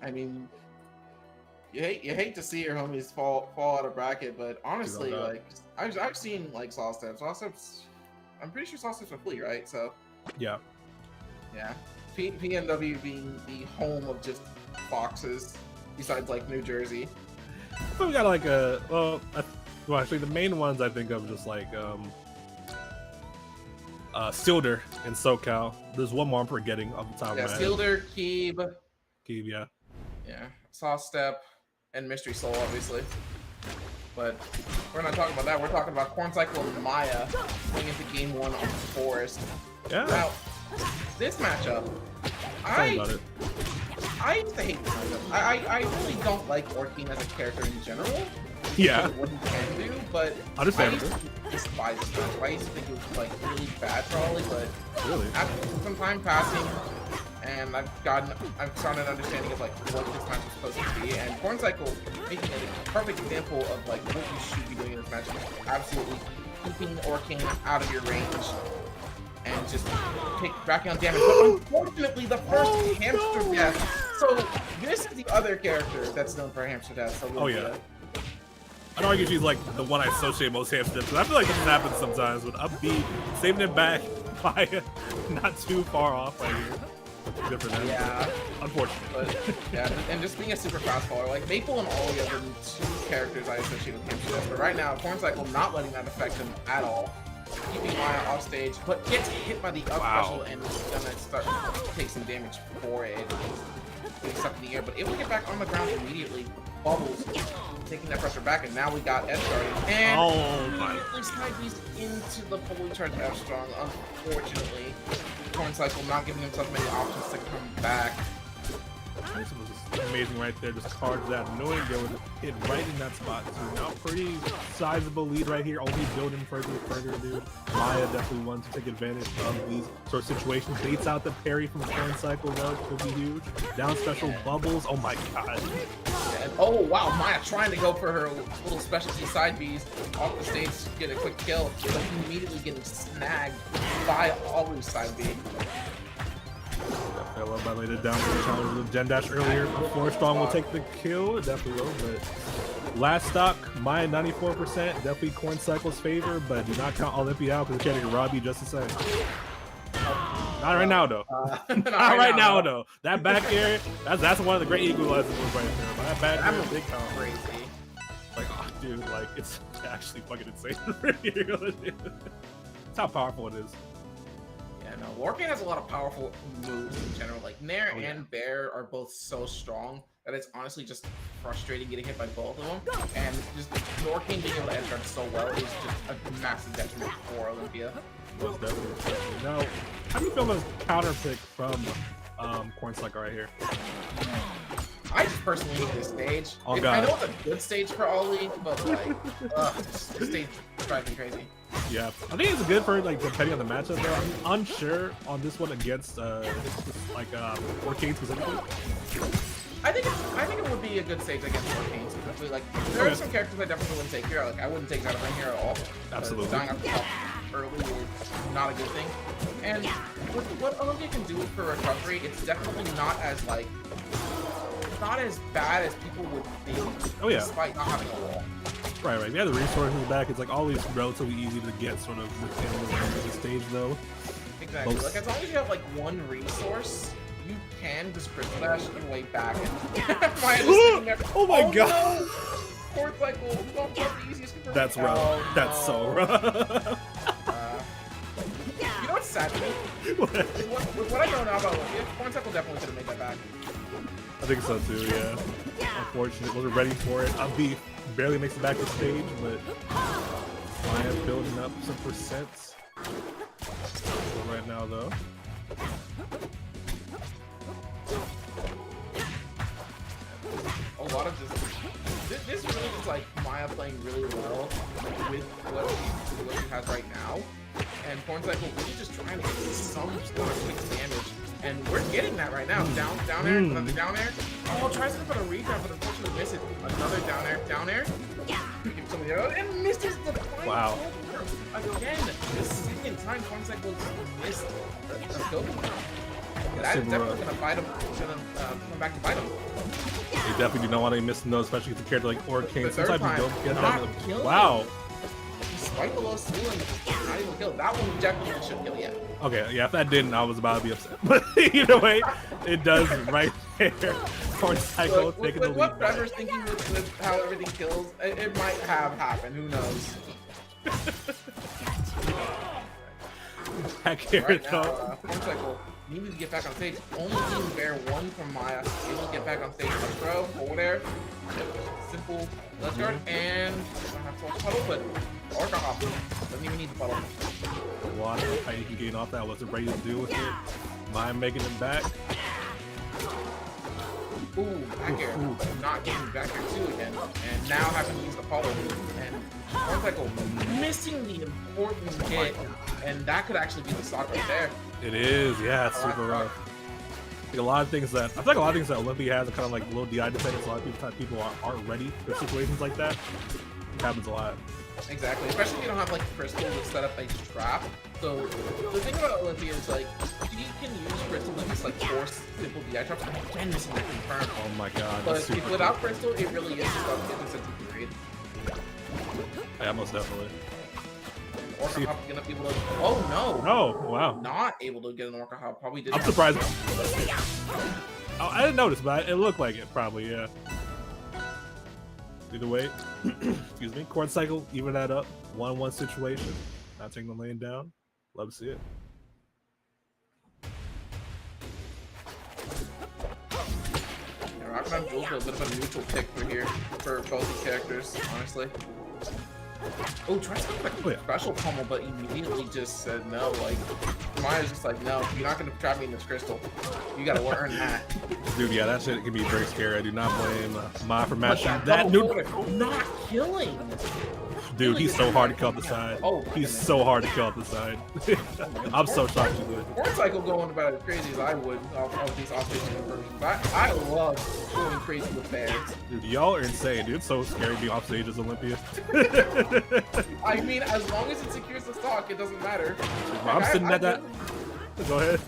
I mean, you hate to see your homies fall out of bracket, but honestly, like I've seen like Saw Steps. I'm pretty sure Saw Steps are free, right? So yeah. PNW being the home of just foxes, besides like New Jersey. But we got like well, actually the main ones I think of just like Sealder in SoCal. There's one more I'm forgetting off the top of my head. Sealder, Keeb, yeah. Yeah, Saw Step, and Mystery Soul, obviously. But we're not talking about that. We're talking about Corn Cycle and Maya going into Game 1 on Forest. Yeah. Now, this matchup, I used to hate this matchup. I really don't like Orkeen as a character in general. Yeah. What he can do, but understandable. I used to despise this matchup. I used to think it was like really bad probably, but after some time passing, and I've started understanding of like what this match is supposed to be, and Corn Cycle making a perfect example of like what you should be doing in this match. Absolutely keeping Orkeen out of your range and just racking on damage. But unfortunately, the first hamster death. So this is the other character that's known for hamster death. So oh yeah. I'd argue she's like the one I associate most hamster deaths with. I feel like this happens sometimes with up B, saving it back by not too far off right here. Good for them. Yeah. Unfortunate. But yeah, and just being a super fast faller, like Maple and Ollie are the two characters I associate with Game Shift. But right now, Corn Cycle not letting that affect him at all. Keeping Maya off stage, but gets hit by the up special and is gonna start to take some damage for it. Getting stuck in the air, but able to get back on the ground immediately. Bubbles taking that pressure back, and now we got F starting. And immediately Side Beast into the fully charged F strong. Unfortunately, Corn Cycle not giving himself many options to come back. This was just amazing right there. Just cards that knowing they would hit right in that spot. So now pretty sizable lead right here. Only building further and further, dude. Maya definitely wants to take advantage of these sort of situations. Baits out the parry from Corn Cycle though. Could be huge. Down special bubbles. Oh my god. And, oh wow, Maya trying to go for her little specialty side Bs off the stage to get a quick kill, but immediately getting snagged by Olu's side B. That fell up by the way, the down challenge with Gen Dash earlier before Strong will take the kill. It definitely will, but last stock, Maya 94%, definitely Corn Cycle's favor, but do not count Olympia out because they're going to rob you just the same. Not right now though. Not right now though. That back air, that's one of the great equalizers right there. But that back air, big time. Crazy. Like, oh, dude, like it's actually fucking insane. That's how powerful it is. Yeah, no, Warcane has a lot of powerful moves in general. Like Nair and Bear are both so strong that it's honestly just frustrating getting hit by both of them. And just Warcane being able to edge guard so well is just a massive detriment for Olympia. Most definitely. Now, how do you feel about this counter pick from Corn Cycle right here? I just personally hate this stage. Oh, I God. know it's a good stage for Ollie, but like, this stage drives me crazy. Yeah, I think it's good for like depending on the matchup though. I'm unsure on this one against like Warcane specifically. I think it would be a good stage against Warcane specifically. Like there are some characters I definitely wouldn't take here. Like I wouldn't take Zadaman here at all. Absolutely. Dying off the top early is not a good thing. And what Olympia can do for recovery, it's definitely not as like not as bad as people would think. Oh yeah. Despite not having a wall. Right. We have the resources back. It's like always relatively easy to get sort of within the range of the stage though. Exactly. Like as long as you have like one resource, you can just crystal dash your way back. Oh my god! No! Corn Cycle, don't have the easiest super That's route. rough. Oh, That's no. so rough. You know what's sad to me? With what I know now about Olympia, Corn Cycle definitely could have made that back. I think so too. Yeah. Unfortunate, wasn't ready for it. Beef barely makes it back to stage, but Maya building up some percents right now though. A lot of this really is like Maya playing really well with what she has right now, and Corn Cycle really just trying to get some sort of quick damage, and we're getting that right now. Down air, another down air. Oh, tries to put a regrab, but unfortunately misses. Another down air. Give somebody else, and misses the final. Wow. Again, the second time Corn Cycle missed a go. That is definitely gonna fight him. Come back to fight him. You definitely do not want to be missing those, especially with a character like Orcane. Sometimes you don't get not that. killing. Wow. Despite the low ceiling, not even kill. That one definitely shouldn't kill yet. Okay, yeah, if that didn't, I was about to be upset. But either way, it does right there. Corn Cycle Look, taking with the lead. what Trevor's thinking with how everything kills, it might have happened. Who knows? Back here, Right now, though. Corn Cycle needed to get back on stage. Only being Bear one from Maya. Able to get back on stage. Let's throw forward air. Simple left guard, and I don't have to watch puddle, but Orca hop. Doesn't even need the puddle. A lot of how you can gain off that. What's it ready to do with it? Maya making it back. Ooh, back air. But not getting back air too again. And now having to use the puddle. And Corn Cycle missing the important hit. And that could actually be the stock right there. It is, yeah, it's super rough. Like a lot of things that I feel like a lot of things that Olympia has are kind of like low DI dependence. A lot of people aren't ready for situations like that. It happens a lot. Exactly, especially if you don't have like Crystal to set up a trap. So the thing about Olympia is like you can use Crystal to just like force simple DI traps. And again, missing that confirm. Oh my god. But That's super if without cool. Crystal, it really is just about getting sense of period. Yeah, most definitely. Orca Hop gonna be able to. Oh no! Oh wow! Not able to get an Orca Hop. Probably did. I'm surprised. Oh, I didn't notice, but it looked like it. Probably, yeah. Either way, excuse me. Corn Cycle, even that up. 1-1 situation. Not taking the lane down. Love to see it. Rockman Jules a bit of a neutral pick for here for both these characters, honestly. Oh, try something like special pummel, but immediately just said no. Like, Maya's just like, no, you're not gonna trap me in this crystal. You gotta learn that. Dude, yeah, that shit can be very scary. I do not blame Maya for matching that new. Not killing. Dude, he's so hard to kill up the side. Oh, he's so hard to kill up the side. I'm so shocked you did. Corn Cycle going about as crazy as I would off these offstage versions. I love going crazy with bears. Dude, y'all are insane, dude. It's so scary to be offstage as Olympia. I mean, as long as it secures the stock, it doesn't matter. I'm sitting at that. Go ahead.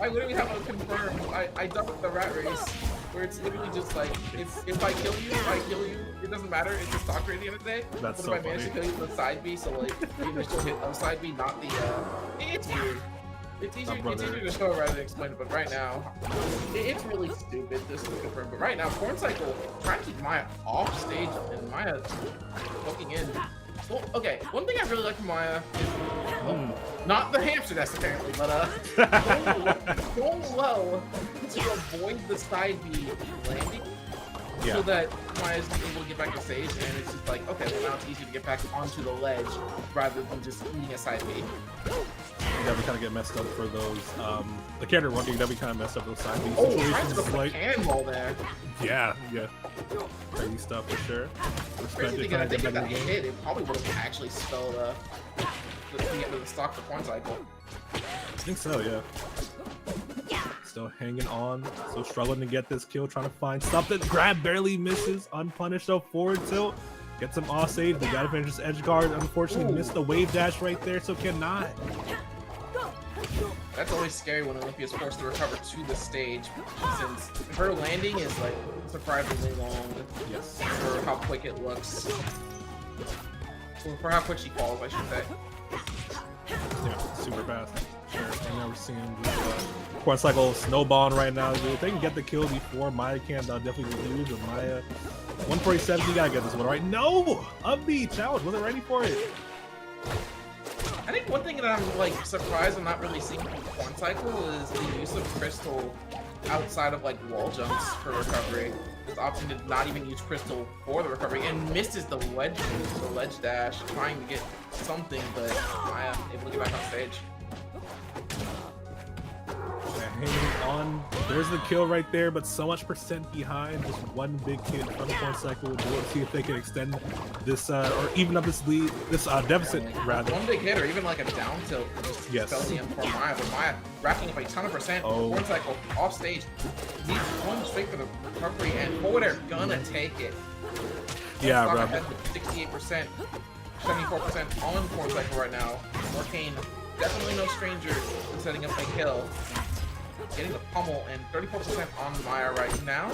I literally have a confirmed. I done with the rat race, where it's literally just like, if I kill you, it doesn't matter. It's a stock rate at the end of the day. That's but so if I manage to kill you with side B, so like the initial hit of side B, not the. It's weird. It's easier to show rather than explain it, but right now, it's really stupid. This is confirmed, but right now, Corn Cycle trying to keep Maya off stage and Maya looking in. Well, okay, one thing I really like from Maya is not the hamster nest apparently, but going low to avoid the side B landing, so that Maya's able to get back to stage, and it's just like, okay, well now it's easier to get back onto the ledge rather than just eating a side B. You definitely kind of get messed up for those. The character one, you definitely kind of messed up those side B Oh, situations. trying to Like, cannonball there. yeah. Crazy stuff for sure. Crazy Respect thing, it, I think get if back that in the game. hit, it probably would have actually spelled the end of the stock for Corn Cycle. I think so, yeah. Still hanging on, still struggling to get this kill, trying to find something. Grab barely misses, unpunished though, forward tilt. Gets him off stage, they gotta finish this edge guard. Unfortunately, missed the wave dash right there, so cannot. That's always scary when Olympia's forced to recover to the stage, since her landing is like surprisingly long. Yes. For how quick it looks. Well, for how quick she falls, I should say. Yeah, super fast. Sure. And now we're seeing the Corn Cycle snowballing right now. Dude. If they can get the kill before Maya can, that'll definitely be huge. But Maya, 147, you gotta get this one right. No! Up B challenge, wasn't ready for it. I think one thing that I'm like surprised I'm not really seeing from Corn Cycle is the use of Crystal outside of like wall jumps for recovery. This option did not even use Crystal for the recovery and misses the ledge move, the ledge dash, trying to get something, but Maya able to get back on stage. Hanging on. There's the kill right there, but so much percent behind. Just one big hit from the Corn Cycle. We'll see if they can extend this or even up this lead, this deficit rather. One big hit or even like a down tilt just spell the end for Maya, but Maya racking up a ton of percent. Corn Cycle off stage. Needs one straight for the recovery and forward air gonna take it. Yeah, bro. 68%, 74% on Corn Cycle right now. Arcane, definitely no stranger to setting up a kill. Getting the pummel and 34% on Maya right now.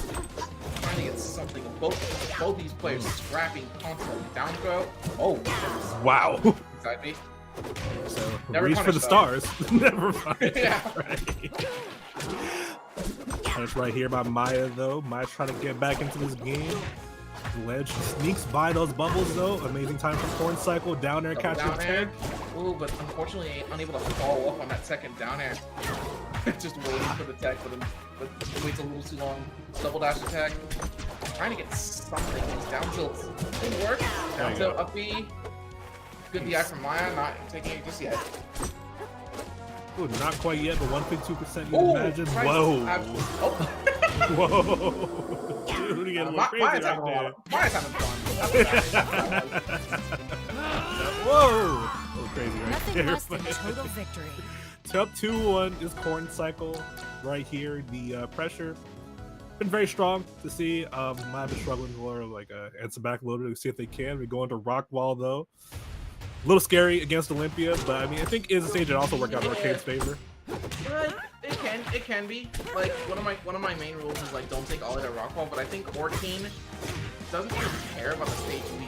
Trying to get something. Both these players scrapping constantly. Down throw. Oh, wow. Side B. So Never reach for the though. stars. Never mind. Yeah. Right. That's right here by Maya though. Maya's trying to get back into this game. Ledge sneaks by those bubbles though. Amazing time from Corn Cycle. Down air, catching tag. Ooh, but unfortunately unable to follow up on that second down air. Just waiting for the tag, but waits a little too long. Double dash attack. Trying to get something. These down tilts didn't work. Down tilt up B. Good DI from Maya, not taking it just yet. Ooh, not quite yet, but 152% you imagine. Whoa. Whoa. Dude, you get a little crazy right there. Maya's having fun. Whoa. A little crazy right Nothing there. less than total victory. Top 2-1 is Corn Cycle right here. The pressure been very strong to see. Might be struggling for like answer back loaded to see if they can. We go into Rock Wall though. A little scary against Olympia, but I mean I think is a stage that also worked out in Arcade's favor. It can be. Like one of my main rules is like don't take all at Rock Wall, but I think Orkeen doesn't really care about the stage we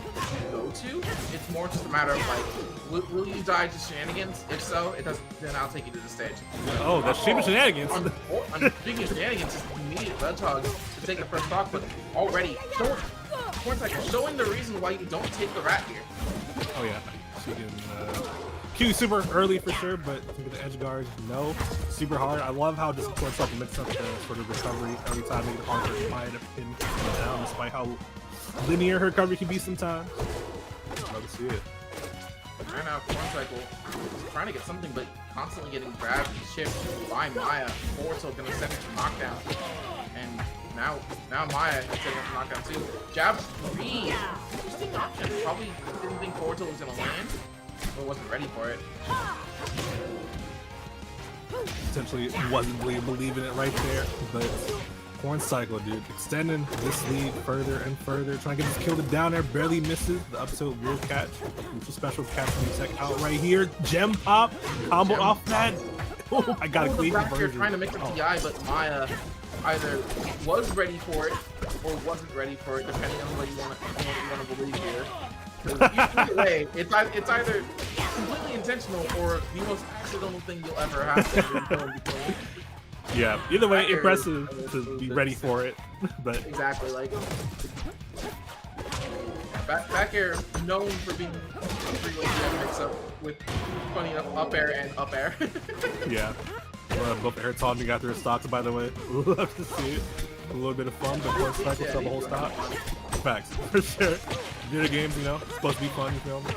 go to. It's more just a matter of like Will you die to shenanigans? If so, then I'll take you to the stage. Oh, that's Shima shenanigans. Speaking of shenanigans, just immediate Hedgehog to take the first stock, but already showing the reason why you don't take the rat here. Oh yeah, she can Q super early for sure, but I think the edge guard, no, super hard. I love how just Corn Cycle mixes up the sort of recovery every time they get hard for Maya to pin down, despite how linear her recovery can be sometimes. Love to see it. Right now, Corn Cycle is trying to get something, but constantly getting grabbed and chipped by Maya. Forward gonna send it to knockdown. And now Maya is setting up for knockdown too. Jab 3. Interesting option. Probably didn't think Forward was gonna land, or wasn't ready for it. Essentially wasn't really believing it right there, but Corn Cycle, dude, extending this lead further and further, trying to get this kill to down there, barely misses. The up tilt will catch. Neutral special catch tech out right here. Gem pop, combo off that. Oh, I got a clean conversion. Trying to make the TI, but Maya either was ready for it or wasn't ready for it, depending on what you want to believe here. Either way, it's either completely intentional or the most accidental thing you'll ever have to do. Yeah, either way, impressive to be ready for it, but exactly, like back air known for being a three-way mix up with funny enough up air and up air. Yeah, both air taunting got their stocks, by the way. Love to see it. A little bit of fun, but Corn Cycle still the whole stock. Facts, for sure. Video games, you know, it's supposed to be fun, you feel me?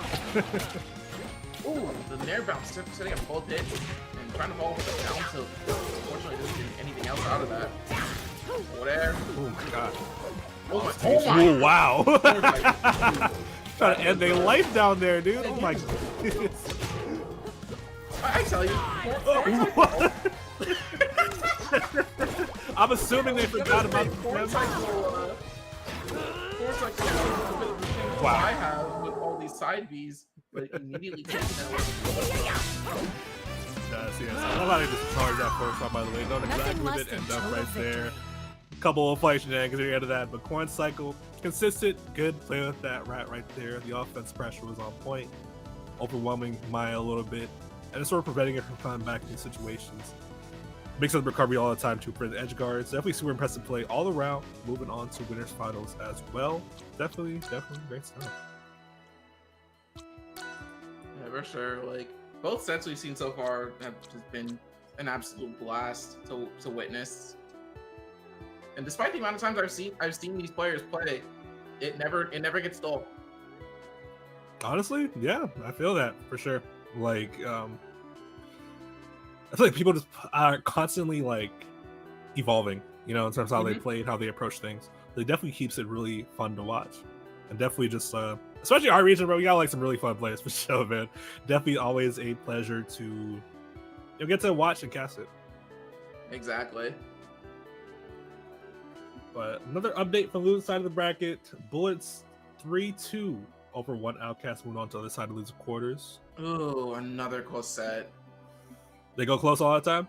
Ooh, the nair bounce setting up both hits and trying to follow with the down tilt. Unfortunately, doesn't get anything else out of that. Whatever. Oh my god. Oh my. Oh wow. Trying to end their life down there, dude. Oh my goodness. I tell you. I'm assuming they forgot about the wow. I have with all these side Bs, but immediately taking that away. Yes. I love how they just charge that first one, by the way. Don't interact with it, end up right there. Couple of fight shenanigans at the end of that, but Corn Cycle, consistent, good play with that rat right there. The offense pressure was on point, overwhelming Maya a little bit, and it's sort of preventing her from coming back in situations. Makes up recovery all the time too for the edge guards. Definitely super impressive play all around. Moving on to winners finals as well. Definitely great stuff. Yeah, for sure. Like both sets we've seen so far have just been an absolute blast to witness. And despite the amount of times I've seen these players play, it never gets dull. Honestly, yeah, I feel that for sure. Like, I feel like people just are constantly like evolving, you know, in terms of how they play, how they approach things. It definitely keeps it really fun to watch, and definitely just, especially our region, bro. We got like some really fun players for sure, man. Definitely always a pleasure to get to watch and cast it. Exactly. But another update from the loser side of the bracket: Bullets 3-2 over one Outcast. Moving on to the other side of loser quarters. Ooh, another close set. They go close all the time?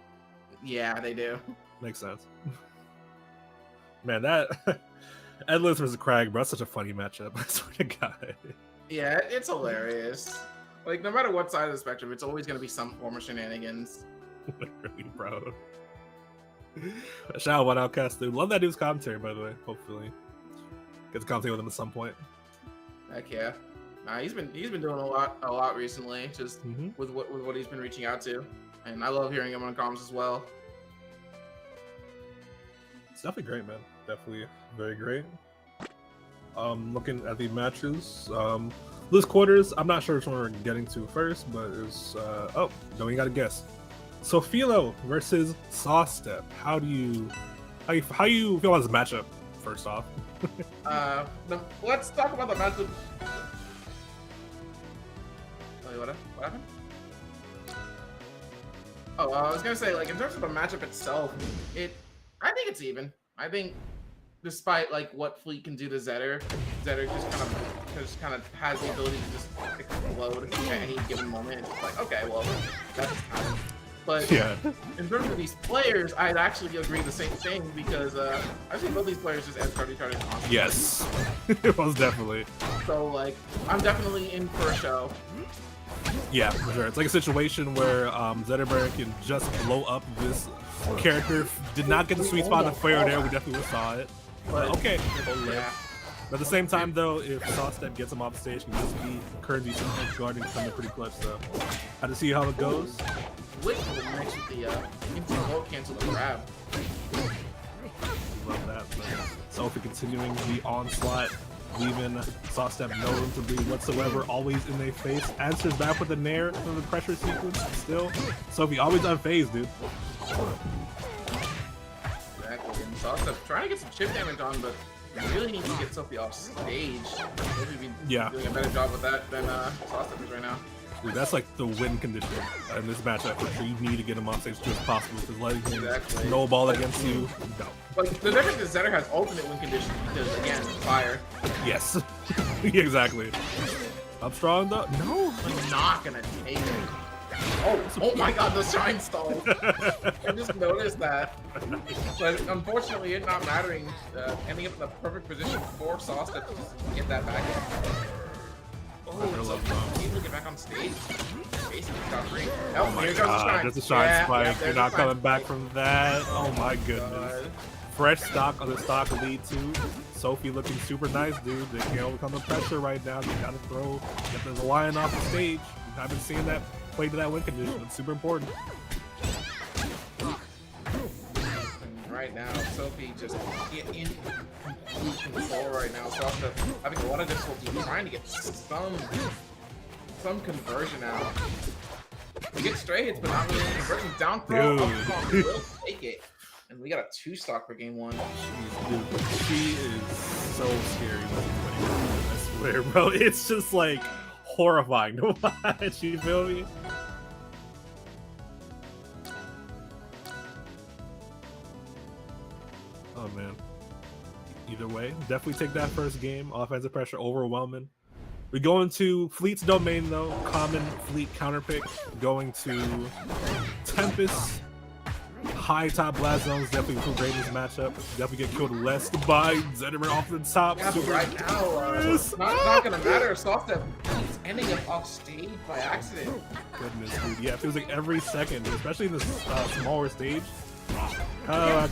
Yeah, they do. Makes sense. Man, that Endless versus Crag, bro, that's such a funny matchup. I swear to God. Yeah, it's hilarious. Like, no matter what side of the spectrum, it's always going to be some form of shenanigans. Literally, bro. Shout out One Outcast, dude. Love that dude's commentary, by the way. Hopefully get to commentate with him at some point. Heck yeah. Nah, he's been doing a lot recently, just with what he's been reaching out to. And I love hearing him on comms as well. It's definitely great, man. Definitely very great. Looking at the matches, loose quarters. I'm not sure which one we're getting to first, but it's oh no, you got to guess. Sophilo versus Sawstep. How you feel about this matchup? First off, let's talk about the matchup. Wait, what happened? Oh, I was gonna say, like, in terms of the matchup itself, I think it's even. I think, despite like what Fleet can do to Zetter just kind of has the ability to just explode at any given moment. It's just like, okay, well, that's kind of. But yeah, in terms of these players, I'd actually agree the same thing because I've seen both these players just edge charging constantly. Yes, most definitely. So like, I'm definitely in for a show. Yeah, for sure. It's like a situation where Zetterberg can just blow up this character. Did not get the sweet spot of fire there. We definitely would have saw it. But okay. Yeah. But at the same time, though, if Sawstep gets him off the stage, can just be Currency some edge guarding coming pretty clutch. So, had to see how it goes. Wait for the next with the into the low cancel the grab. Love that. But Sophie continuing the onslaught, leaving Sawstep no room to breathe whatsoever. Always in their face. Answers back with the nair from the pressure sequence. Still, Sophie always unfazed, dude. Exactly. And Sawstep trying to get some chip damage on, but really need to get Sophie off stage. Sophie be doing a better job with that than Sawstep is right now. Dude, that's like the win condition in this matchup. For sure, you need to get him off stage as soon as possible because letting him snowball against you, no. But the difference is Zetter has ultimate win condition because again, fire. Yes, exactly. Up strong though? No, I'm not gonna take it. Oh my god, the shine stall. I just noticed that. But unfortunately, it not mattering, ending up in the perfect position for Sawstep to just get that back in. Able to get back on stage. Basically got free. Oh my god, there's a shine spike. You're not coming back from that. Oh my goodness. Fresh stock on the stock lead too. Sophie looking super nice, dude. They can't overcome the pressure right now. They gotta get the lion off the stage. I've been seeing that play to that win condition. It's super important. Right now, Sophie just get in complete control right now. Sawstep having a lot of difficulty trying to get some conversion out. We get straight hits, but not really any conversion. Down throw, up throw, will take it. And we got a 2-stock for game 1. Dude, she is so scary when I swear, bro. It's just like horrifying to watch. You feel me? Oh man. Either way, definitely take that first game. Offensive pressure overwhelming. We go into Fleet's domain though. Common Fleet counter pick. Going to Tempest. High top blast zones definitely improve great in this matchup. Definitely get killed less by Zetterberg off the top. Yeah, but right now, it's not gonna matter. Sawstep keeps ending up off stage by accident. Goodness, dude. Yeah, it feels like every second, especially in this smaller stage. I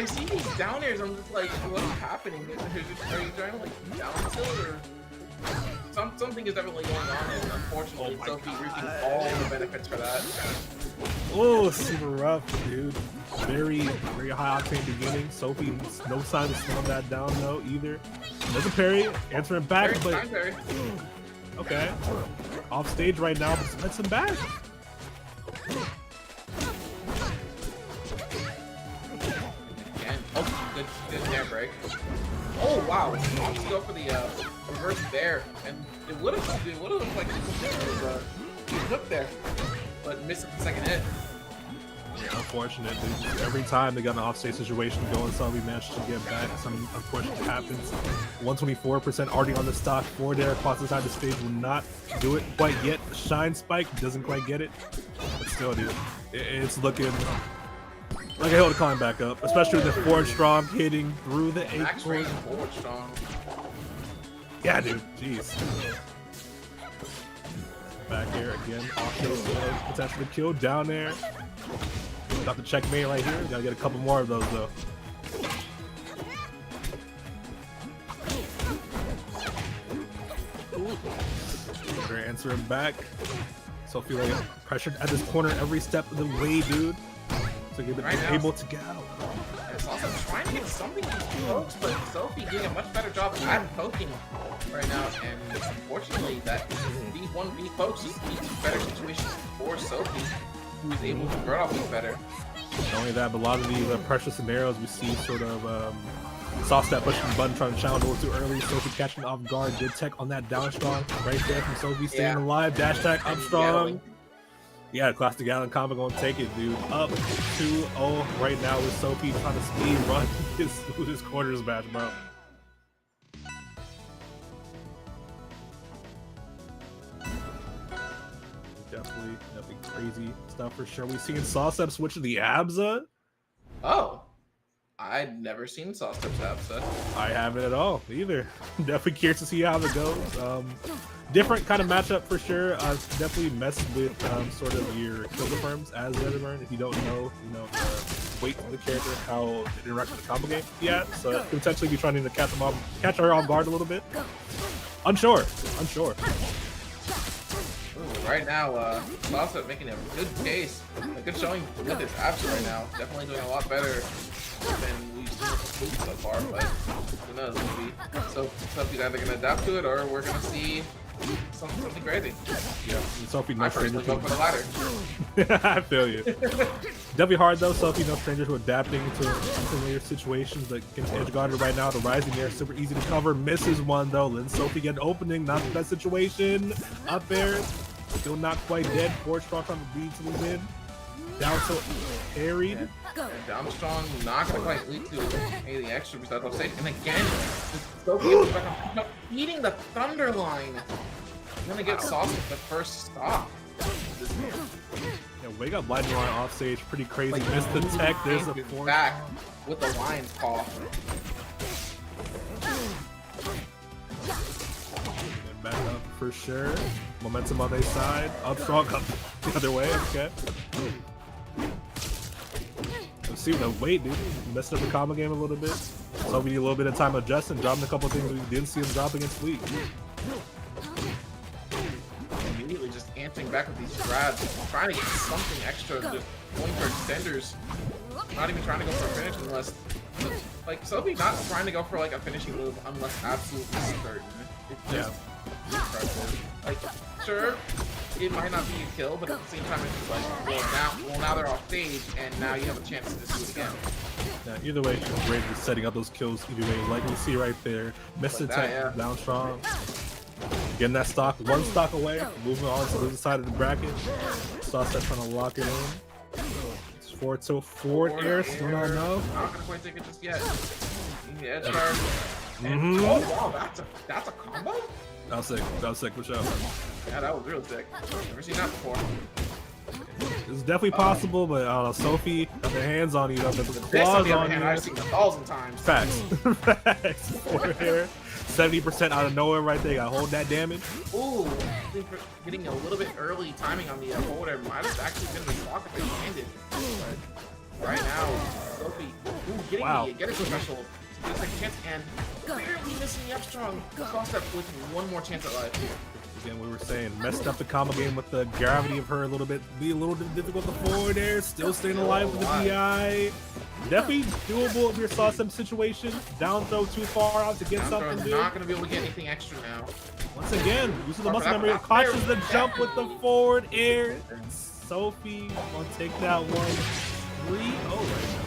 see these down airs. I'm just like, what's happening? Are you trying to like down tilt or something is definitely going on? And unfortunately, Sophie reaping all the benefits for that. Oh, super rough, dude. Very, very high octane beginning. Sophie, no sign of slowing that down though either. There's a parry, answering back, but okay. Off stage right now, but let's him back. Good air break. Oh wow! Wants to go for the reverse bear, and it would have looked like he was hooked there, but missed the second hit. Yeah, unfortunate. Dude. Every time they got an offstage situation going, Sophie managed to get back. Something unfortunate happens. 124% already on the stock. Forward air across the side of the stage will not do it quite yet. Shine spike doesn't quite get it, but still, dude, it's looking like I hold to climb back up, especially with the forward strong hitting through the 8 forward strong. Yeah, dude. Jeez. Back here again. Off those potentially killed down there. Got the checkmate right here. Gotta get a couple more of those though. They're answering back. Sophilo pressured at this corner every step of the way, dude. So you're able to get out. It's also trying to get something to these folks, but Sophie doing a much better job at poking right now. And unfortunately, that these 1v folks just lead to better situations for Sophie, who is able to guard off these better. Not only that, but a lot of these pressure scenarios we see sort of Sawstep pushing the button, trying to challenge a little too early. Sophie catching off guard. Good tech on that down strong right there from Sophie staying alive. Dash tag up strong. Yeah, classic Gallon combo gonna take it, dude. Up 2-0 right now with Sophie trying to speed run his quarters match, bro. Definitely crazy stuff for sure. We've seen Sawstep switch to the Abza. Oh, I'd never seen Sauce-Tip's Absa. I haven't at all either. Definitely curious to see how it goes. Different kind of matchup for sure. Definitely messed with sort of your kill confirms as Weatherburn. If you don't know, the weight of the character, how it interacts with the combo game. Yeah, so it could potentially be trying to catch her off guard a little bit. Unsure. Ooh, right now, Sauce-Tip making a good case, a good showing with his Absa right now. Definitely doing a lot better than we've seen with so far, but who knows, maybe. So Sophie's either going to adapt to it or we're going to see something crazy. Yeah, Sophie, no I stranger personally go for the latter. I feel you. Definitely hard though. Sophie, no stranger to adapting to unfamiliar situations. Like against Edgeguard right now, the rising air super easy to cover. Misses one though. Then Sophie get an opening. Not the best situation. Up there, still not quite dead. Forward strong trying to beat to the mid. Down to parried. And down strong, not gonna quite lead to anything extra besides off stage. And again, Sophie is back on, eating the thunder line. I'm gonna get Sauce with the first stop. Yeah, wake up lightning line off stage, pretty crazy. Like, missed the tech. There's a back with the lion's paw. And back up for sure. Momentum on their side. Up strong, up the other way. Okay. Let's see the weight, dude. Messed up the combo game a little bit. So we need a little bit of time adjusting, dropping a couple things we didn't see him drop against Fleet. Immediately just answering back with these grabs, trying to get something extra, just going for extenders. Not even trying to go for a finish unless, like, Sophie not trying to go for like a finishing move unless absolutely certain. It's just impressive. Like, sure, it might not be a kill, but at the same time, it's just like, well now they're off stage, and now you have a chance to just do it again. Yeah, either way, great for setting up those kills. Either way, like we see right there, missed Like attack, that, yeah. down strong. Getting that stock, one stock away, moving on to the other side of the bracket. Sauce-Tip trying to lock it in. It's forward air, still not enough. Not gonna quite take it just yet. The edge guard. Mm-hmm. Oh wow, that's a combo? That was sick, for sure. Yeah, that was real sick. Never seen that before. It's definitely possible, but I don't know, Sophie got their hands on you, the This, on claws the other on hand, you. I've seen 1,000 times. Facts. Facts. Forward air. 70% out of nowhere right there. Gotta hold that damage. Ooh, I think getting a little bit early timing on the forward air might have actually been the block if it landed. But right now, Sophie, getting the special. Just like a chance and barely missing the up strong. Sauce-Tip with one more chance at life. Again, we were saying, messed up the combo game with the gravity of her a little bit. Be a little bit difficult to forward there. Still staying alive with the DI. Definitely doable if your Sauce-Tip situation. Down throw too far out to get something. Dude. Not going to be able to get anything extra now. Once again, uses the muscle memory. Cautious the jump with the forward air. Sophie gonna take that 1-3-0 right now.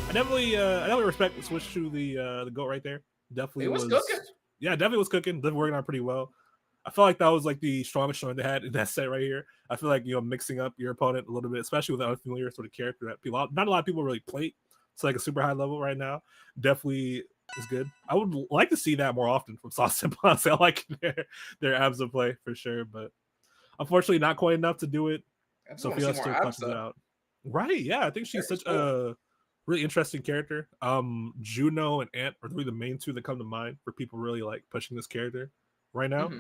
I definitely respect the switch to the goat right there. Definitely it was cooking. Yeah, definitely was cooking. Definitely working on pretty well. I felt like that was like the strongest showing they had in that set right here. I feel like mixing up your opponent a little bit, especially with an unfamiliar sort of character that not a lot of people really play. It's like a super high level right now. Definitely is good. I would like to see that more often from Sauce-Tip. I like their Absa play for sure, but unfortunately not quite enough to do it. Sophia still clutches it out. Right? Yeah, I think she's such a really interesting character. Juno and Ant are really the main two that come to mind for people really like pushing this character right now. Mm-hmm.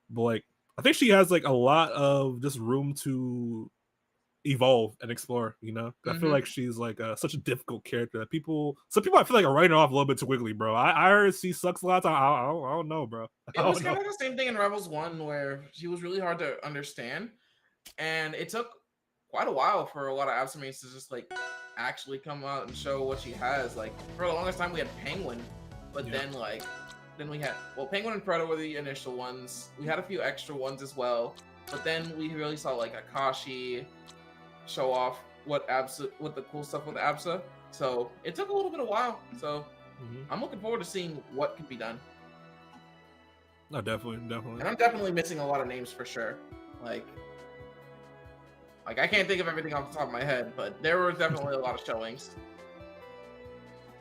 But like, I think she has like a lot of just room to evolve and explore. Mm-hmm. I feel like she's like such a difficult character that some people I feel like are writing her off a little bit too quickly, bro. I heard she sucks a lot. I don't know, bro. It was kind of the same thing in Rebels 1 where she was really hard to understand, and it took quite a while for a lot of Absa mates to just like actually come out and show what she has. Like for the longest time we had Penguin, but then we had Penguin and Predator were the initial ones. We had a few extra ones as well, but then we really saw like Akashi show off what the cool stuff with Absa. So it took a little bit of while. So I'm looking forward to seeing what can be done. No, definitely. And I'm definitely missing a lot of names for sure. Like I can't think of everything off the top of my head, but there were definitely a lot of showings.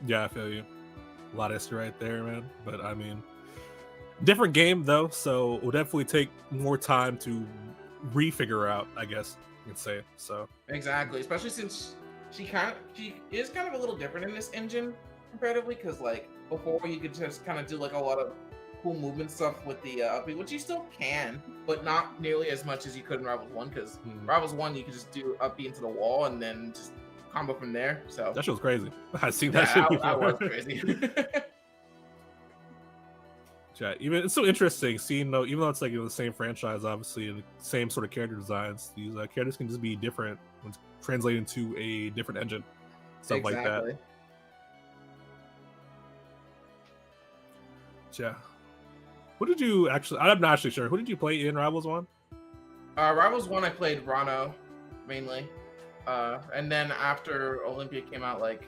Yeah, I feel you. A lot of history right there, man. But I mean, different game though, so we'll definitely take more time to re-figure out, I guess you could say. So exactly, especially since she is kind of a little different in this engine comparatively, because like before you could just kind of do like a lot of cool movement stuff with the upbeat, which you still can, but not nearly as much as you could in Rivals 1, because Rivals 1 you could just do upbeat into the wall and then just combo from there. So that shit was crazy. I seen that shit before. That was crazy. Yeah, even it's so interesting seeing though, even though it's like the same franchise, obviously, and the same sort of character designs, these characters can just be different when translated into a different engine, stuff like that. Yeah. Who did you actually? I'm not actually sure. Who did you play in Rivals 1? Rivals 1, I played Rano mainly, and then after Olympia came out, like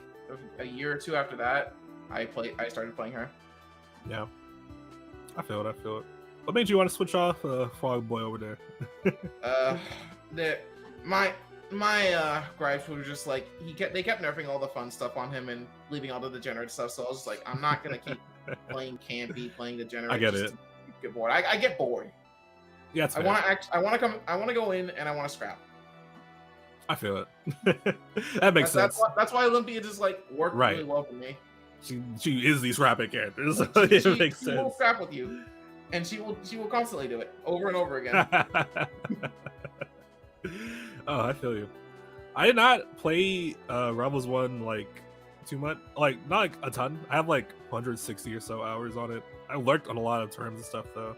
a year or two after that, I started playing her. Yeah. I feel it. What made you want to switch off Frog Boy over there? My gripes were just like they kept nerfing all the fun stuff on him and leaving all the degenerate stuff. So I was just like, I'm not gonna keep playing campy, playing degenerate. I get it. Get bored. I get bored. Yeah, I want to go in and I want to scrap. I feel it. That makes sense. That's why Olympia just like worked really well for me. She is these rapping characters. So it makes sense. She will scrap with you, and she will constantly do it over and over again. Oh, I feel you. I did not play Rebels 1 like too much, like not like a ton. I have like 160 or so hours on it. I lurked on a lot of terms and stuff though.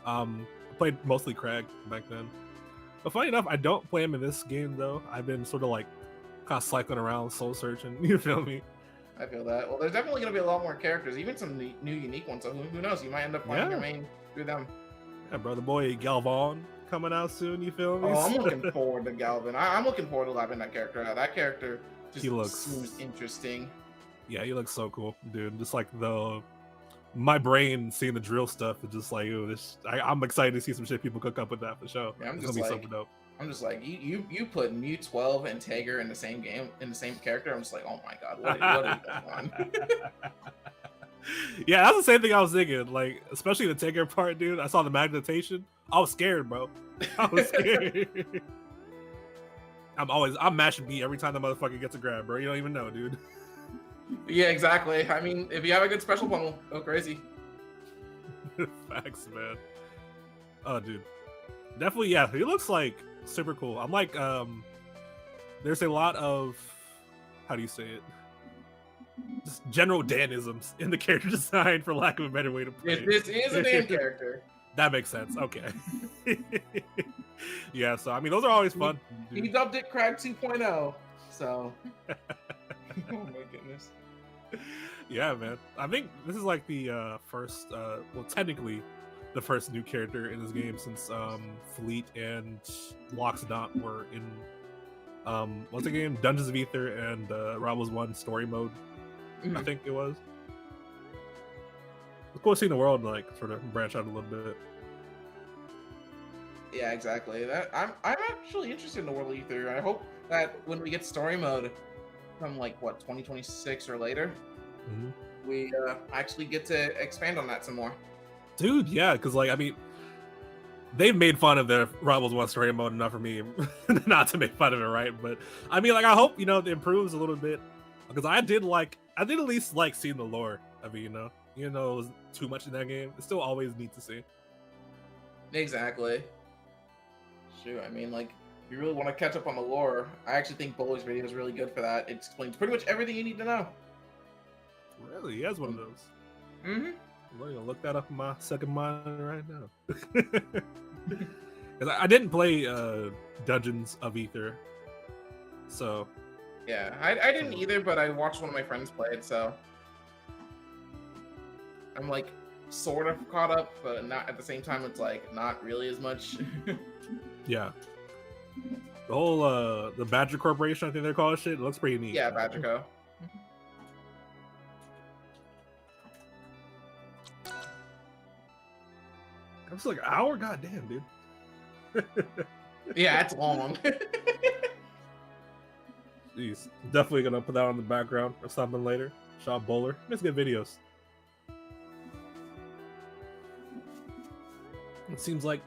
I played mostly Crag back then. But funny enough, I don't play him in this game though. I've been sort of like kind of cycling around, soul searching. You feel me? I feel that. Well, there's definitely going to be a lot more characters, even some new unique ones. So who knows? You might end up playing your main through them. Yeah, brother boy Galvan coming out soon. You feel me? Oh, I'm looking forward to Galvin. I'm looking forward to lapping that character out. That character just seems interesting. Yeah, he looks so cool, dude. Just like my brain seeing the drill stuff is just like, ooh, this. I'm excited to see some shit people cook up with that for sure. Yeah, it's gonna be something dope. I'm just like, you put Mew 12 and Tager in the same game, in the same character. I'm just like, oh my god, what are you going on? Yeah, that's the same thing I was thinking. Like, especially the Tager part, dude. I saw the magnetation. I was scared, bro. I was scared. I'm mashing B every time the motherfucker gets a grab, bro. You don't even know, dude. Yeah, exactly. I mean, if you have a good special pummel, go crazy. Facts, man. Oh, dude. Definitely, yeah. He looks like super cool. I'm like, there's a lot of, how do you say it? Just general Danisms in the character design, for lack of a better way to put it. This is a Dan character. That makes sense. Okay. Yeah, so I mean, those are always fun. He dubbed it Crag 2.0. So. Oh my goodness. Yeah, man. I think this is like the first, well, technically, the first new character in this game since Fleet and Loxodont were in what's the game? Dungeons of Aether and Rivals 1 story mode. I think it was. It's cool seeing the world like sort of branch out a little bit. Yeah, exactly. I'm actually interested in the world of Aether. I hope that when we get story mode from like what 2026 or later, we actually get to expand on that some more. Dude, yeah, because like I mean, they've made fun of their Rivals 1 story mode enough for me not to make fun of it, right? But I mean, like I hope it improves a little bit, because I did at least like seeing the lore of it, even though it was too much in that game. It's still always neat to see. Exactly. Shoot, I mean, like, if you really want to catch up on the lore, I actually think Bowler's video is really good for that. It explains pretty much everything you need to know. Really? He has one of those. Mm-hmm. I'm going to look that up in my second monitor right now. Because I didn't play Dungeons of Aether, so... Yeah, I didn't either, but I watched one of my friends play it, so... I'm, like, sort of caught up, but not at the same time, it's, like, not really as much. Yeah. The whole, the Badger Corporation, I think they're called shit, it looks pretty neat. Yeah, Badger Co. It's like an hour? Goddamn, dude. Yeah, it's long. Jeez. Definitely gonna put that on the background or something later. Shot Bowler. Let's get videos. It seems like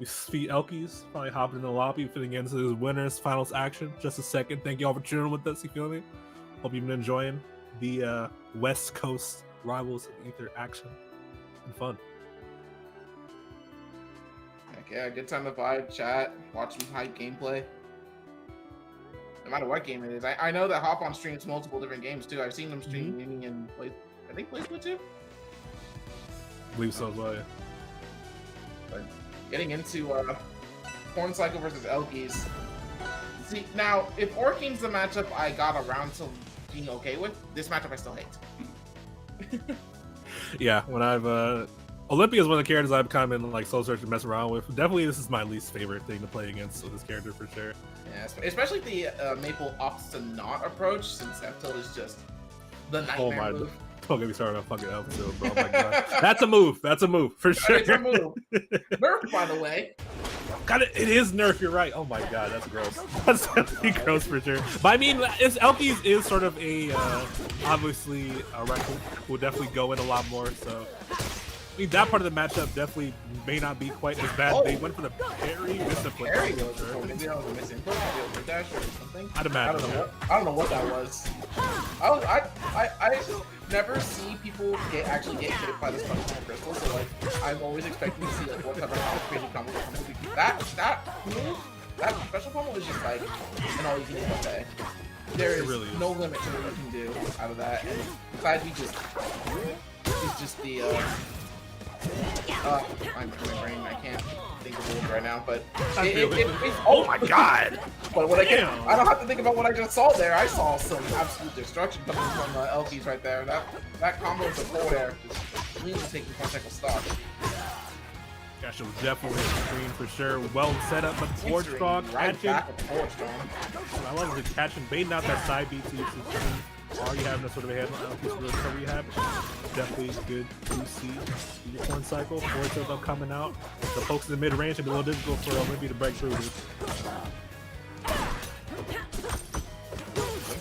We see Elkies finally hopping in the lobby, fitting into his winners finals action. Just a second. Thank you all for tuning with us. You feel me? Hope you've been enjoying the West Coast Rivals of Ether action and fun. Heck yeah, good time to vibe, chat, watch some hype gameplay. No matter what game it is. I know that Hop on streams multiple different games too. I've seen them stream Mini and play. I think play Split 2. I believe so as well, yeah. But getting into Corn Cycle versus Elkies. See, now, if Orking's the matchup I got around to being okay with, this matchup I still hate. Yeah, when I've Olympia is one of the characters I've kind of been like soul searching, messing around with. Definitely, this is my least favorite thing to play against with this character for sure. Yeah, especially the Maple opts to not approach, since F-Tilt is just the nightmare Oh my! move. Don't get me started on fucking Elkies, bro. Oh my god, that's a move. That's a move for sure. It's a move. Nerf, by the way. God, it is nerf. You're right. Oh my god, that's gross. That's definitely gross for sure. But I mean, Elkies is sort of a obviously a rifle will definitely go in a lot more. So I mean, that part of the matchup definitely may not be quite as bad. Oh. They went for the parry, missed the flip. Maybe that was a missing flip, maybe it was a dash or something. I'd imagine. I don't know what that was. I never see people actually get hit by the special crystal, so like I'm always expecting to see like what type of crazy combo will be. That move, that special combo is just like an all you can eat buffet. There is really no limit to what you can do out of that, and besides it's just the I'm my brain. I can't think of it right now, but Oh my god! But what I don't have to think about what I just saw there. I saw some absolute destruction coming from Elkies right there. That combo to forward air just cleanly taking contact with stock. Gosh, it was definitely a screen for sure. Well set up, but forward strong Right catching. back with forward strong. I love the catching, baiting out that side beat to use his screen. Already having a sort of a handle on Elkies for the recovery habit. Definitely good to see. Unicorn cycle, forward tilt up coming out. The pokes in the mid range should be a little difficult for Olympia to break through. Dude.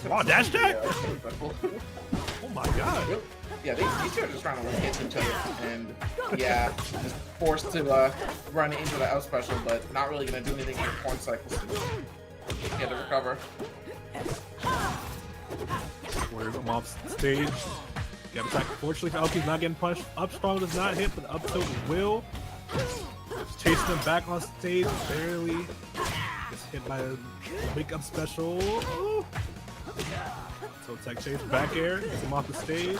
Wow, dash tag! Oh my god. Yeah, these two are just trying to hit each other, and yeah, just forced to run into the out special, but not really gonna do anything with corn cycles to get to recover. Where's him off stage? Get attack. Fortunately for Elkies, not getting punched. Up strong does not hit, but up tilt will. Just chasing him back on stage, barely. Gets hit by a wake up special. Ooh. So tech chase back air, gets him off the stage.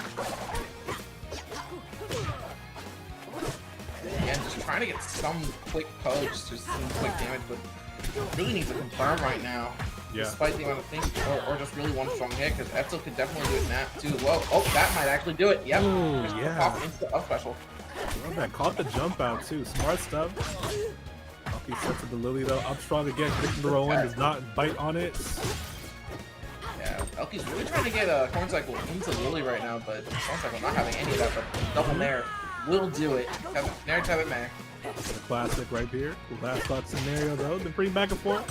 Yeah, just trying to get some quick pokes, just some quick damage, but really needs to confirm right now. Yeah. Despite the amount of things, or just really one strong hit, because Etzel could definitely do it now too as well. Oh, that might actually do it. Yep. Ooh, Just yeah. pop into the up special. That caught the jump out too. Smart stuff. Elkies sets to the Lily though. Up strong again, clicking the roll in, does not bite on it. Yeah, Elkies really trying to get Corn Cycle into Lily right now, but Corn Cycle not having any of that, but double Nair will do it. Nair, tether, Nair. The classic right here. The last thought scenario though. Been pretty back and forth.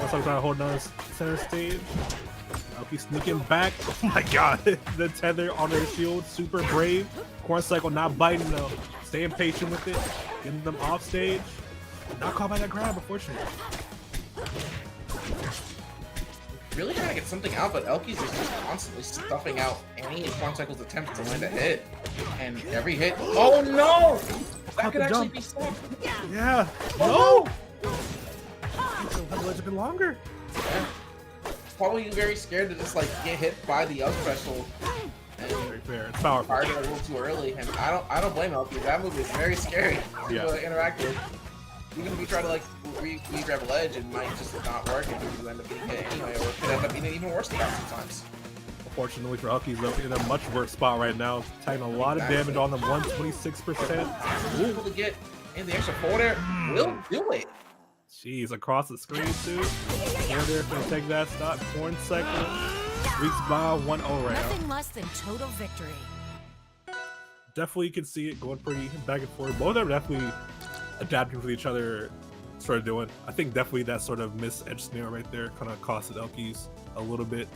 Also trying to hold on center stage. Elkies sneaking back. Oh my god. The tether on their shield. Super brave. Corn Cycle not biting though. Staying patient with it. Getting them off stage. Not caught by that grab, unfortunately. Really trying to get something out, but Elkies is just constantly stuffing out any Corn Cycle's attempt to land a hit. And every hit. Oh no! That could actually be stopped. Yeah. Oh No! That ledge a bit longer. Yeah. Probably very scared to just like get hit by the up special and Very fair. It's powerful. fired it a little too early. And I don't blame Elkies. That move is very scary to interact with. Even if you try to like re-grab a ledge, it might just not work and you end up being hit anyway, or it could end up being even worse than that sometimes. Unfortunately for Elkies, though, in a much worse spot right now, taking a lot of damage on them, 126%. Able to get in the extra forward air, will do it. Jeez, across the screen too. Forward air gonna take that stop. Corn Cycle reeks by 1-0 right now. Nothing less than total victory. Definitely you can see it going pretty back and forth. Both of them definitely adapting to each other, sort of doing. I think definitely that sort of missed edge snare right there kind of costed Elkies a little bit.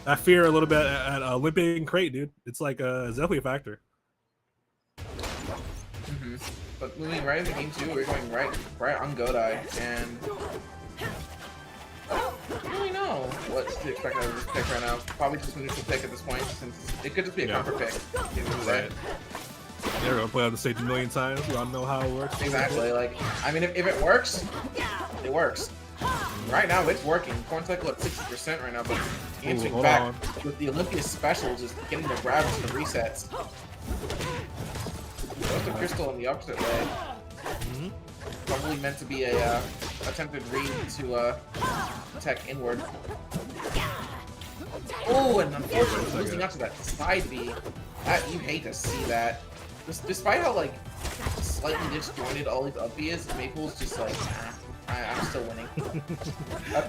I fear a little bit at Olympic and Crate, dude. It's like it's definitely a factor. But moving right into game 2, we're going right on Godai, and I don't really know what to expect out of this pick right now. Probably just a neutral pick at this point, since it could just be a comfort pick. Right. They're gonna play on the stage a million times. We all know how it works. Exactly. Like, I mean, if it works, it works. Right now, it's working. Corn Cycle at 60% right now, but answering back with the Elkiies special, just getting the grabs and the resets. Goes to Crystal in the opposite way. Probably meant to be a attempted read to tech inward. Oh, and unfortunately losing out to that side B. You hate to see that. Despite how like slightly disjointed all these up B is, Maple's just like, I'm still winning.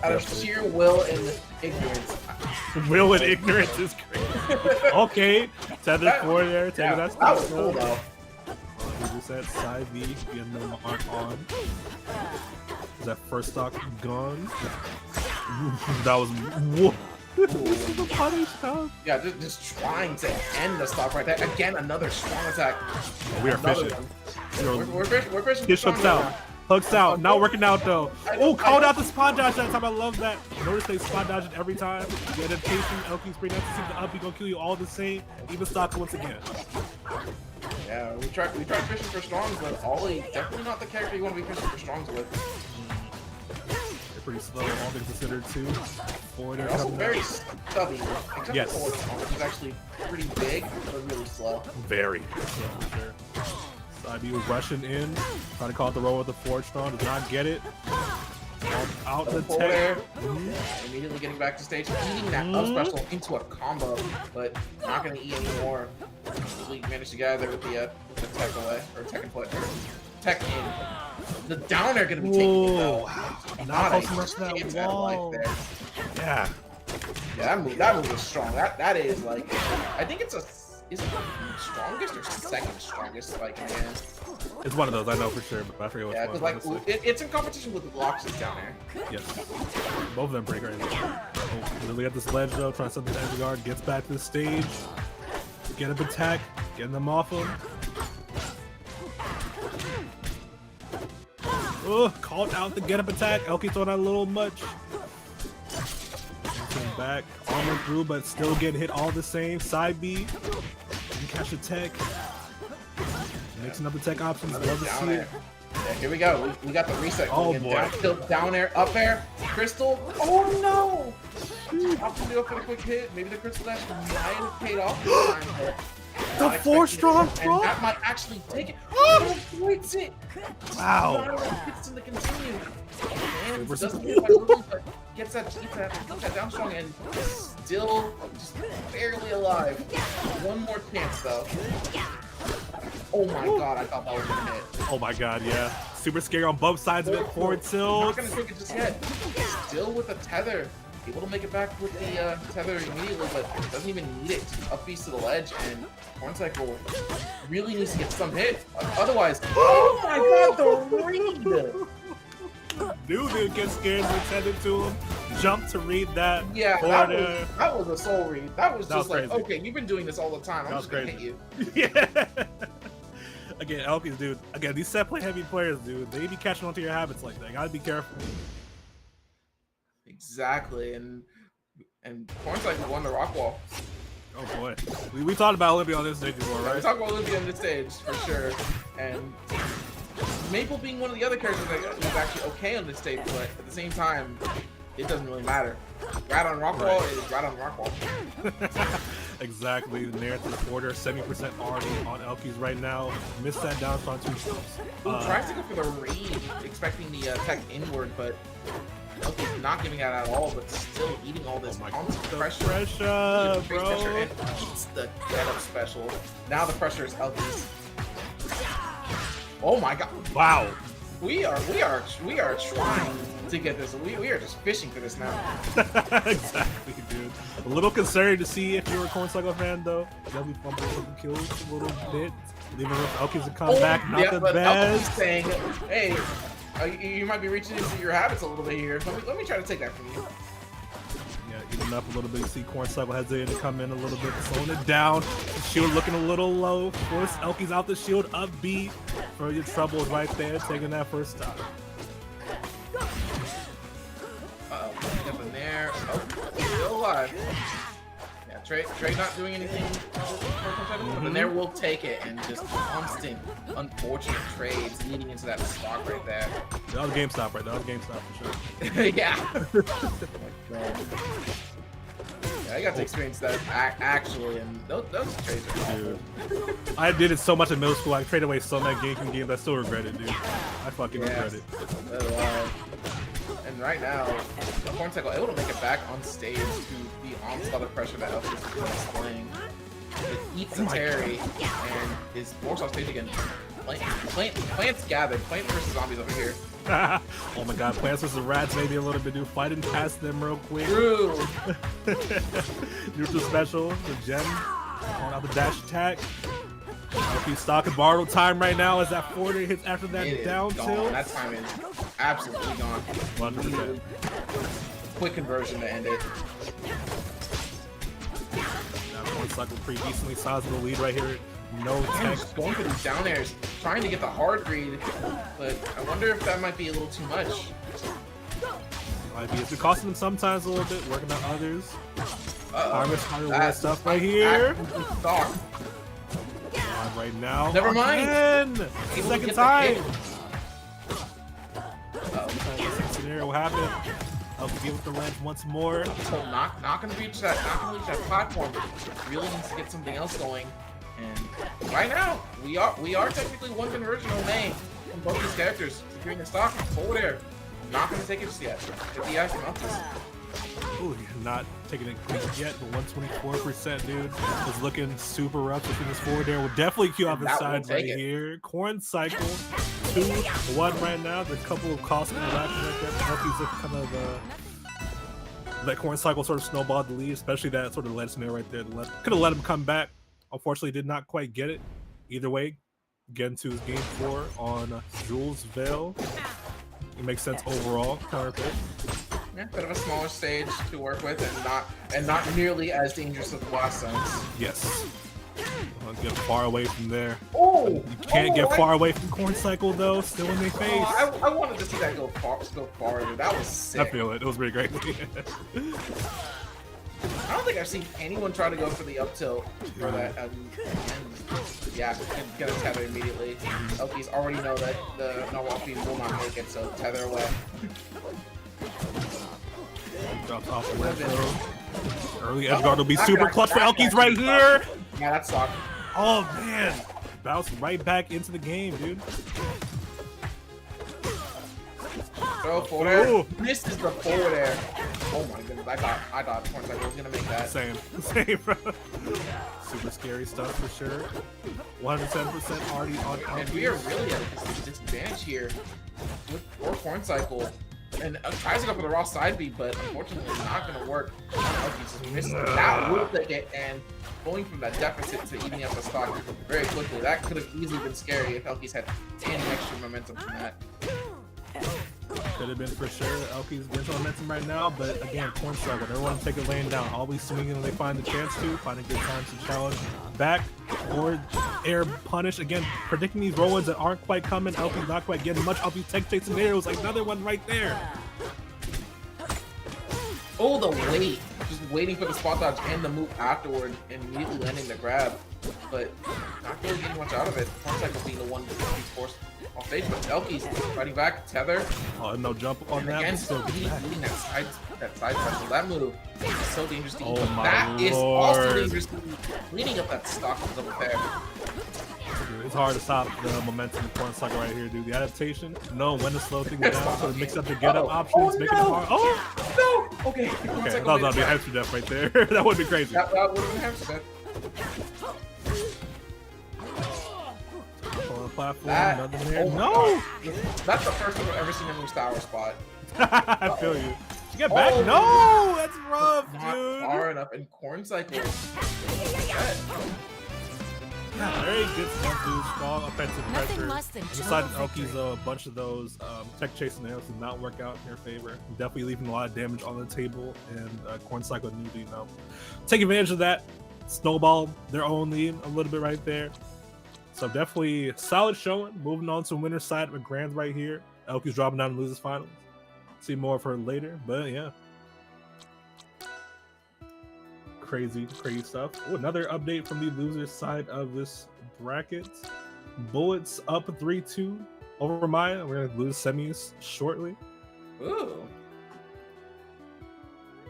Out of sheer will and ignorance. Will and ignorance is great. Okay, tethered forward there, taking that that was cool though. We just had side B, getting them on. Is that first stock gone? That was whoa. This is the punish stuff. Yeah, just trying to end the stock right there. Again, another strong attack. Oh, we are fishing. We're fishing. Fish hooks out. Hooks out. Not working out though. Oh, called out the spot dodge that time. I love that. Notice they spot dodge it every time. The adaptation, Elkiies bring out to see the up. He gonna kill you all the same. Even stock once again. Yeah, we tried fishing for strongs, but Ollie definitely not the character you want to be fishing for strongs with. They're pretty slow, all things considered too. They're also very stubby, except for forward, which is actually pretty big, but really slow. Very. Yeah, for sure. Side B was rushing in, trying to call out the roll with the forward strong, did not get it. Out the tech. Immediately getting back to stage, eating that up special into a combo, but not going to eat anymore. Really managed to get out of there with the tech away, or tech and put, tech in. The downer going to be taking it though. Not close enough to that wall. Yeah. Yeah, that move was strong. That is like, I think it's is it the strongest or second strongest spike in the game? It's one of those, I know for sure, but I forget what's one. Yeah, because like, it's in competition with the blocks down there. Yes. Both of them break right now. Oh, Lily at this ledge though, trying to set the edge guard, gets back to the stage. Get up attack, getting them off him. Oh, called out the get up attack. Elkiies throwing out a little much. Back, armor through, but still getting hit all the same. Side B, and catch the tech. Mixing up the tech options. Love to see it. Yeah, here we go. We got the reset. Oh boy. Down air, up air, crystal. Oh no! Option to go for the quick hit. Maybe the crystal dash might have paid off this time. The 4 strong and that might actually take it. Oh, avoids it. Wow. Gets in the continue. And doesn't get by Lily, but gets that down strong and still just barely alive. One more chance though. Oh my god, I thought that was gonna hit. Oh my god, yeah. Super scary on both sides of it. Forward tilt. Not gonna take it just yet. Still with a tether. Able to make it back with the tether immediately, but doesn't even need it. Up piece to the ledge, and Corn Cycle really needs to get some hit. Otherwise, oh my god, the read! Dude didn't get scared and attended to him. Jump to read that. Yeah, that was a soul read. That was just like, crazy. Okay, you've been doing this all the time. I'm just gonna hit you. Yeah. Again, Elkiies, dude. Again, these set play heavy players, dude. They be catching onto your habits like that. Gotta be careful. Exactly, and Corn Cycle won the rock wall. Oh boy, we talked about Olympia on this stage before, right? We talked about Olympia on this stage for sure, and Maple being one of the other characters that was actually okay on this stage, but at the same time, it doesn't really matter. Rat on rock wall is rat on rock wall. Exactly. Nair to the quarter, 70% already on Elkiies right now. Missed that down front 2 steps. Tries to go for the read, expecting the tech inward, but Elkiies not giving that at all, but still eating all this constant pressure. Pressure, bro. And eats the get up special. Now the pressure is Elkiies. Oh my god! Wow. We are trying to get this. We are just fishing for this now. Exactly, dude. A little concerned to see if you're a Corn Cycle fan though. They'll be fumbling some kills a little bit. Even if Elkiies will come back, not the best. Elkiies saying, hey. You might be reaching into your habits a little bit here. Let me try to take that from you. Yeah, Even up a little bit. You see Corn Cycle hesitating to come in a little bit, slowing it down. The shield looking a little low. Of course, Elkies out the shield, upbeat for your troubles right there, taking that first stop. Up in there. Oh, still alive. Yeah, Trey not doing anything but there will take it, and just constant, unfortunate trades leading into that stock right there. That was GameStop right there. That was GameStop for sure. Yeah. Yeah, I got to experience that actually, and those trades are awful. I did it so much in middle school. I traded away so many games. I still regret it, dude. I fucking regret it. So do I. And right now, the Corn Cycle able to make it back on stage to the onslaught of pressure that Elkies is displaying. It eats a Terry and is forced off stage again. Plants gathered. Plants versus zombies over here. Oh my god, Plants vs. Rats maybe a little bit, dude. Fighting past them real quick. True. Neutral special, the gem. On out the dash attack. If you stock and borrow time right now as that forward hits after that down tilt. That time is absolutely gone. 100%. Quick conversion to end it. Now Corn Cycle pretty decently sizable lead right here. No tech. Going for these down airs, trying to get the hard read, but I wonder if that might be a little too much. Might be. It's been costing them sometimes a little bit, working on others. That stuff right here. Stock. Right now. Never mind. Second time. Scenario will happen. I'll give it the ledge once more. So not gonna reach that platform. Really needs to get something else going. And right now, we are technically one conversion away from both these characters securing the stock forward air. Not gonna take it just yet. Get the ice from Elkies. Ooh, not taking it quick yet, but 124%, dude. Is looking super rough between this forward there. We'll definitely queue off the side right here. Corn Cycle 2-1 right now. There's a couple of cost interactions like that. Elkies have kind of let Corn Cycle sort of snowball the lead, especially that sort of ledge snare right there. Could have let him come back. Unfortunately, did not quite get it. Either way, get into his game 4 on Jules Vale. It makes sense overall. Counter pick. Yeah, bit of a smaller stage to work with, and not nearly as dangerous as the Blast Zones. Yes. I'll get far away from there. Oh! You can't get far away from Corn Cycle though. Still in their face. I wanted to see that go farther. That was sick. I feel it. It was pretty great. I don't think I've seen anyone try to go for the up tilt for that. Yeah, get a tether immediately. Elkies already know that the Milwaukee will not make it, so tether away. Drops off the ledge though. Early edge guard will be super clutch for Elkies right here. Yeah, that sucked. Oh man, bounce right back into the game, dude. Throw forward air. This is the forward air. Oh my goodness, I thought Corn Cycle was gonna make that. Same, bro. Super scary stuff for sure. 107% already on Elkies. And we are really at a disadvantage here with Corn Cycle. And tries to go for the raw side beat, but unfortunately not going to work. Elkies missed that will take it, and going from that deficit to eating up the stock very quickly. That could have easily been scary if Elkies had any extra momentum from that. Could have been for sure. Elkies gets momentum right now, but again, Corn Cycle, they want to take a lane down. Always swinging when they find the chance to, find a good time to challenge back or air punish. Again, predicting these roll-ins that aren't quite coming. Elkies not quite getting much. Elkies tech takes scenarios. Another one right there. Oh, the wait. Just waiting for the spot dodge and the move afterward and immediately landing the grab. But not really getting much out of it. Corn Cycle being the one that's forced off stage, but Elkies fighting back, tether. Oh, no jump on and that. Again, still leading that side special. That move is so dangerous to eat. Oh my that Lord. Is also dangerous to eat. Leading up that stock is over there. It's hard to stop the momentum of Corn Cycle right here, dude. The adaptation, know when to slow things down, so mix up the get-up options, making it hard. Oh! No! Okay. Okay, that was not be a hamster death right there. That would be crazy. That would have been hamster death. On the platform, another there. No! That's the first time I've ever seen him lose tower spot. I feel you. You get back? No! That's rough, not dude. Far enough, and Corn Cycle. Yeah, very good stuff, dude. Strong offensive Nothing pressure. less than Besides total Elkies, victory. a bunch of those tech chase scenarios did not work out in their favor. Definitely leaving a lot of damage on the table, and Corn Cycle need to, take advantage of that. Snowball their own lead a little bit right there. So definitely solid showing. Moving on to winner's side of a grand right here. Elkies dropping down to losers finals. See more of her later, but yeah. Crazy stuff. Ooh, another update from the losers side of this bracket. Bullets up 3-2 over Maya. We're gonna lose semis shortly. Ooh.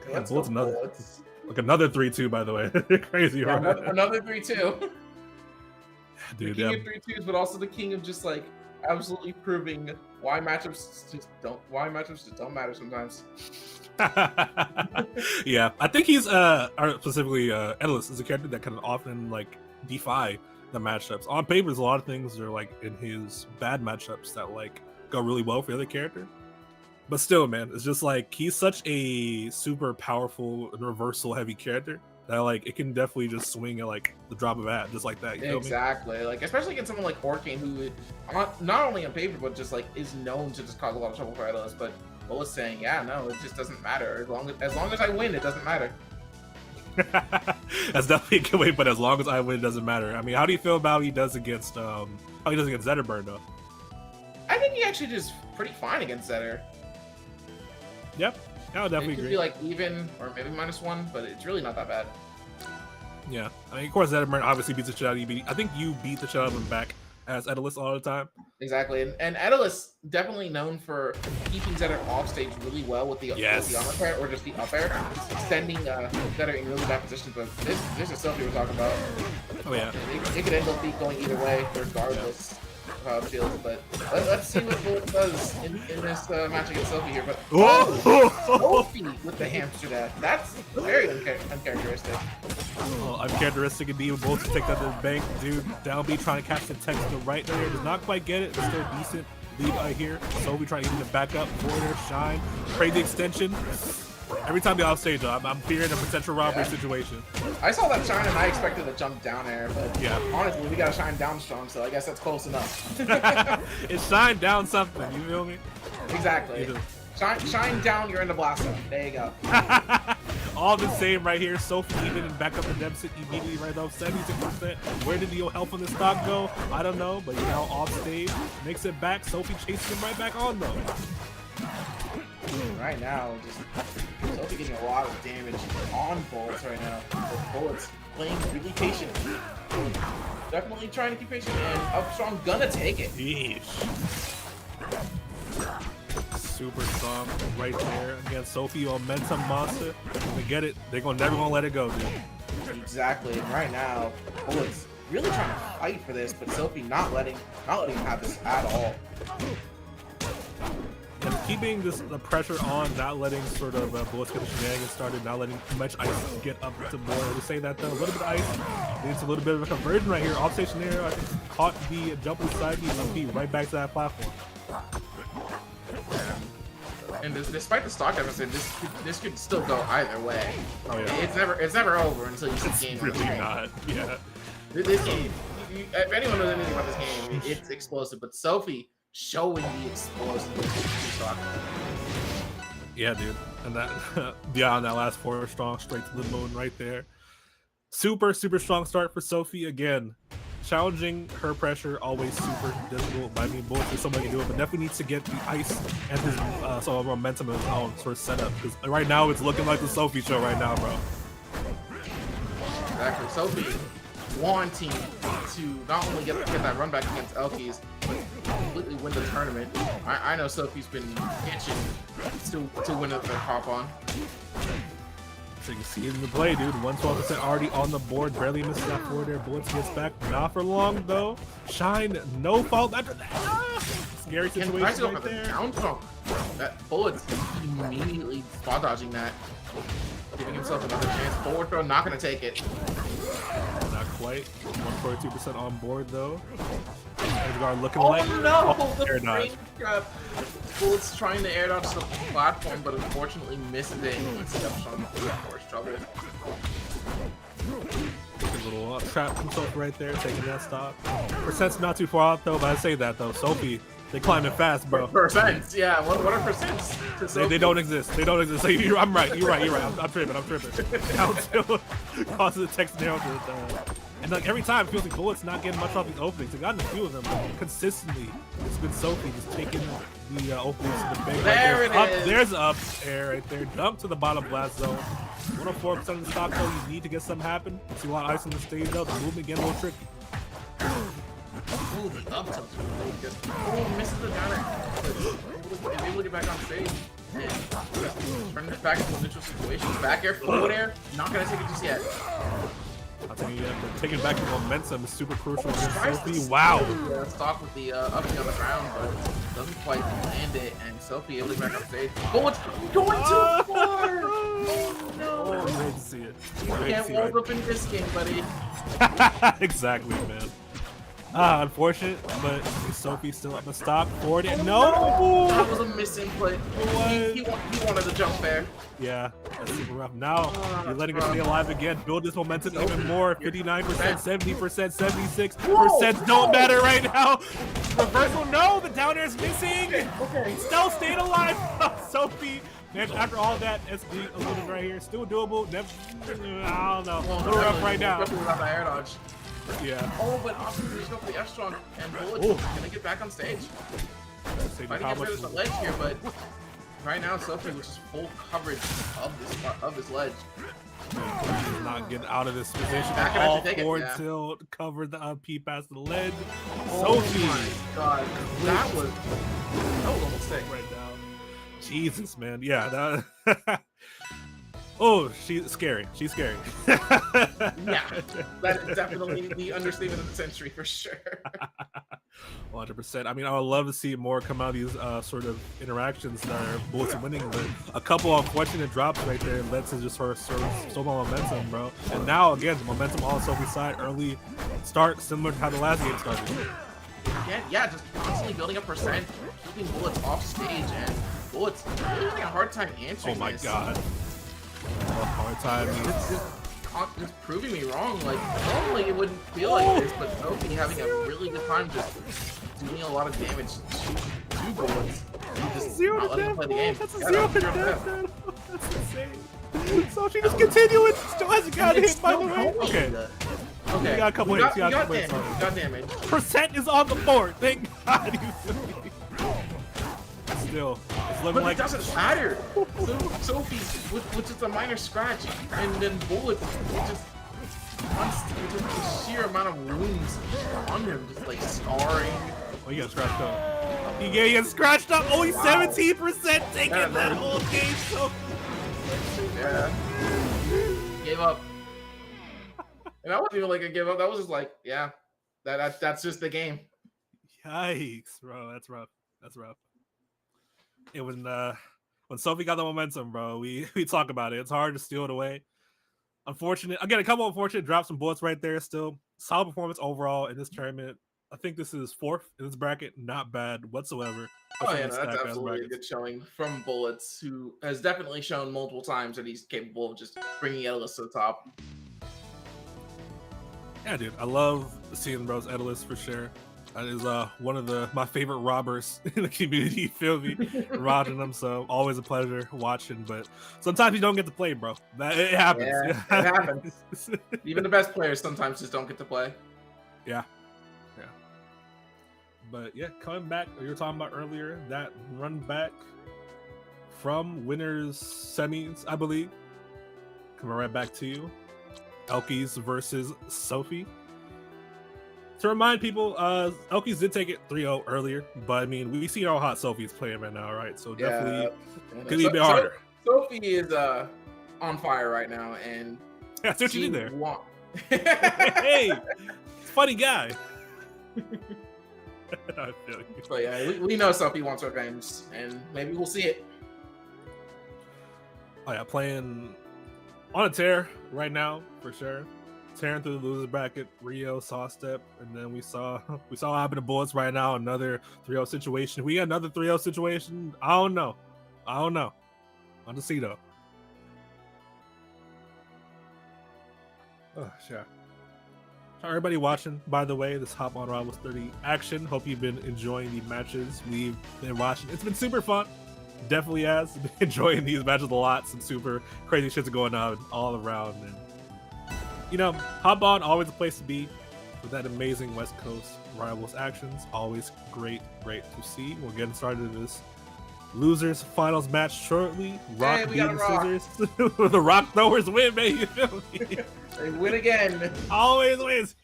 Yeah, Let's Bullets go another Bullets. like another 3-2 by the way. Crazy, Yeah, right? another 3-2. Dude, the king yeah. of 3-2s, but also the king of just like absolutely proving why matchups just don't matter sometimes. Yeah, I think he's or specifically Elkiies is a character that can often like defy the matchups. On paper, there's a lot of things that are like in his bad matchups that like go really well for the other character. But still, man, it's just like he's such a super powerful and reversal heavy character that like it can definitely just swing at like the drop of a hat, just like that. You feel me? Exactly. Like especially against someone like Orkane, who not only on paper but just like is known to just cause a lot of trouble for Elkiies. But Bullets saying, yeah, no, it just doesn't matter. As long as I win, it doesn't matter. That's definitely a good way, but as long as I win, it doesn't matter. I mean, how do you feel about how he does against Zetterburn though? I think he actually does pretty fine against Zetter. Yep, I would definitely It could agree. be like even or maybe -1, but it's really not that bad. Yeah, I mean, of course, Zetterburn obviously beats the shit out of you. I think you beat the shit out of him back as Elkiies all the time. Exactly, and Elkiies definitely known for keeping Zetter off stage really well with the Yes. with the armor pair or just the up air, sending Zetter in really bad positions. But this is something we're talking about. Oh yeah. It could end up going either way, regardless of how it feels. But let's see what Bullet does in this match against Sophie here. But Sophie with the hamster death. That's very uncharacteristic. Well, uncharacteristic indeed. We're both take that to the bank, dude. Down B trying to catch the text to the right there. Does not quite get it. But still decent lead right here. Sophie trying to get it back up. Border, shine. Crazy extension. Every time they off stage, I'm fearing a potential robbery situation. I saw that shine and I expected to jump down air, but Yeah. honestly, we got to shine down strong, so I guess that's close enough. It's shine down something, you feel me? Exactly. Either. Shine down, you're in the blast zone. There you go. All the same right here. Sophie even and back up the deficit immediately right off 76%. Where did the health on the stock go? I don't know, but he's now off stage. Makes it back. Sophie chasing him right back on though. Right now, just Sophie getting a lot of damage on Bullets right now. But Bullets playing really patient. Definitely trying to keep patient, and up strong gonna take it. Yeesh. Super strong right there against Sophie. Momentum monster. They get it. They're never gonna let it go, dude. Exactly. And right now, Bullets really trying to fight for this, but Sophie not letting him have this at all. And keeping the pressure on, not letting sort of Bullets get the shenanigans started, not letting too much ice get up to board. To say that though, a little bit of ice needs a little bit of a conversion right here. Offstage scenario, I think caught the jump inside the right back to that platform. And despite the stock deficit, this could still go either way. Oh yeah, It's never over until you see the game. it's really not. Yeah. This game, if anyone knows anything about this game, it's explosive. But Sophie showing the explosiveness. Yeah, dude. And that beyond that last 4 strong straight to the moon right there. Super strong start for Sophie again. Challenging her pressure, always super difficult. I mean, Bullets is somebody can do it, but definitely needs to get the ice and his sort of momentum of his own sort of set up. Because right now it's looking like the Sophie show right now, bro. Exactly. Sophie wanting to not only get that run back against Elkiies, but completely win the tournament. I know Sophie's been itching to win their hop on. So you can see it in the play, dude. 112% already on the board. Barely misses that forward there. Bullets gets back. Not for long, though. Shine, no fault after that. Ah! Scary situation right there. Down throw. That Bullets immediately spot dodging that. Giving himself another chance. Forward throw, not going to take it. Not quite. 142% on board, though. Edgeguard looking Oh like... no! Oh, The air dodge. frame trap. Bullets trying to air dodge the platform, but unfortunately misses it. It's up strong, of course, trouble. little trap himself right there, taking that stock. Percent's not too far out though, but I say that though. Sophie, they climbing fast, bro. Percents, yeah. What are percents? They don't exist. They don't exist. So I'm right. You're right. I'm tripping. Down tilt causes a text narrow and like every time it feels like Bullet's not getting much off these openings. They've gotten a few of them consistently. It's been Sophie just taking the openings to the big. There it is. There's up air right there. Dump to the bottom blast zone. 104% of the stock though. You need to get something happen. See a lot of ice on the stage though. The movement getting a little tricky. Oh, the up tilt's really good. Oh, misses the downer. If able to get back on stage, and turn this back into a neutral situation. Back air, forward air, not gonna take it just yet. I'll tell you, taking back the momentum is super crucial against Tries Sophie. to Wow. Stop with the up on the ground, but doesn't quite land it, and Sophie able to get back on stage. Oh, it's going too far! Oh no! Oh, you hate to see it. You can't hold up in this game, buddy. Exactly, man. Unfortunate, but Sophie's still at the stock. Forward it. No! That was a misinput. He wanted to jump there. Yeah, that's super rough. Now, you're letting her stay alive again. Build this momentum even more. 59%, 70%, 76%. Don't matter right now. Reversal, no! The down air is missing! Okay. Still staying alive! Sophie! Man, after all that, SD a little right here. Still doable. Never, I don't know. A little rough right now. Especially without the air dodge. Yeah. Oh, but Austin just go for the F strong, and Bullet's gonna get back on stage. Fighting How gets rid of the ledge here, but right now Sophie was just full coverage of this ledge. Not getting out of this position Back at it, all. take it, Forward yeah. tilt, covered the P past the ledge. Oh Sophie my god, that was almost sick. right now. Jesus, man. Yeah. Oh, she's scary. She's scary. Yeah, that is definitely the understatement of the century for sure. 100%. I mean, I would love to see more come out of these sort of interactions that are Bullets winning, but a couple of unfortunate drops right there led to just her sort of so much momentum, bro. And now, again, the momentum on Sophie's side, early start, similar to how the last game started. Yeah, just constantly building up percent, keeping Bullets off stage, and Bullets really having a hard time answering Oh my this. god. A hard time. Just proving me wrong. Like, normally it wouldn't feel like this, but Sophie having a really good time just doing a lot of damage to Bullets. Just Zero not to letting him death, play the bro. game. That's a Yeah, zero to that's death. That's insane. So she just continuing. Still hasn't got It's hit, by the still way. going. Okay. Okay. We got a couple We hits. got hits on it. damage. We got damage. Percent is on the board. Thank God. You feel me? Still, it's looking But like it doesn't matter. Sophie with just a minor scratch, and then Bullet just the sheer amount of wounds on him, just like scarring. Oh, he got scratched up. He got scratched up. Only 17% taking Yeah, that man. whole game. So Yeah. Gave up. And that wasn't even like a give up. That was just like, yeah, that's just the game. yikes, bro. That's rough. That's rough. It was when Sophie got the momentum, bro. We talk about it. It's hard to steal it away. Unfortunate. Again, a couple of unfortunate drops and bullets right there. Still solid performance overall in this tournament. I think this is fourth in this bracket. Not bad whatsoever. Oh yeah, no, that's absolutely a good showing from Bullets, who has definitely shown multiple times that he's capable of just bringing Elkiies to the top. Yeah, dude, I love seeing Bros Edalus for sure. That is one of my favorite robbers in the community. You feel me? Robbing them, so always a pleasure watching. But sometimes you don't get to play, bro. It happens. Yeah, it happens. Even the best players sometimes just don't get to play. Yeah. But yeah, coming back, you were talking about earlier, that run back from winners semis, I believe. Coming right back to you. Elkiies versus Sophie. To remind people, Elkiies did take it 3-0 earlier, but I mean, we see how hot Sophie's playing right now, right? So definitely could be a bit harder. Sophie is on fire right now, and That's what you did there. Hey, funny guy. I feel you. But yeah, we know Sophie wants revenge, and maybe we'll see it. Oh yeah, playing on a tear right now for sure. Tearing through the losers bracket, Rio saw step, and then we saw what happened to Bullets right now. Another 3-0 situation. We got another 3-0 situation. I don't know. On the see though. Oh, sure. For everybody watching, by the way, this Hop on Rivals 30 action. Hope you've been enjoying the matches we've been watching. It's been super fun. Definitely has. Been enjoying these matches a lot. Some super crazy shit's going on all around. And, you know, Hop on, always a place to be for that amazing West Coast Rivals actions. Always great to see. We're getting started in this losers finals match shortly. Rock beating scissors. The Rock throwers win, man. You feel me? They win again. Always wins.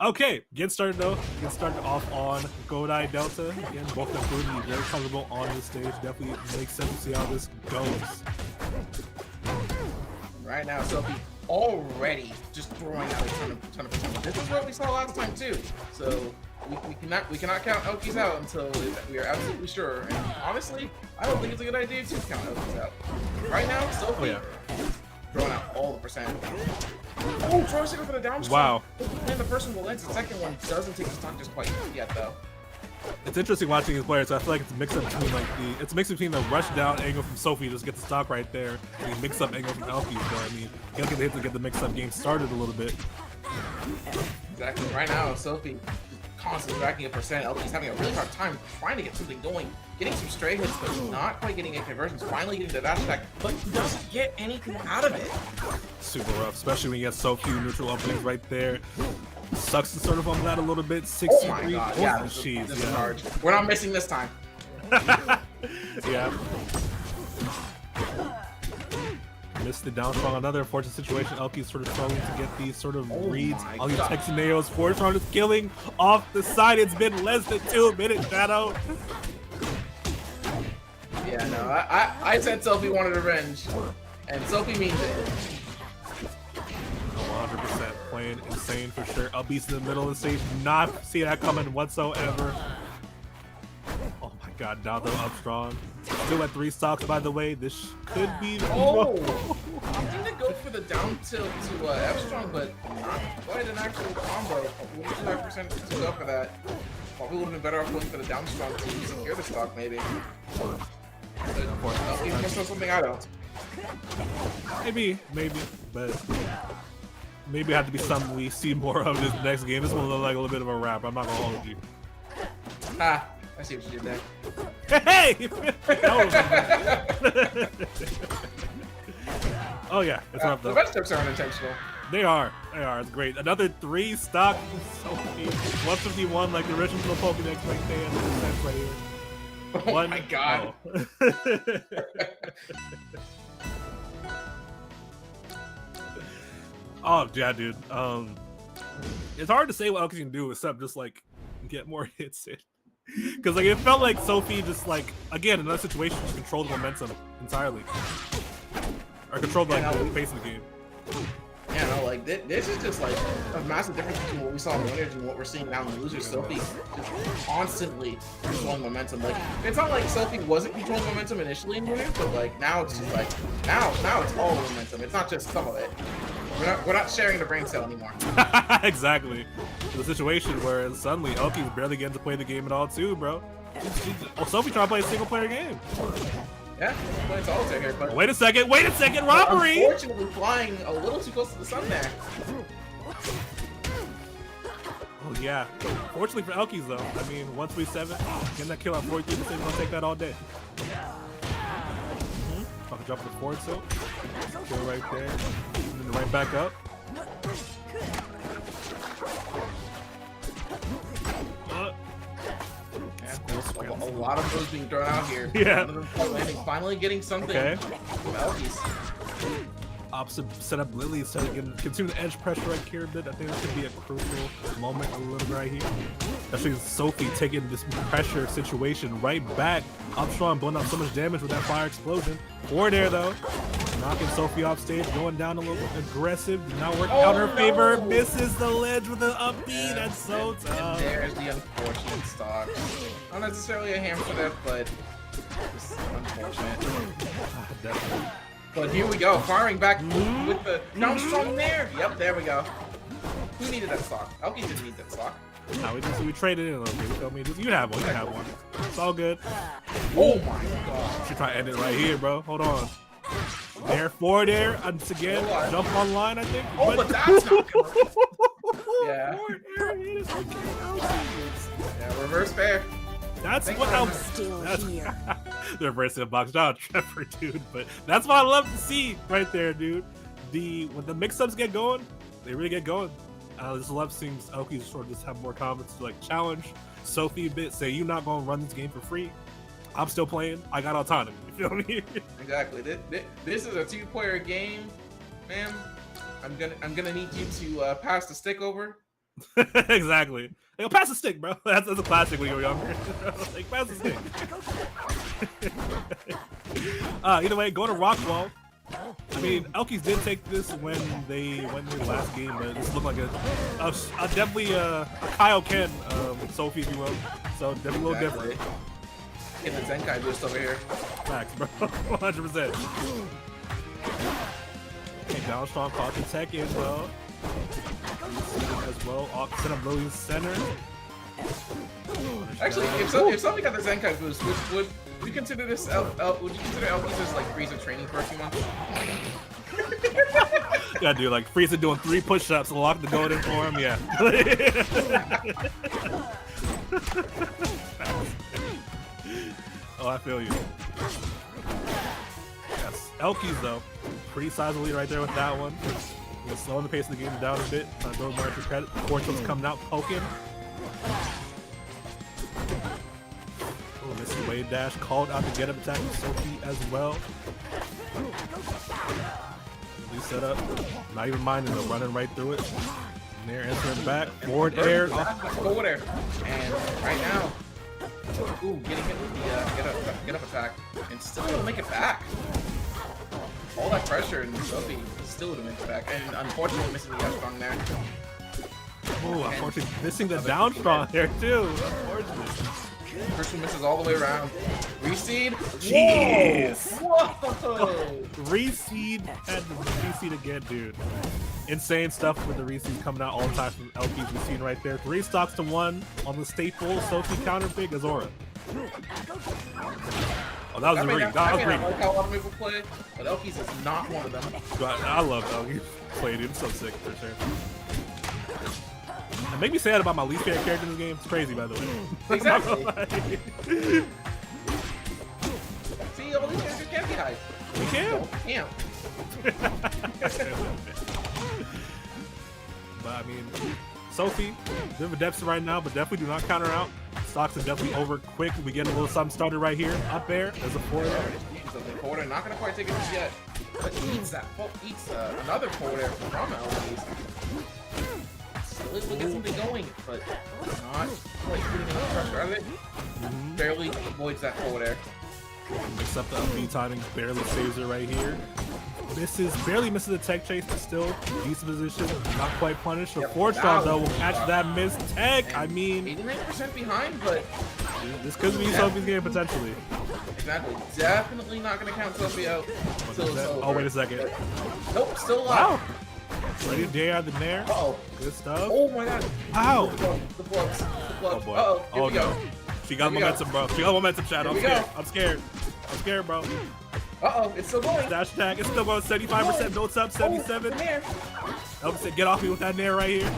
Okay, get started though. Get started off on Godai Delta. Again, both of them proving very comfortable on this stage. Definitely makes sense to see how this goes. Right now, Sophie already just throwing out a ton of potential. This is what we saw last time too. So we cannot count Elkiies out until we are absolutely sure. And honestly, I don't think it's a good idea to count Elkiies out. Right now, Sophie throwing out all the percent. Oh, throw a signal for the down stroke. Wow. And the first one will land. The second one doesn't take the stock just quite yet though. It's interesting watching these players. So I feel like it's a mix up between it's a mix between the rush down angle from Sophie, just get the stock right there, and the mix up angle from Elkiies. So I mean, you gotta get the hit to get the mix up game started a little bit. Exactly. Right now, Sophie constantly racking a percent. Elkiies having a really hard time trying to get something going, getting some stray hits, but not quite getting any conversions. Finally getting the dash attack, but doesn't get anything out of it. Super rough, especially when you get so few neutral openings right there. Sucks to sort of on that a little bit. 63. Oh my god, yeah, this is hard. We're not missing this time. Yeah. Missed the down strong. Another unfortunate situation. Elkiies sort of struggling to get these sort of reads. All these Texaneos. Force round is killing off the side. It's been less than 2 minutes, Shadow. Yeah, no, I said Sophie wanted revenge, and Sophie means it. 100% playing insane for sure. Elkiies in the middle of the stage. Not see that coming whatsoever. Oh my god, now they're up strong. Still at 3 stocks, by the way. This could be. Oh! I'm gonna go for the down tilt to F strong, but not quite an actual combo. 45% to go for that. Probably would have been better off going for the down strong to secure the stock, maybe. Elkiies must know something I don't. Maybe, but maybe it had to be something we see more of this next game. This one look like a little bit of a wrap. I'm not gonna hold you. Ha! I see what you did there. Hey! Oh yeah, it's rough though. The best tips are unintentional. They are. It's great. Another 3 stock. So 151 like the original Pokédex right there. That's right here. Oh my god. Oh yeah, dude. It's hard to say what Elkiies can do except just like get more hits in. Because like it felt like Sophie just like again in another situation just controlled the momentum entirely, or controlled like the pace of the game. Yeah, no, like this is just like a massive difference between what we saw in winners and what we're seeing now in the losers. Sophie just constantly controlling momentum. Like it's not like Sophie wasn't controlling momentum initially in winners, but like now it's just like now it's all momentum. It's not just some of it. We're not sharing the brain cell anymore. Exactly. The situation where suddenly Elkiies barely getting to play the game at all too, bro. Sophie trying to play a single player game. Yeah, playing solitaire here, but wait a second, robbery! Unfortunately, flying a little too close to the sun there. Oh yeah. Fortunately for Elkiies though, I mean 137, getting that kill at 43%, gonna take that all day. Fucking drop the forward tilt. Kill right there. And then right back up. A lot of those being thrown out here. Yeah. Finally getting something from Elkiies. Opposite setup, Lily is continue to edge pressure right here a bit. I think this could be a crucial moment a little bit right here. Especially Sophie taking this pressure situation right back. Up strong, blowing out so much damage with that fire explosion. Forward air though. Knocking Sophie off stage, going down a little bit aggressive. Did not work out her favor. Misses the ledge with an up B. Yeah, that's so tough. And there's the unfortunate stock. Not necessarily a hammer for that, but just unfortunate. Definitely. But here we go, firing back with the down strong there. Yep, there we go. Who needed that stock? Elkiies didn't need that stock. No, we traded in a little bit. You told me you have one. You have one. It's all good. Oh my god. Should try to end it right here, bro. Hold on. There, forward air, once again, jump online, I think. Oh, but that's not gonna... Yeah. Forward air hit is okay. Yeah, reverse fair. That's Thanks what for I'm Still here. the reverse box down, Trevor, dude. But that's what I love to see right there, dude. When the mix-ups get going, they really get going. I just love seeing Elkies sort of just have more confidence to like challenge Sophie a bit, say you're not gonna run this game for free. I'm still playing. I got autonomy. You feel me? Exactly. This is a 2-player game, man. I'm gonna need you to pass the stick over. Exactly. Hey, pass the stick, bro. That's a classic when you were younger. Like, pass the stick. Either way, go to Rockwall. I mean, Elkies did take this when they went in the last game, but this looked like a definitely a Kyle Ken Sophie, if you will. So definitely a little different. Get the Zenkai boost over here. Facts, bro. 100%. Okay, down strong, caught the tech in well. As well, send a brilliant center. Actually, if somebody got the Zenkai boost, would you consider this? Would you consider Elkies as like Frieza training for a few months? Yeah, dude, like Frieza doing 3 push-ups, lock the gold in for him. Yeah. Oh, I feel you. Yes, Elkies though, pretty sizable lead right there with that one. Slowing the pace of the game down a bit. Trying to throw more extra credit. Fortune's coming out, poking. Oh, missing wave dash. Called out to get up attack with Sophie as well. New setup. Not even minding though, running right through it. And there, answering back. Forward air. Forward air. And right now, ooh, getting hit with the get up attack. And still able to make it back. All that pressure and Sophie still would have made it back. And unfortunately missing the strong there. Oh, unfortunately missing the down strong there too. Unfortunately. Christian misses all the way around. Reseed. Jeez. Whoa. Reseed and reseed again, dude. Insane stuff with the reseeds coming out all the time from Elkies. We've seen right there. 3 stocks to 1 on the staple Sophie counter pick Azora. Oh, that was a read. That was a read. I like how a lot of people play, but Elkies is not one of them. I love Elkies play, dude. It's so sick for sure. It made me sad about my least favorite character in this game. It's crazy, by the way. Exactly. See, all these characters can't be hyped. We can. Can't. But I mean, Sophie, bit of a deficit right now, but definitely do not count her out. Stocks are definitely over quick. We get a little something started right here, up there. There's a forward air. So the forward air not gonna quite take it just yet, but eats another forward air from Elkies. Still able to get something going, but not quite putting enough pressure out of it. Barely avoids that forward air. Mix up the LB timing, barely saves her right here. Barely misses the tech chase, but still decent position, not quite punished. So Forge Strong though will catch that missed tech. I mean, 89% behind, but this could be Sophie's game potentially. Exactly. Definitely not gonna count Sophie out. Oh, wait a second. Nope, still alive. Wow. Ready to dare out the nair. Uh-oh. Good stuff. Oh my god. Ow. The plugs. Oh boy. Uh-oh. Here we go. No. She got momentum, bro. She got momentum, Shadow. I'm scared. I'm scared, bro. Uh-oh, it's still going. Dash attack. It's still going 75%. Builds up 77. Elvis said, get off me with that nair right here.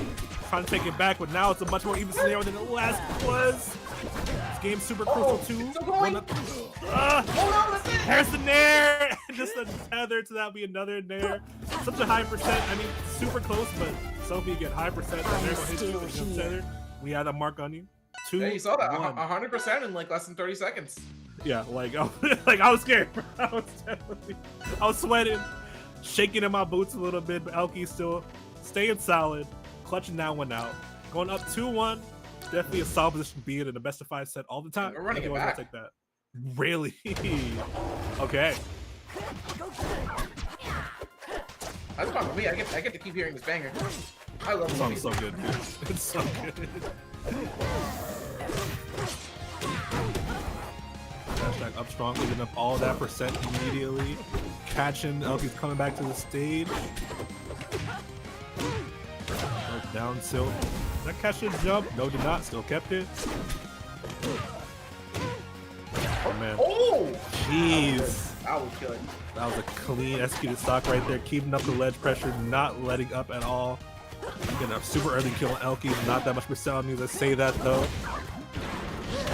Trying to take it back, but now it's a much more even scenario than the last was. This game's super crucial too. It's still going. There's the nair. Just a tether to that be another nair. Such a high percent. I mean, super close, but Sophie get high percent. And they're gonna hit you with the tether. We had a mark on you. 2. Yeah, you saw that 100% in like less than 30 seconds. Yeah, like I was scared. I was sweating, shaking in my boots a little bit, but Elkies still staying solid, clutching that one out. Going up 2-1, definitely a solid position to be in the best of 5 set all the time. We're running it back. Take that. Really? Okay. That's fine for me. I get to keep hearing this banger. I love This this song's so good, dude. It's so good. Hashtag up strong, giving up all that percent immediately. Catching Elkies coming back to the stage. Down tilt. Did that catch the jump? No, did not. Still kept it. Oh man. Oh! Jeez. That was good. That was a clean executed stock right there, keeping up the ledge pressure, not letting up at all. Getting a super early kill on Elkies, not that much percent on needs to say that though.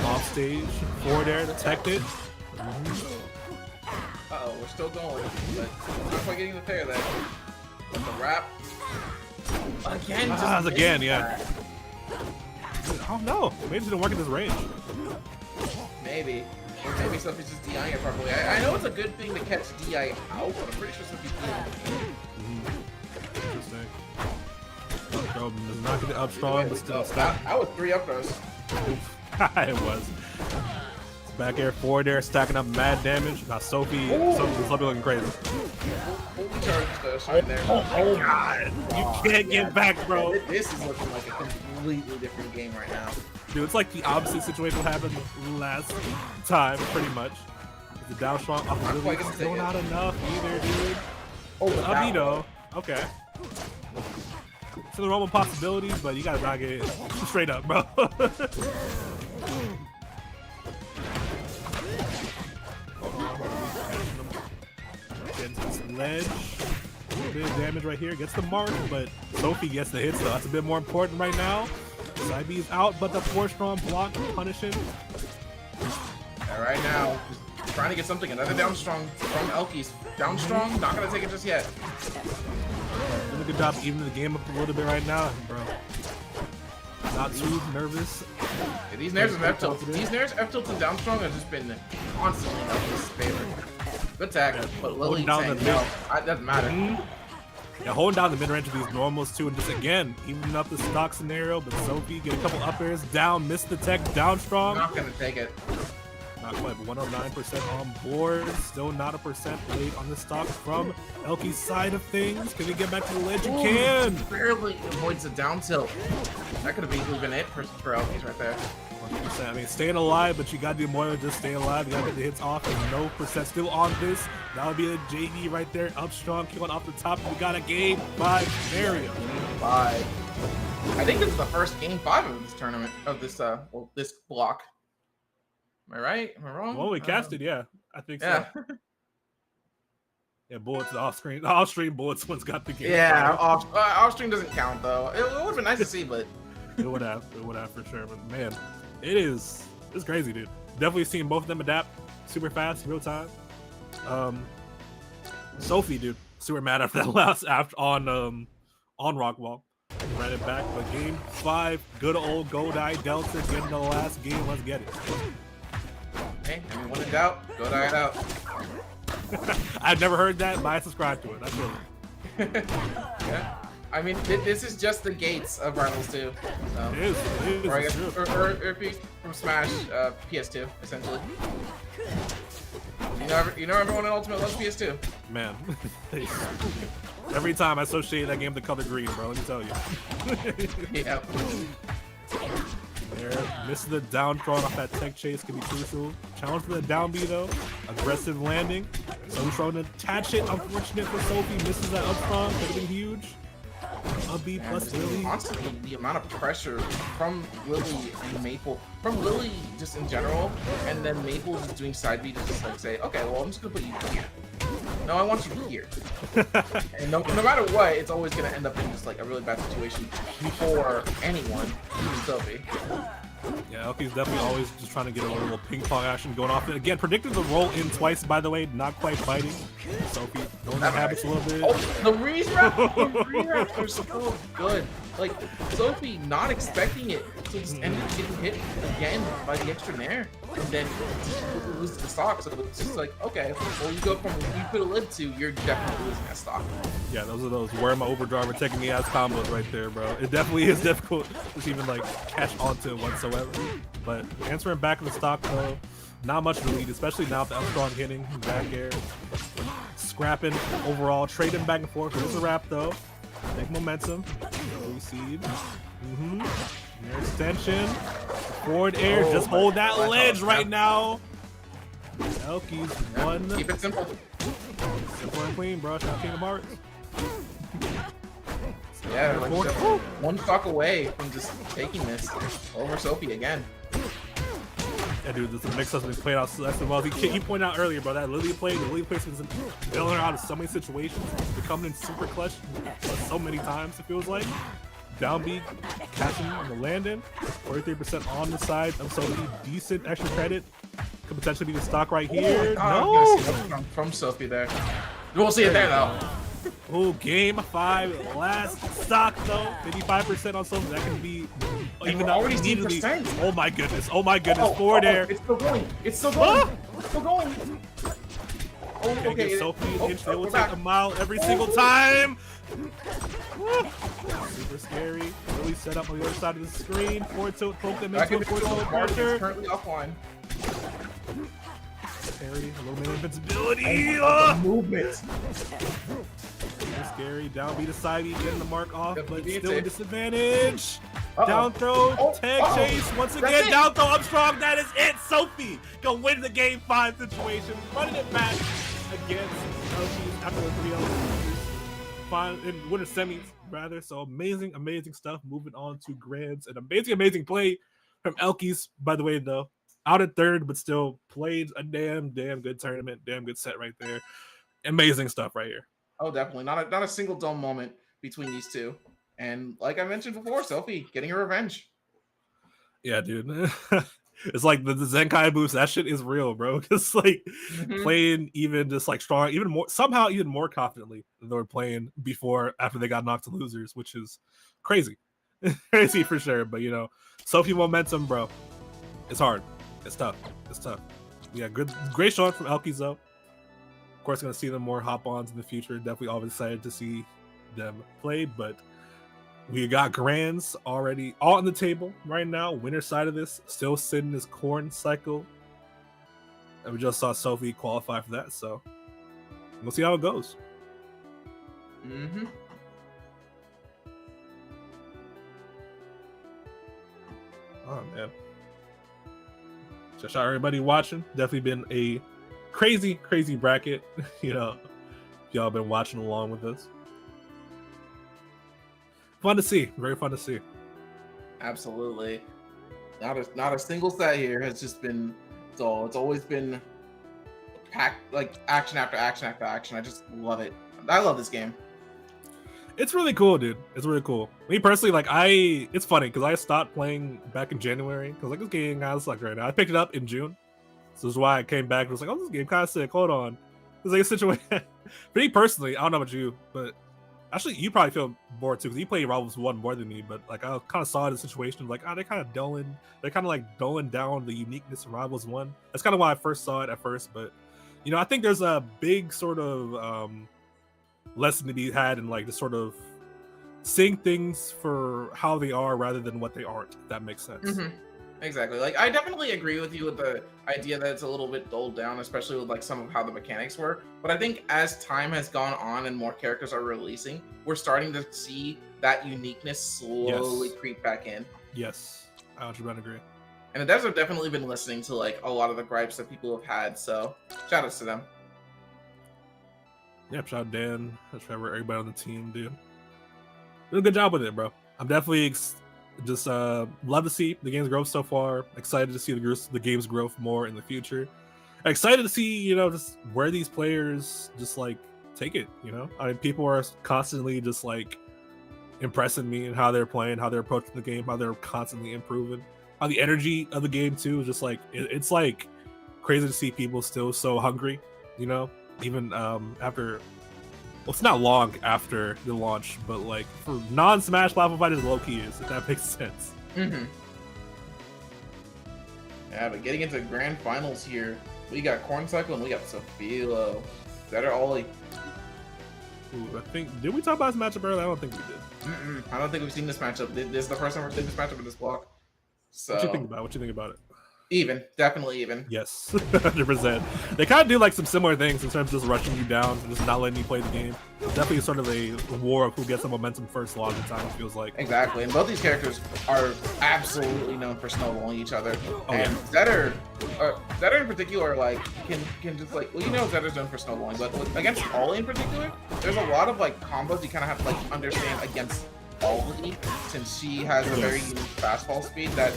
Off stage, forward air, detected. Uh-oh, we're still going, but not quite getting the pair there. The wrap. Again, just again, yeah. I don't know. Maybe it didn't work at this range. Maybe. Or maybe Sophie's just DIing it properly. I know it's a good thing to catch DI out, but I'm pretty sure Sophie's DIing. Interesting. Bro, does not get the up strong, but still stop. That was 3 up throws. It was. Back air, forward air, stacking up mad damage. Now Sophie looking crazy. Fully charged us right there. Oh god! You can't get back, bro. This is looking like a completely different game right now. Dude, it's like the opposite situation happened last time, pretty much. The down strong up really still not enough either, dude. Oh, the Albedo. Okay. It's a normal possibility, but you gotta not get it straight up, bro. Gets ledge. A little bit of damage right here. Gets the mark, but Sophie gets the hits, though. That's a bit more important right now. Side B is out, but the 4-strong block punishing. Yeah, right now, just trying to get something. Another down strong from Elkies. Down strong, not gonna take it just yet. Doing a good job evening the game up a little bit right now, bro. Not too nervous. Yeah, these nerves of F tilts. These nerves F tilts and down strong have just been constantly in Elkies' favor. Good tag, but Lily saying no, it doesn't matter. Yeah, holding down the mid-range of these normals too, and just again, evening up the stock scenario, but Sophie get a couple up airs, down, missed the tech, down strong. Not gonna take it. Not quite, 109% on board, still not a percent played on the stock from Elkies' side of things. Can we get back to the ledge? You can! Barely avoids the down tilt. That could have easily been it for Elkies right there. 100%. I mean, staying alive, but you gotta do more than just stay alive. You gotta get the hits off, and no percent still on this. That would be a JD right there, up strong, killing off the top. We got a game 5 area. 5. I think this is the first game 5 of this tournament, of this well, this block. Am I right? Am I wrong? Well, we casted, yeah. I think so. Yeah. Yeah, bullets off-screen. Off-stream bullets one's got the game. Yeah, off-stream doesn't count, though. It would have been nice to see, but... It would have for sure. But, man, it's crazy, dude. Definitely seen both of them adapt super fast, real time. Sophie, dude, super mad after that last on Rockwall. Ran it back, but game 5, good old Godai Delta getting the last game. Let's get it. Hey, I mean, when in doubt, go die it out. I've never heard that, but I subscribe to it. I feel it. Yeah. I mean, this is just the gates of Rivals 2. So. It is. Or I guess, or if you from Smash, PS2, essentially. You know everyone in Ultimate loves PS2. Man. Every time I associate that game with the color green, bro, let me tell you. Yeah. There, missing the down throw off that tech chase can be crucial. Challenge for the down B though. Aggressive landing. So trying to attach it. Unfortunate for Sophie. Misses that up strong. Could have been huge. Up B plus Lily. Constantly the amount of pressure from Lily and Maple. From Lily just in general. And then Maple just doing side B to just like say, okay, well I'm just gonna put you here. No, I want you here. And no matter what, it's always gonna end up in just like a really bad situation for anyone, even Sophie. Yeah, Elkies definitely always just trying to get a little ping pong action going off. And again, predicted the roll in twice, by the way, not quite biting. Sophie knowing the habits a little bit. Oh, the rewraps are so good. Like, Sophie not expecting it, so just ended up getting hit again by the extra nair. And then loses the stock, so it's just like, okay, well you go from you put a lid to, you're definitely losing that stock. Yeah, those are those where my overdrive are taking me as combos right there, bro. It definitely is difficult to even like catch onto it whatsoever. But answering back in the stock though, not much to lead, especially now with the up strong hitting, back air, scrapping overall, trading back and forth. There's a wrap though. Take momentum. Recede. Near extension. Forward air. Just hold that ledge right now. Elkies won. Keep it simple. Simple and clean, bro. Shout out King of Hearts. Yeah, like just one stock away from just taking this over Sophie again. Yeah, dude, this mix-up's been played out so well. He pointed out earlier, bro, that Lily play, the Lily play has been bailing her out of so many situations. They're coming in super clutch so many times, it feels like. Down B, catching on the landing. 43% on the side of Sophie. Decent extra credit. Could potentially be the stock right here. No! From Sophie there. We'll see it there, though. Oh, game 5, last stock though. 55% on Sophie. That can be even already immediately. 10%. Oh my goodness! Forward air. It's still going. It's still going. It's still going. Oh, Okay, okay. Sophie an inch. They will we're take back. a mile every single time. Super scary. Really set up on the other side of the screen. Forward tilt, poke them into a forward tilt character. Currently offline. Parry, a little bit of invincibility. Movement. Super scary. Down B to side B, getting the mark off, but Definitely still a safe. disadvantage. Uh-oh. Down throw, Oh, tag uh-oh. chase. Once That's again, it. down throw up strong. That is it. Sophie gonna win the game 5 situation. Running it back against Elkiies after the 3-0 in winter semis, rather. So amazing stuff. Moving on to grands. An amazing play from Elkiies, by the way, though. Out at third, but still played a damn good tournament. Damn good set right there. Amazing stuff right here. Oh, definitely. Not a single dull moment between these two. And like I mentioned before, Sophie getting her revenge. Yeah, dude. It's like the Zenkai boost. That shit is real, bro. Just like playing even just like strong, even more somehow even more confidently than they were playing before after they got knocked to losers, which is crazy. Crazy for sure. But you know, Sophie momentum, bro. It's hard. It's tough. Yeah, great showing from Elkiies though. Of course, gonna see them more hop-ons in the future. Definitely always excited to see them play, but we got grands already all on the table right now. Winner side of this still sitting this corn cycle, and we just saw Sophie qualify for that, so we'll see how it goes. Oh man. Just shout out everybody watching. Definitely been a crazy bracket. You know, y'all been watching along with us. Fun to see. Very fun to see. Absolutely. Not a single set here has just been dull. It's always been packed, like action after action after action. I just love it. I love this game. It's really cool, dude. It's really cool. Me personally, like it's funny because I stopped playing back in January because like this game kind of sucks right now. I picked it up in June, so that's why I came back and was like, oh, this game kind of sick. Hold on, it's like a situation. For me personally, I don't know about you, but actually, you probably feel bored too because you play Rivals 1 more than me. But like I kind of saw the situation like, they're kind of dulling down the uniqueness of Rivals 1. That's kind of why I first saw it at first. But you know, I think there's a big sort of lesson to be had in like just sort of seeing things for how they are rather than what they aren't, if that makes sense. Exactly. Like I definitely agree with you with the idea that it's a little bit dulled down, especially with like some of how the mechanics work. But I think as time has gone on and more characters are releasing, we're starting to see that uniqueness slowly creep back in. Yes, I 100% agree. And the devs have definitely been listening to like a lot of the gripes that people have had. So shout outs to them. Yeah, shout out Dan, Trevor, everybody on the team, dude. Doing a good job with it, bro. I'm definitely just love to see the game's growth so far. Excited to see the game's growth more in the future. Excited to see, you know, just where these players just like take it, you know? I mean, people are constantly just like impressing me and how they're playing, how they're approaching the game, how they're constantly improving. How the energy of the game too is just like it's like crazy to see people still so hungry, you know? Even after, well, it's not long after the launch, but like for non-Smash platform fighters, Elkiies, if that makes sense. Yeah, but getting into grand finals here, we got Corn Cycle and we got Sophilo. That are all like. Ooh, I think, did we talk about this matchup earlier? I don't think we did. I don't think we've seen this matchup. This is the first time we're seeing this matchup in this block. So What you think about it? Even, definitely even. Yes, 100%. They kind of do like some similar things in terms of just rushing you down and just not letting you play the game. Definitely sort of a war of who gets the momentum first a lot of the time, it feels like. Exactly, and both these characters are absolutely known for snowballing each other. And yeah. Zetter in particular, like can just like, well, you know, Zetter's known for snowballing, but against Ollie in particular, there's a lot of like combos you kind of have to like understand against Ollie, since she has a very unique fastball speed that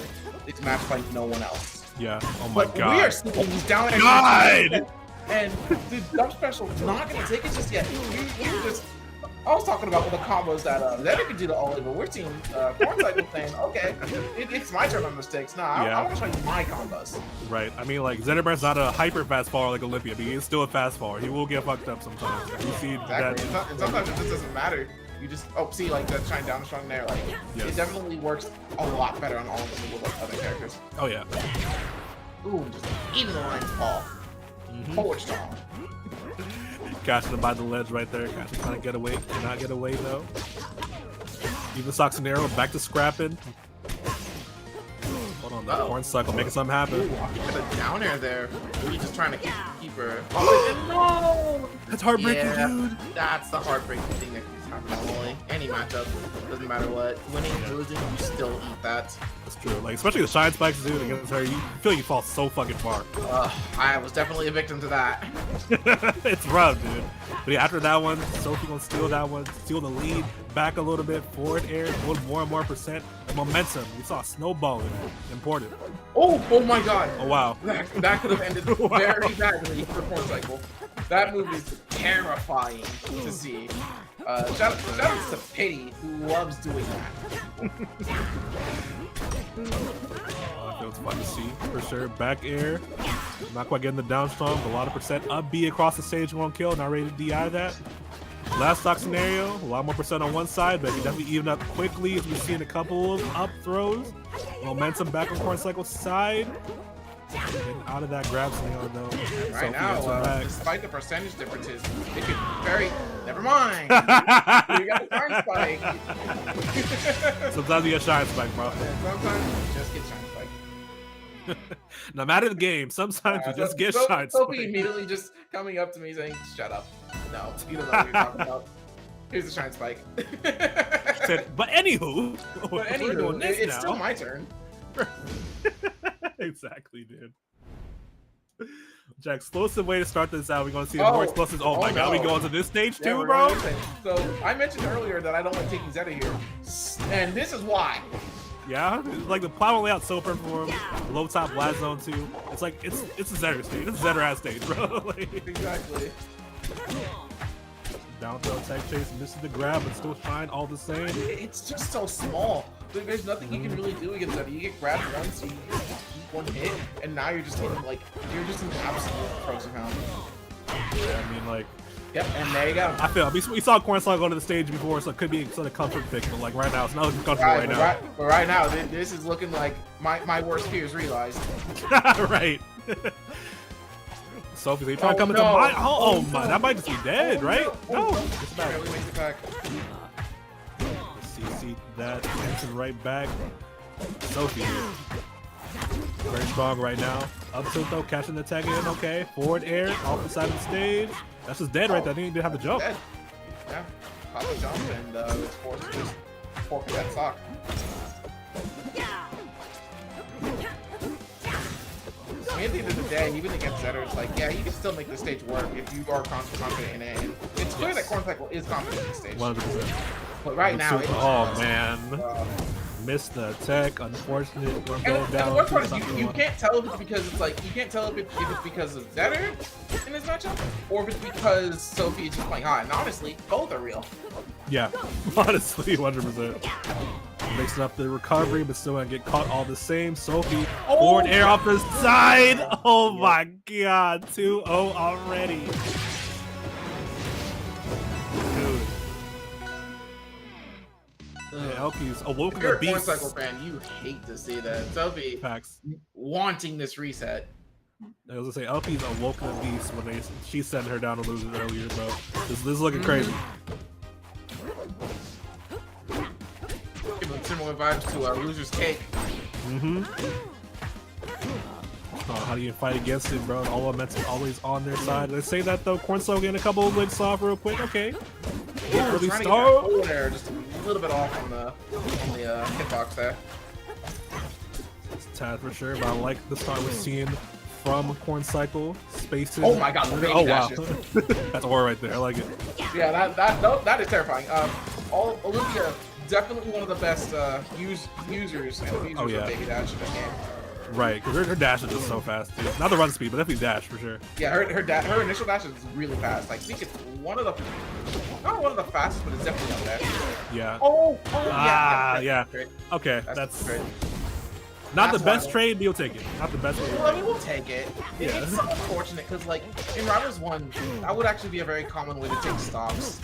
it's matched like no one else. Yeah. Oh my But god. we are seeing these down air. God! And the jump special's not gonna take it just yet. I was talking about with the combos that Zeta could do the all in, but we're seeing Corncycle saying, okay, it's my turn on the sticks. Nah, I want to show you my combos. Right. I mean, like, Zenderbrand's not a hyper fast faller like Olympia, but he's still a fast faller. He will get fucked up sometimes. You see exactly. that. And sometimes it just doesn't matter. You just, see, like, that shine down strong there, like, it definitely works a lot better on all of them with like, other characters. Oh, yeah. Ooh, just eating the lines ball. Forward strong. Catching him by the ledge right there. Catching trying to get away. Cannot get away, though. Even Socks and Arrow back to scrapping. Hold on, that Corncycle making something happen. Got a down air there. Really just trying to keep her. Oh, no! That's heartbreaking, dude. That's the heartbreaking thing that keeps happening only. Any matchup, doesn't matter what. Winning, losing, you still eat that. That's true. Like, especially the Shine Spikes, dude, against her, you feel you fall so fucking far. I was definitely a victim to that. It's rough, dude. But yeah, after that one, Sophie gonna steal that one, steal the lead, back a little bit, forward air, build more and more percent. The momentum, we saw a snowball in it. Important. Oh my god. Oh wow. That could have ended very badly for Corncycle. That move is terrifying to see. Shout out to Pity, who loves doing that. It was fun to see, for sure. Back air. Not quite getting the down strong, but a lot of percent up B across the stage, one kill. Not ready to DI that. Last stock scenario, a lot more percent on one side, but he definitely evened up quickly as we've seen a couple of up throws. Momentum back on Corncycle's side. Getting out of that grab scenario though. Right now, despite the percentage differences, it could very. Never mind. You got the Shine Spike. Sometimes you get Shine Spike, bro. Sometimes you just get Shine Spike. No matter the game, sometimes you just get Shine Spike. Sophie immediately just coming up to me saying, "Shut up." No, you don't know what you're talking about. Here's the Shine Spike. But anywho, it's still my turn. Exactly, dude. Jack, explosive way to start this out. We're gonna see more explosives. Oh my god, we go into this stage too, bro. So I mentioned earlier that I don't like taking Zeta here, and this is why. Yeah, it's like the platform layout so perfect for him. Low top blast zone too. It's like it's a Zeta stage. It's a Zeta ass stage, bro. Like, exactly. Down throw attack chase, misses the grab, but still shine all the same. It's just so small. There's nothing you can really do against that. You get grabbed once, you keep one hit, and now you're just hitting like you're just an absolute frozen pound. Yeah, I mean like. Yep, and there you go. I feel we saw Corncycle go to the stage before, so it could be sort of comfort pick, but like right now, it's not looking comfortable right now. But right now, this is looking like my worst fears realized. Right. Sophie's like, trying to come into my. Oh my, that might just be dead, right? No. It's back. Barely makes it back. CC that, dancing right back. Sophie very strong right now. Up tilt though, catching the tag in. Okay, forward air off the side of the stage. That's just dead right there. I think he didn't have the jump. Dead. Yeah, pop a jump and it's forced to just forfeit that sock. I mean, at the end of the day, even against Zeta, it's like, yeah, you can still make the stage work if you are confident in it. And it's clear that Corncycle is confident in the stage. 100%. But right now, it's oh man, missed the attack. Unfortunate. And the worst part is you can't tell if it's because it's like you can't tell if it's because of Zeta in this matchup or if it's because Sophie is just playing hot. And honestly, both are real. Yeah, honestly, 100%. Mixing up the recovery, but still gonna get caught all the same. Sophie, forward air off the side. Oh my god, 2-0 already. Dude. Yeah, Elkiies awoken If you're the a beast. Corncycle fan, you hate to see that. Sophie Facts. wanting this reset. I was gonna say Elkiies awoken the beast when she sent her down to lose it earlier, bro. This is looking crazy. Similar vibes to Loser's Cake. How do you fight against it, bro? All momentum always on their side. Let's say that though. Corncycle getting a couple of legs off real quick. Okay. Early start. There, just a little bit off on the hitbox there. It's tad for sure, but I like the start we're seeing from Corncycle. Spaces. Oh my god! Oh wow. That's aura right there. I like it. Yeah, that is terrifying. Olympia. Definitely one of the best users and abusers of Baby Dash in the game. Right, because her dash is just so fast, too. Not the run speed, but definitely dash for sure. Yeah, her initial dash is really fast. Like, I think it's not one of the fastest, but it's definitely up there. Yeah. Yeah. Okay, That's great. Not the best trade, but you'll take it. Not the best trade. Well, I mean, we'll take it. Yeah. It's so unfortunate because, like, in Rivals 1, that would actually be a very common way to take stocks.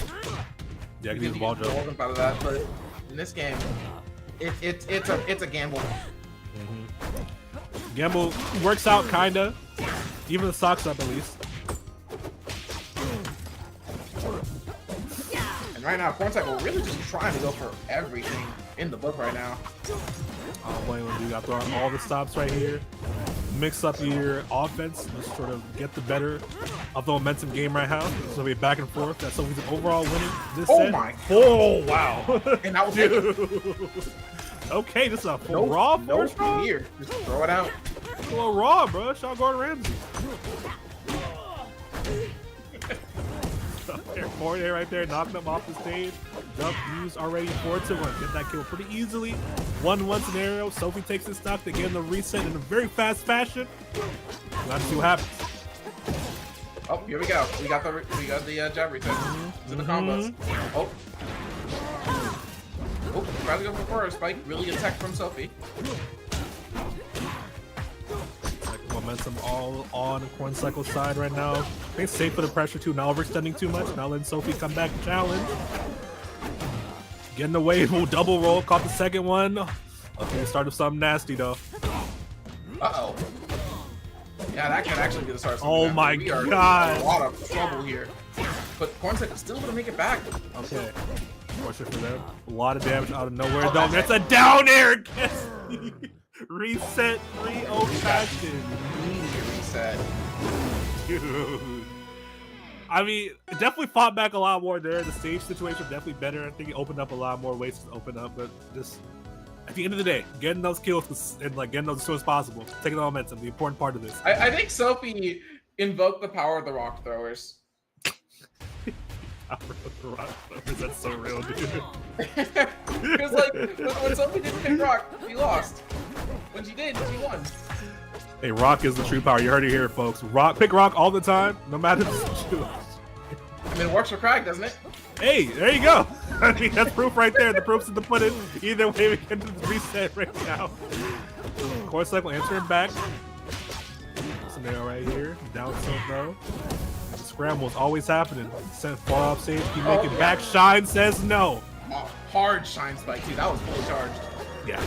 Yeah, you can use the ball jump. Out of that, but in this game, it's a gamble. Gamble works out, kinda. Even the socks up, at least. And right now, Corncycle really just trying to go for everything in the book right now. I'll play when you got to throw out all the stops right here. Mix up your offense, just sort of get the better of the momentum game right now. So we back and forth. That's Sophie's overall winning this set. My! Oh wow! And that was it. Okay, this is a full raw first raw here. Just throw it out. Full raw, bro. Sean Gordon Ramsay. Forward air right there, knocking them off the stage. Jump used already 4-1. Get that kill pretty easily. 1-1 scenario. Sophie takes his stock. They get in the reset in a very fast fashion. Let's see what happens. Oh, here we go. We got the jab reset to the combos. Oh, trying to go for the forward spike. Really good tech from Sophie. Momentum all on Corncycle's side right now. I think it's safe for the pressure too. Not overextending too much. Not letting Sophie come back and challenge. Getting away. Double roll. Caught the second one. Okay, started something nasty though. Uh-oh. Yeah, that could actually be the start of something. Oh my god. In a lot of trouble here. But Corncycle's still going to make it back. Okay. Fortunate for them. A lot of damage out of nowhere. Oh, that's a down air. Reset 3-0 fashion. Reset. Dude. I mean, it definitely fought back a lot more there. The stage situation definitely better. I think it opened up a lot more ways to open up, but just at the end of the day, getting those kills and like getting those as soon as possible, taking the momentum, the important part of this. I think Sophie invoked the power of the rock throwers. That's so real, dude. Because like when Sophie didn't pick rock, he lost. When she did, she won. Hey, rock is the true power. You heard it here, folks. Pick rock all the time, no matter the situation. I mean, it works for Crag, doesn't it? Hey, there you go. I mean, that's proof right there. The proof's in the pudding. Either way, we can reset right now. Corncycle answering back. Scenario right here. Down tilt though. The scramble is always happening. Sent far off stage. Keep making back. Shine says no. Oh, hard shine spike too. That was fully charged. Yeah.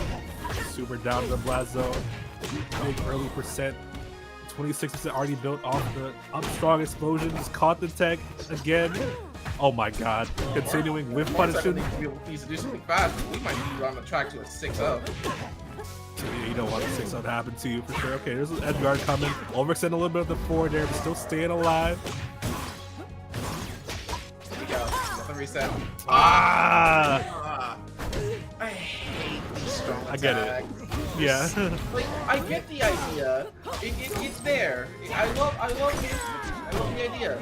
Super down to the blast zone. Big early percent. 26% already built off the up strong explosions. Caught the tech again. Oh my god. Continuing with punishment. Needs to do something fast. We might be on the track to a 6-0. Yeah, you don't want the 6-0 to happen to you for sure. Okay, there's an edge guard coming. Overextend a little bit of the forward there, but still staying alive. There we go. Nothing reset. Ah! I hate these strong attacks. I get it. Yeah. Like, I get the idea. It's there. I love the idea.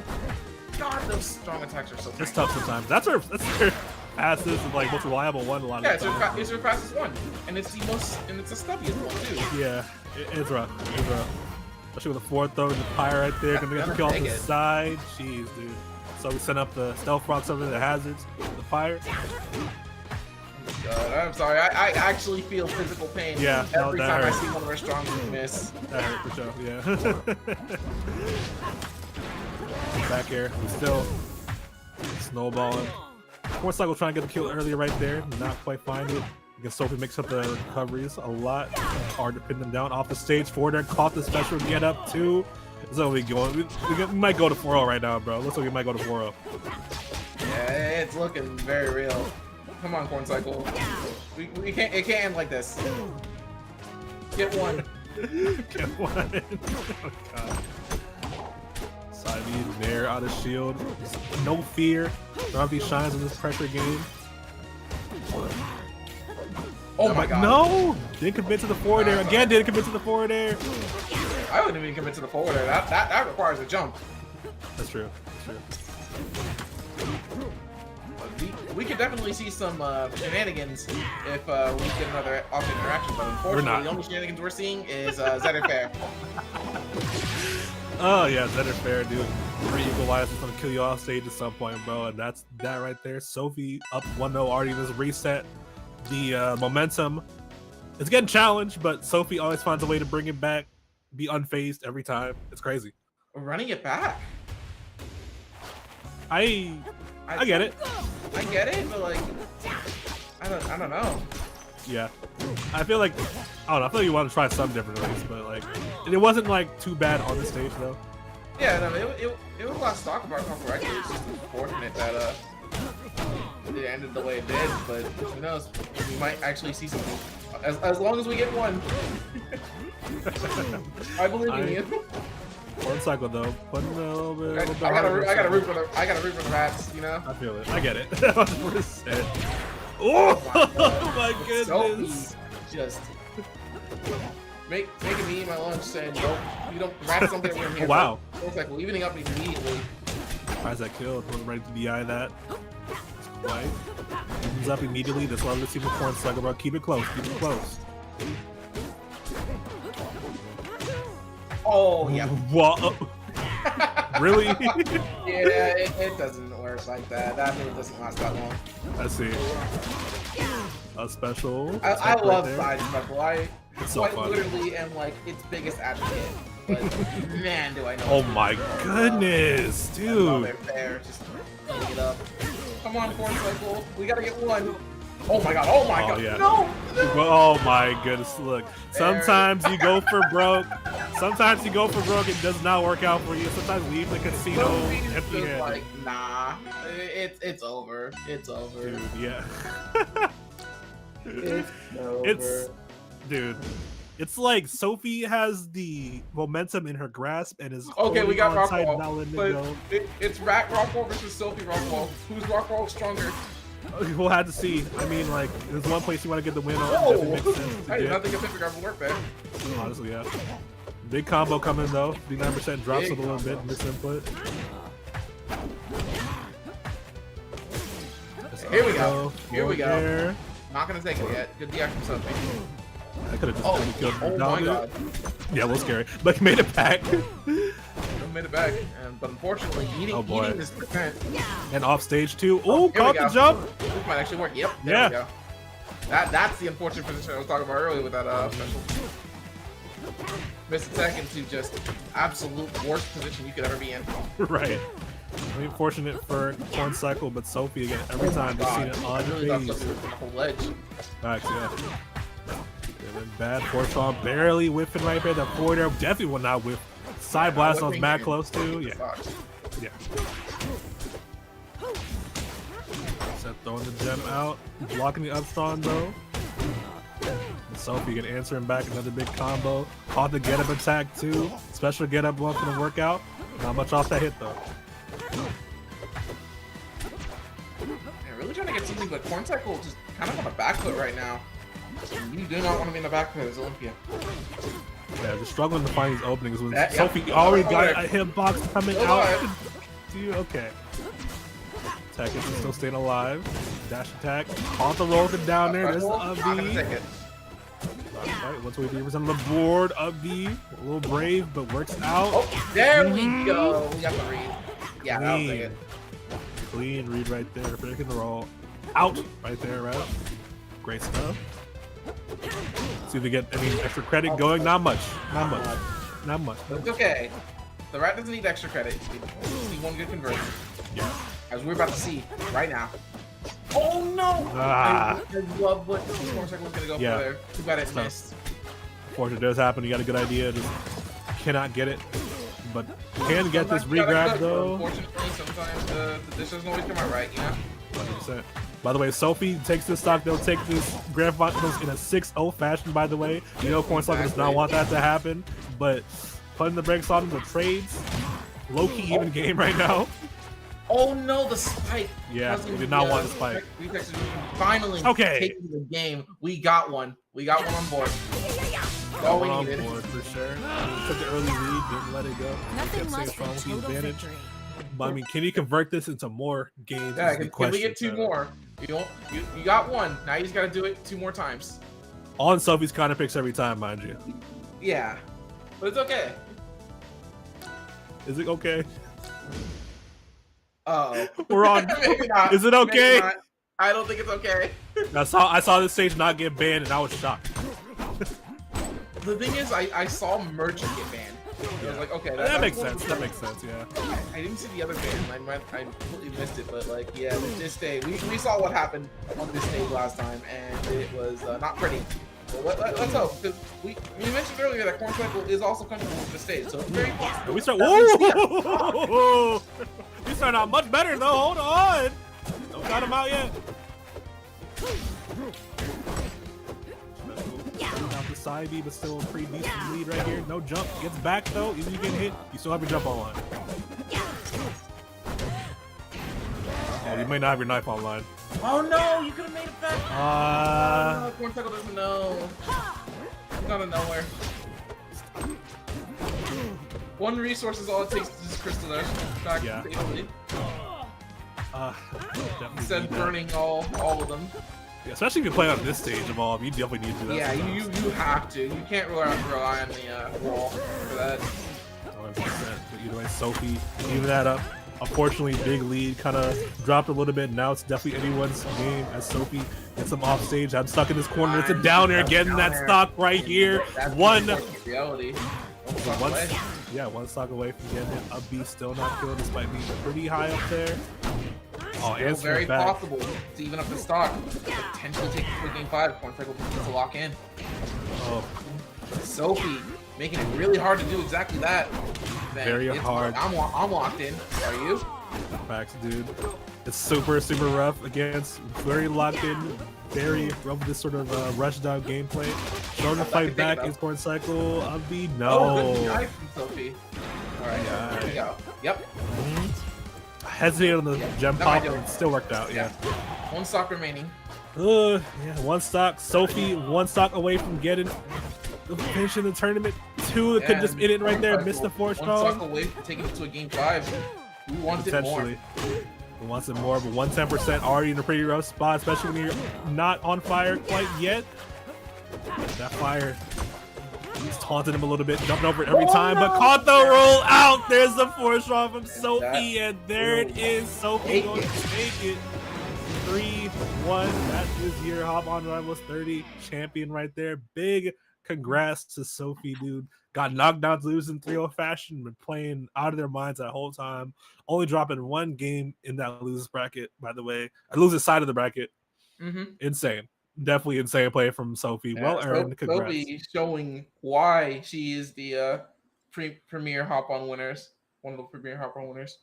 God, those strong attacks are so It's tough sometimes. That's her fastest and like most reliable one a lot of the time. It's her fastest one. And it's the most, and it's the stubbiest one too. Yeah, it's rough. It's rough. Especially with the forward throw and the pyre right there. Gonna get the kill off the side. Jeez, dude. So we sent up the stealth rocks over the hazards, the pyre. God, I'm sorry. I actually feel physical pain every time I see one of our strong miss. That hurt for sure, yeah. Back air, we still snowballing. Corncycle trying to get the kill earlier right there, not quite find it. Again, Sophie makes up the recoveries a lot. Hard to pin them down off the stage. Forward there, caught the special get up too. So we going. We might go to 4-0 right now, bro. Looks like we might go to 4-0. Yeah, it's looking very real. Come on, Corncycle. We can't. It can't end like this. Get one. Get one. Oh god. Side B there, out of shield. No fear. Don't have these shines in this pressure game. Oh my god. No! Didn't commit to the forward air. Again, didn't commit to the forward air. I wouldn't even commit to the forward air. That requires a jump. That's true. That's true. we could definitely see some shenanigans if we get another offset interaction, but unfortunately, the only shenanigans we're seeing is Zedder Fair. Oh yeah, Zedder Fair, dude. Three equalize is gonna kill you off stage at some point, bro. And that's that right there. Sophie up 1-0 already. This reset the momentum. It's getting challenged, but Sophie always finds a way to bring it back, be unfazed every time. It's crazy. We're running it back. I get it. I get it, but like, I don't know. Yeah, I feel like I don't know. I feel like you want to try some different ways, but like it wasn't like too bad on the stage though. Yeah, no, it was a lot of talk about correctly. It's just unfortunate that it ended the way it did, but who knows? We might actually see something. As long as we get one. I believe in you. One cycle though, putting a little bit. I gotta root for the rats, you know. I feel it. I get it. 100%. Oh my goodness! Sophie just making me eat my lunch, saying you don't rats don't get near me. Oh, wow. It's like we're evening up immediately. Tries that kill, wasn't ready to DI that. Right. Evens up immediately. That's why let's see the point cycle, bro. Keep it close. Keep it close. Oh yeah. What? Really? Yeah, it doesn't work like that. That move doesn't last that long. I see. A special. I love right side special. I so quite fun. literally am like its biggest advocate. But man, do I know. Oh my goodness, I love dude. it there. Just clean it up. Come on, corn cycle. We gotta get one. Oh my god. Oh my god. Yeah. No. Oh my goodness. Look, sometimes you go for broke. Sometimes you go for broke. It does not work out for you. Sometimes leave the casino empty-handed. Like, nah. It's over. It's over. Dude, yeah. It's over. Dude. It's like Sophie has the momentum in her grasp and is okay. We got on tight, not Rockwall, letting it but go. it's Rockwall versus Sophie Rockwall. Who's Rockwall stronger? We'll have to see. I mean, like, there's one place you want to get the win on. Oh, Definitely makes sense to I did get. not think a picture would work there. Honestly, yeah. Big combo coming though. 59% drops Big a little combo. bit. Misinput. Here we go. Here we go. There. Not gonna take it yet. Good DX from Sophie. I could have just Oh, killed oh him. my god. Yeah, a little scary, but he made it back. Made it back, but unfortunately, eating this percent. And off stage too. Oh, Ooh, caught the jump. This might actually work. Yep. There Yeah. we go. That's the unfortunate position I was talking about earlier with that special. Missed a second to just absolute worst position you could ever be in. Right. I mean, fortunate for Corn Cycle, but Sophie again every time we've seen it on I really thought phase. Sophie was on a whole ledge. Facts, yeah. And then bad force on, barely whiffing right there. That forward air definitely will not whiff. Side blast on mad close too. Yeah. Yeah. Set throwing the gem out, blocking the upstrong though. And Sophie can answer him back, another big combo. Caught the get up attack too. Special get up one for the workout. Not much off that hit though. Yeah, really trying to get something, but Corn Cycle just kind of on a back foot right now. You do not want to be in the back foot as Olympia. Yeah, just struggling to find these openings when Yeah, Sophie already got a hitbox coming out. Dude, okay. Attack is still staying alive. Dash attack. Caught the rolling down there. There's Not gonna the take it. Alright, once we was on the board of the a little brave, but works out. Oh, there we go. We got the read. Yeah, I'll take it. Clean read right there. Breaking the roll. Out right there, right? Great stuff. See if we get any extra credit going. Not much. Not much. Not much. But it's okay. The rat doesn't need extra credit. He just need one good conversion. Yeah. As we're about to see right now. Oh no! Ah. I love what Corn Cycle was gonna go Yeah. for there. Too bad it missed. Fortunate does happen. You got a good idea. Just cannot get it. But can get this Sometimes you gotta regrab cook, though. Unfortunately, sometimes the dish doesn't always come out right, you know? 100%. By the way, Sophie takes this stock. They'll take this grand finals in a 6-0 fashion, by the way. You know Corn Cycle does not want that to happen. But putting the brakes on the trades, low-key even game right now. Oh no, the spike! Yeah, we did not want the spike. Finally taking the game. We got one. We got one on board. All we on needed. board for sure. Took the early lead, didn't let it go. Nothing Kept staying less strong than with the total advantage. victory. But I mean, can you convert this into more games? Yeah, is the can we get question, two so. more? You got one. Now you just gotta do it 2 more times. On Sophie's counter picks every time, mind you. Yeah, but it's okay. Is it okay? Uh-oh. We're on. Maybe not. Is it okay? Maybe not. I don't think it's okay. I saw this stage not get banned, and I was shocked. The thing is, I saw Merchant get banned. I was like, okay, That makes sense. That makes sense. Yeah. I didn't see the other ban. I completely missed it, but like, yeah, this day we saw what happened on this stage last time, and it was not pretty. So let's hope, because we mentioned earlier that Corn Cycle is also comfortable with the stage, so it's very possible. We start. Whoa! We start out much better though. Hold on. Don't count him out yet. Out the side B, but still a pretty decent lead right here. No jump. Gets back though. Even if you get hit, you still have your jump online. Oh, you may not have your knife online. Oh no, you could have made it back. Corn Cycle doesn't know. He's out of nowhere. One resource is all it takes to just crystal dash back safely. Instead of burning all of them. Yeah, especially if you play on this stage of all, you definitely need to do that. Yeah, you have to. You can't rely on the wall for that. 100%. But either way, Sophie even that up. Unfortunately, big lead kind of dropped a little bit. Now it's definitely anyone's game as Sophie gets him off stage. I'm stuck in this corner. It's a down air, getting that stock right here. One stock away from getting it. Up B still not killed despite being pretty high up there. Oh, it's very possible to even up the stock. Potentially take it for game 5. Corn Cycle needs to lock in. Oh, Sophie making it really hard to do exactly that. Very hard. I'm locked in. Are you? Facts, dude. It's super rough against very locked in, very rough this sort of rush down gameplay. Starting to fight back is Corn Cycle. Up B, no. Oh, good dive from Sophie. All right, here we go. Yep. Hesitated on the gem pop, and it still worked out. Yeah. 1 stock remaining. Yeah, 1 stock. Sophie 1 stock away from getting finishing the tournament. 2, it could just end it right there. Missed the 4 strong. 1 stock away from taking it to a game 5. We wanted it more. He wants it more, but 110% already in a pretty rough spot, especially when you're not on fire quite yet. That fire. He's taunted him a little bit, jumping over it every time, but caught the roll out. There's the 4 strong from Sophie, and there it is. Sophie going to take it. 3-1. That is your Hop On Rivals 30 champion right there. Big congrats to Sophie, dude. Got knocked down to lose in 3-0 fashion, been playing out of their minds that whole time. Only dropping 1 game in that losers bracket, by the way. Losers side of the bracket. Insane. Definitely insane play from Sophie. Yeah, well earned. Congrats. Sophie showing why she is the premier Hop On winners. One of the premier Hop On winners.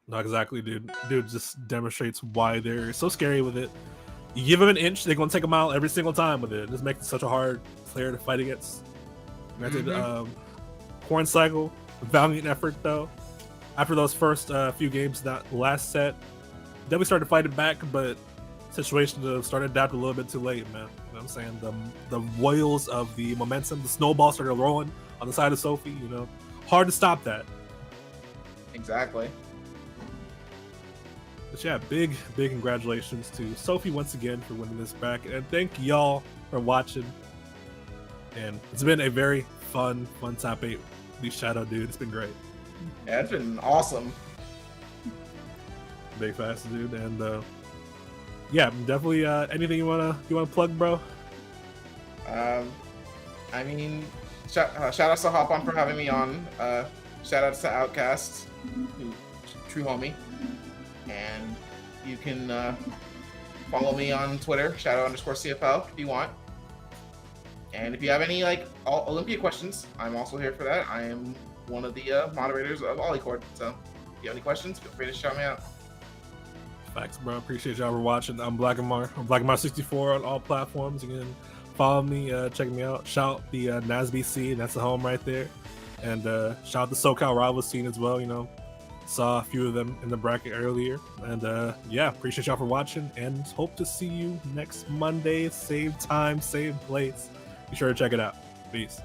Not exactly, dude. Dude just demonstrates why they're so scary with it. You give them an inch, they're gonna take a mile every single time with it. It just makes it such a hard player to fight against. Granted, Corn Cycle, valiant effort though. After those first few games, that last set, then we started fighting back, but situation to start to adapt a little bit too late, man. You know what I'm saying? The wheels of the momentum, the snowball started rolling on the side of Sophie, you know. Hard to stop that. Exactly. But yeah, big congratulations to Sophie once again for winning this bracket. And thank y'all for watching. And it's been a very fun top 8 with Shadow, dude. It's been great. Yeah, it's been awesome. Big fast, dude. And yeah, definitely anything you wanna plug, bro? I mean, shout outs to Hop On for having me on. Shout outs to Outcast, who true homie. And you can follow me on Twitter, shadow_CFL, if you want. And if you have any Olympia questions, I'm also here for that. I am one of the moderators of Ollicord. So if you have any questions, feel free to shout me out. Facts, bro. Appreciate y'all for watching. I'm Blackmar. I'm Blackmar64 on all platforms. You can follow me, check me out. Shout the NASB scene. That's the home right there. And shout out the SoCal Rivals scene as well. You know, saw a few of them in the bracket earlier. And yeah, appreciate y'all for watching. And hope to see you next Monday. Same time, same place. Be sure to check it out. Peace.